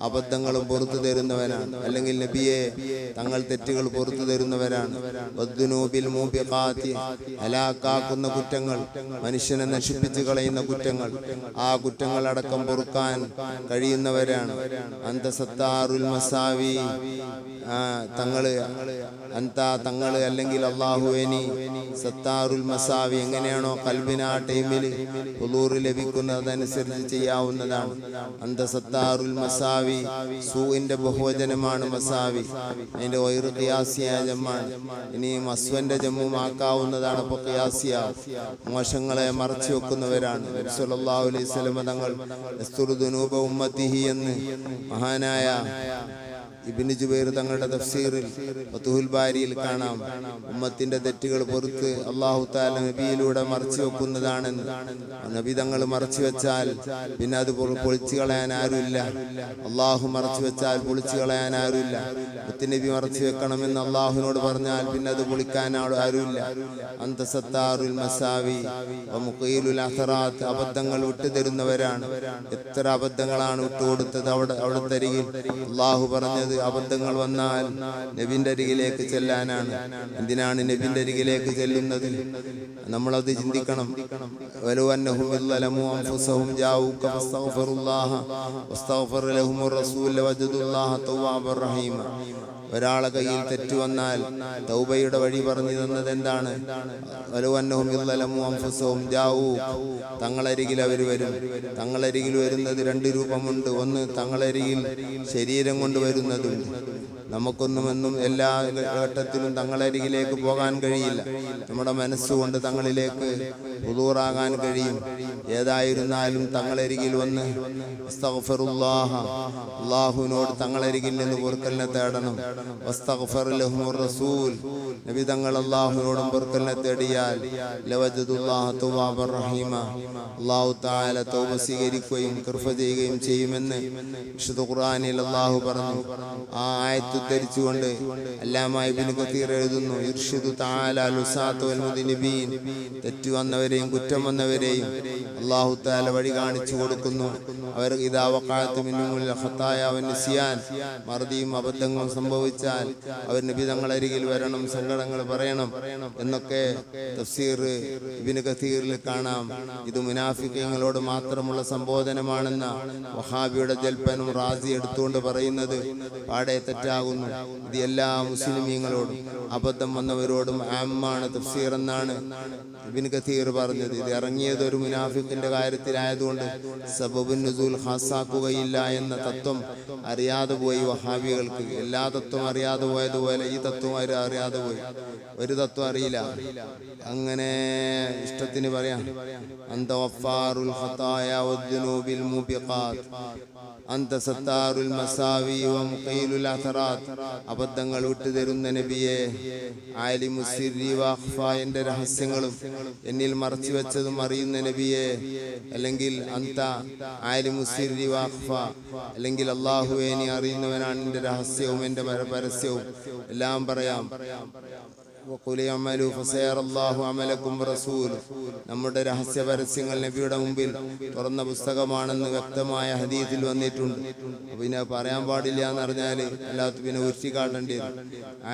അബദ്ധങ്ങളും പുറത്തു തരുന്നവനാണ്. അല്ലെങ്കിൽ നബിയെ തങ്ങൾ തെറ്റുകൾ പുറത്തു തരുന്നവരാണ്. വദ്ദുനൂബിൽ മൂബിഖാത്തി, ഹലാക്കാക്കുന്ന കുറ്റങ്ങൾ, മനുഷ്യനെ നശിപ്പിച്ചു കളയുന്ന കുറ്റങ്ങൾ, ആ കുറ്റങ്ങൾ അടക്കം പൊറുക്കാൻ കഴിയുന്നവരാണ്. അന്ത സത്താറുൽ മസാവി, തങ്ങള് അല്ലെങ്കിൽ അല്ലാഹുവേ നീ സത്താറുൽ മസാവി, എങ്ങനെയാണോ കൽബിന് ആ ടൈമിൽ ഹുളൂർ ലഭിക്കുന്നതനുസരിച്ച് ചെയ്യാവുന്നതാണ്. അന്ത സത്താറുൽ മസാവി, സൂഇന്റെ ബഹുവചനമാണ് മസാവി, അതിന്റെ വൈറ് ഖിയാസിയായ ജമ്മാണ്. ഇനി മസ്വന്റെ ജമ്മുമാക്കാവുന്നതാണ്. അപ്പൊ ഖിയാസിയാവും. മോശങ്ങളെ മറച്ചു വെക്കുന്നവരാണ്. നബി സല്ലല്ലാഹു അലൈഹി വസല്ലം തങ്ങൾ യസ്തുറു ദുനൂബ ഉമ്മത്തിഹി എന്ന് മഹാനായ ഇബ്നു ജുബൈർ തങ്ങളുടെ തഫ്സീറിൽ ഫതുഹുൽ ബാരിയിൽ കാണാം. ഉമ്മത്തിന്റെ തെറ്റുകൾ പുറത്ത് അല്ലാഹു തആല നബിയിലൂടെ മറച്ചു വെക്കുന്നതാണെന്ന്. നബി തങ്ങൾ മറച്ചു വെച്ചാൽ പിന്നെ അത് പൊളിച്ചു കളയാൻ ആരുമില്ല. അല്ലാഹു മറച്ചു വെച്ചാൽ പൊളിച്ചു കളയാൻ ആരുമില്ല. മുത്തുനബി മറച്ചു വെക്കണമെന്ന് അല്ലാഹുവിനോട് പറഞ്ഞാൽ പിന്നെ അത് പൊളിക്കാൻ ആരുമില്ല. അന്ത സത്താറുൽ മസാവി വമുഖീലുൽ അഥറാത്ത്, അബദ്ധങ്ങൾ വിട്ടുതരുന്നവരാണ്. എത്ര അബദ്ധങ്ങളാണ് വിട്ടുകൊടുത്തത് അവിടുത്തെ അരികിൽ. അല്ലാഹു പറഞ്ഞത് അബദ്ധങ്ങൾ വന്നാൽ നബിന്റെ അരികിലേക്ക് ചെല്ലാനാണ്. എന്തിനാണ് നബിന്റെ അരികിലേക്ക് ചെല്ലുന്നത്? നമ്മളത് ചിന്തിക്കണം. വലൗ അന്നഹും ളലമു അൻഫുസഹും ജാഊക ഫസ്തഗ്ഫിറുല്ലാഹ വസ്തഗ്ഫറ ലഹുമുർ റസൂൽ വജദുല്ലാഹ തവ്വാബർ റഹീമ. ഒരാളെ കയ്യിൽ തെറ്റ് വന്നാൽ തൗബയുടെ വഴി പറഞ്ഞു തന്നത് എന്താണ്? വലൗ അന്നഹും ളലമു അൻഫുസഹും ജാഊക, തങ്ങളരികിൽ അവർ വരും. തങ്ങളരികിൽ വരുന്നത് രണ്ട് രൂപമുണ്ട്. ഒന്ന് തങ്ങളരികിൽ ശരീരം കൊണ്ട് വരുന്നതുണ്ട്. നമുക്കൊന്നുമെന്നും എല്ലാ ഘട്ടത്തിലും തങ്ങളരികിലേക്ക് പോകാൻ കഴിയില്ല. നമ്മുടെ മനസ്സുകൊണ്ട് തങ്ങളിലേക്ക് ഹുദൂറാകാൻ കഴിയും. ഏതായിരുന്നാലും തങ്ങളരികിൽ വന്ന് അസ്തഗ്ഫിറുല്ലാഹ, അല്ലാഹുവിനോട് തങ്ങളരികിൽ നിന്ന് പൊറുക്കലിനെ തേടണം. വസ്തഗ്ഫറ ലഹുമുർ റസൂൽ, നബി തങ്ങൾ അല്ലാഹുവിനോടും പൊറുക്കലിനെ തേടിയാൽ ലവജദുല്ലാഹ തവ്വാബർ റഹീമ, അല്ലാഹു തആല തൗബ സ്വീകരിക്കുകയും കൃപ ചെയ്യുകയും ചെയ്യുമെന്ന് വിശുദ്ധ ഖുർആനിൽ അല്ലാഹു പറഞ്ഞു. ആ ആയത്ത് ഉദ്ധരിച്ചുകൊണ്ട് അല്ലാമ ഇബ്നു കതീർ എഴുതുന്നു, ഇർഷിദു തആല ലുസാത വൽ മുദ്നിബീൻ, തെറ്റ് വന്നവരെയും കുറ്റം വന്നവരെയും അല്ലാഹു തആല വഴി കാണിച്ചു കൊടുക്കുന്നു. അവർ ഇദാ വഖഅത മിൻഹുൽ ഖതായ വൻ നിസ്യാൻ, മറദിയും അബദ്ധങ്ങളും സംഭവിച്ചാൽ അവർ നബി തങ്ങളരികിൽ വരണം, സങ്കടങ്ങൾ പറയണം എന്നൊക്കെ തഫ്സീർ ഇബ്നു കതീറിൽ കാണാം. ഇത് മുനാഫിഖീങ്ങളോട് മാത്രമുള്ള സംബോധനമാണെന്ന വഹാബിയുടെ ജൽപ്പനും റാസി എടുത്തുകൊണ്ട് പറയുന്നത് പാടെ തെറ്റാകുന്നു. ഇത് എല്ലാ മുസ്ലിമീങ്ങളോടും അബദ്ധം വന്നവരോടും ആമ്മാണ് തഫ്സീർ എന്നാണ് ഇബ്നു കതീർ പറഞ്ഞത്. ഇത് ഇറങ്ങിയത് ഒരു മുനാഫിഖിന്റെ കാര്യത്തിലായതുകൊണ്ട് സബബുൻ നുസൂൽ ഖാസാക്കുകയില്ല എന്ന തത്വം അറിയാതെ പോയി വഹാബികൾക്ക്. എല്ലാ തത്വം അറിയാതെ പോയതുപോലെ ഈ തത്വം അറിയാതെ പോയി. ഒരു തത്വം അറിയില്ല. അങ്ങനെ ഇഷ്ടത്തിന് പറയാം. അന്ത ഗഫാറുൽ ഖതായ വദ്ദുനൂബിൽ മൂബിഖാത്ത്, അന്ത സത്താറുൽ മസാവി വമുഖീലുൽ അഥറാത്ത്, അബദ്ധങ്ങൾ വിട്ടുതരുന്ന നബിയെ. ആലിമുസ് സിർരി വഅഖ്ഫാ, എന്റെ രഹസ്യങ്ങളും എന്നിൽ മറച്ചു വെച്ചതും അറിയുന്ന നബിയെ. അല്ലെങ്കിൽ അന്ത ആലിമുസ് സിർരി വഅഖ്ഫാ, അല്ലെങ്കിൽ അല്ലാഹുവേ നീ അറിയുന്നവനാണ് എന്റെ രഹസ്യവും എന്റെ പരസ്യവും എല്ലാം പറയാം. നമ്മുടെ രഹസ്യ പരസ്യങ്ങൾ നബിയുടെ മുമ്പിൽ തുറന്ന പുസ്തകമാണെന്ന് വ്യക്തമായ ഹദീസിൽ വന്നിട്ടുണ്ട്. പിന്നെ പറയാൻ പാടില്ല എന്ന് പറഞ്ഞാല് അല്ലാത്ത പിന്നെ ഉരുത്തി കാട്ടേണ്ടി വരും.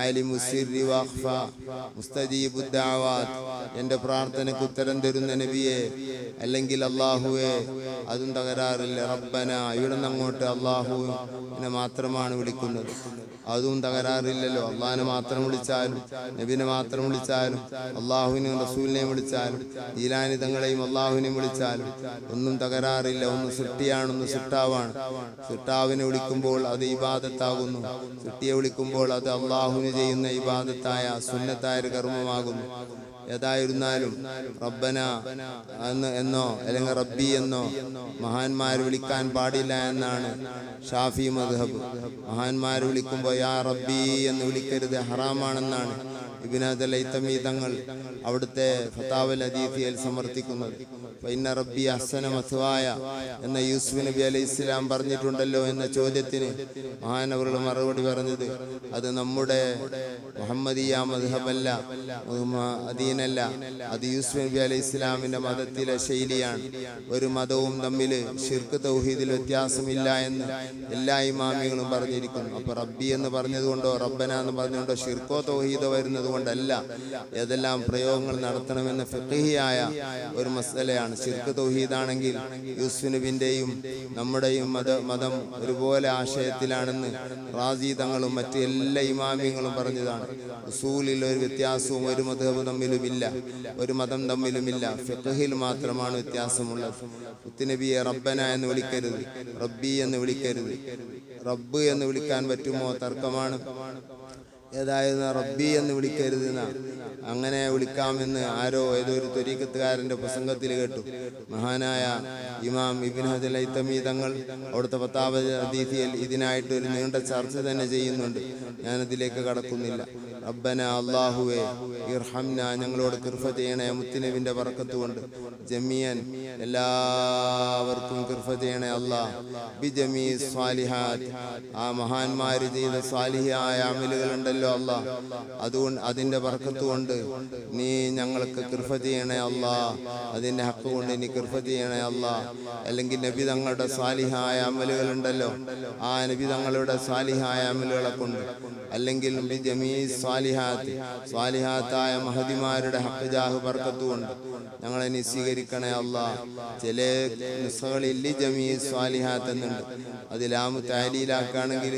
ആലിമുസ്സിർരി വഅഖ്ഫാ മുസ്തജീബുദ് ദഅവാത്ത്, എന്റെ പ്രാർത്ഥനയ്ക്ക് ഉത്തരം തരുന്ന നബിയെ. അല്ലെങ്കിൽ അല്ലാഹുവേ, അതും തകരാറില്ല. റബ്ബന, ഇവിടെ നിന്ന് അങ്ങോട്ട് അല്ലാഹുവിനെ മാത്രമാണ് വിളിക്കുന്നത്. അതും തകരാറില്ലല്ലോ. അള്ളാഹിനെ മാത്രം വിളിച്ചാലും നബിനെ മാത്രം വിളിച്ചാലും അള്ളാഹുവിനെയും റസൂലിനെയും വിളിച്ചാലും ജീലാനി തങ്ങളെയും അള്ളാഹുവിനെയും വിളിച്ചാലും ഒന്നും തകരാറില്ല. ഒന്ന് സൃഷ്ടിയാണ്, ഒന്ന് സൃഷ്ടാവാണ്. സൃഷ്ടാവിനെ വിളിക്കുമ്പോൾ അത് ഇബാദത്താകുന്നു. സൃഷ്ടിയെ വിളിക്കുമ്പോൾ അത് അള്ളാഹുവിന് ചെയ്യുന്ന ഇബാദത്തായ സുന്നത്തായ ഒരു കർമ്മമാകുന്നു. ഏതായിരുന്നാലും റബ്ബന എന്നോ അല്ലെങ്കിൽ റബ്ബി എന്നോ മഹാന്മാർ വിളിക്കാൻ പാടില്ല എന്നാണ് ഷാഫി മദ്ഹബ്. മഹാന്മാർ വിളിക്കുമ്പോൾ യാ റബ്ബി എന്ന് വിളിക്കരുത്, ഹറാമാണെന്നാണ്. ഇബ്നു ഹൈതമി തങ്ങൾ അവിടുത്തെ ഫതാവൽ ഹദീസിൽ സമർത്ഥിക്കുന്നത്. ഇന്ന റബ്ബി അഹ്സന മസ്വായ എന്ന യൂസുഫ് നബി അലൈഹിസ്സലാം പറഞ്ഞിട്ടുണ്ടല്ലോ എന്ന ചോദ്യത്തിന് മഹാനവറുകൾ മറുപടി പറഞ്ഞത്, അത് നമ്മുടെ മുഹമ്മദിയ മദ്ഹബല്ല, ദീനല്ല, അത് യൂസുഫ് നബി അലൈഹിസ്സലാമിന്റെ മതത്തിലെ ശൈലിയാണ്. ഒരു മതവും തമ്മിൽ ശിർക്ക് തൗഹീദിൽ വ്യത്യാസമില്ല എന്ന് എല്ലാ ഇമാമികളും പറഞ്ഞിരിക്കുന്നു. അപ്പൊ റബ്ബി എന്ന് പറഞ്ഞതുകൊണ്ടോ റബ്ബന എന്ന് പറഞ്ഞുകൊണ്ടോ ശിർക്കോ തൗഹീദോ വരുന്നത് കൊണ്ടല്ല, ഏതെല്ലാം പ്രയോഗങ്ങൾ നടത്തണമെന്ന് ഫിഖ്ഹിയായ ഒരു മസലയാണ്. ശിർക്ക് തൗഹീദാണെങ്കിൽ യൂസുഫ് നബിന്റെയും നമ്മുടെയും മതം ഒരുപോലെ ആശയത്തിലാണെന്ന് റാസി തങ്ങളും മറ്റ് എല്ലാ ഇമാമിങ്ങളും പറഞ്ഞതാണ്. ഉസൂലിൽ ഒരു വ്യത്യാസവും ഒരു മദ്ഹബ് തമ്മിലുമില്ല, ഒരു മതം തമ്മിലുമില്ല. ഫിഖ്ഹിൽ മാത്രമാണ് വ്യത്യാസമുള്ളത്. മുത്തുനബിയെ റബ്ബന എന്ന് വിളിക്കരുത്, റബ്ബി എന്ന് വിളിക്കരുത്. റബ്ബ് എന്ന് വിളിക്കാൻ പറ്റുമോ? തർക്കമാണ്. ഏതായത് റബ്ബി എന്ന് വിളിക്കരുതെന്ന, അങ്ങനെ വിളിക്കാമെന്ന് ആരോ ഏതൊരു ത്വരീഖത്തുകാരന്റെ പ്രസംഗത്തിൽ കേട്ടു. മഹാനായ ഇമാം ഇബ്നു ഹൈതമി തങ്ങൾ അവിടുത്തെ ഫതാവൽ ഹദീസിൽ ഇതിനായിട്ട് ഒരു നീണ്ട ചർച്ച തന്നെ ചെയ്യുന്നുണ്ട്. ഞാനതിലേക്ക് കടക്കുന്നില്ല. റബ്ബന അല്ലാഹുവേ ഇർഹംന, ഞങ്ങളോട് കിർഫ ചെയ്യണേ മുത്തുനബിന്റെ ബറക്കത്ത് കൊണ്ട്. ജമിയൻ, എല്ലാവർക്കും കിർഫ ചെയ്യണേ അല്ലാഹ്. ബിജമീ സ്വാലിഹാത്ത്, ആ മഹാന്മാര് ചെയ്ത സ്വാലിഹായ അമലുകൾ ഉണ്ടല്ലോ അല്ലാഹ്, അതുകൊണ്ട് അതിന്റെ ബറക്കത്ത് കൊണ്ട് നീ ഞങ്ങൾക്ക് കിർഫ ചെയ്യണേ അല്ലാഹ്. അതിന്റെ ഹക്ക് കൊണ്ട് നീ കിർഫ ചെയ്യണേ അല്ലാഹ്. അല്ലെങ്കിൽ നബി തങ്ങളുടെ സ്വാലിഹായ അമലുകൾ ഉണ്ടല്ലോ, ആ നബി തങ്ങളുടെ സ്വാലിഹായ അമലുകളെ കൊണ്ട്, അല്ലെങ്കിൽ ബിജമീ സ്വാലിഹാത്ത്, സ്വാലിഹാത്തായ മഹദിമാരുടെ ഹക്ക് ജാഹ് ബർക്കത്ത് കൊണ്ട് ഞങ്ങളെ നീ സ്വീകരിക്കണേ അല്ലാഹ്. ചില നുസ്ഖകളിൽ ജമീ സ്വാലിഹാത്ത് എന്നുണ്ട്. അത് ലാമു താലീലാക്കുകയാണെങ്കിൽ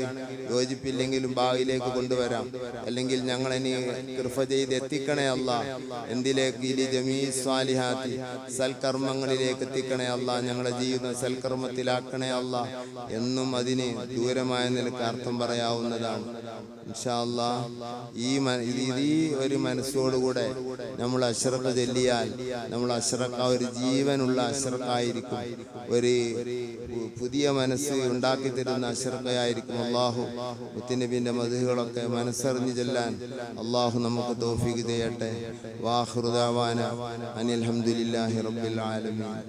യോജിപ്പില്ലെങ്കിലും ബാഗിലേക്ക് കൊണ്ടുവരാം. അല്ലെങ്കിൽ ഞങ്ങളെ നീ കിർഫ ചെയ്ത് എത്തിക്കണേ അല്ലാഹ്. എന്തിലേക്ക്? ഇലി ജമീ സ്വാലിഹാത്ത്, സൽക്കർമ്മങ്ങളിലേക്ക് എത്തിക്കണേ അല്ലാഹ്. ഞങ്ങളെ ജീവിതം സൽക്കർമ്മത്തിലാക്കണേ അല്ലാഹ് എന്നും അതിന് ദൂരമായ നിലക്ക് അർത്ഥം പറയാവുന്നതാണ്. ഇൻഷാ അല്ലാഹ് ഈ ഒരു മനസ്സോടുകൂടെ നമ്മൾ അശ്റഖ് ചൊല്ലിയാൽ നമ്മൾ അശ്റഖ്, ഒരു ജീവനുള്ള അശ്റഖായിരിക്കും, ഒരു പുതിയ മനസ്സ് ഉണ്ടാക്കി തരുന്ന അശ്റഖായിരിക്കും. അല്ലാഹു മുത്തുനബിന്റെ മദ്ഹുകളൊക്കെ മനസ്സറിഞ്ഞു ചൊല്ലാൻ അല്ലാഹു നമുക്ക് തൗഫീഖ് ചെയ്യട്ടെ. വാഖിറു ദഅവാന അനിൽ ഹംദുലില്ലാഹി റബ്ബിൽ ആലമീൻ.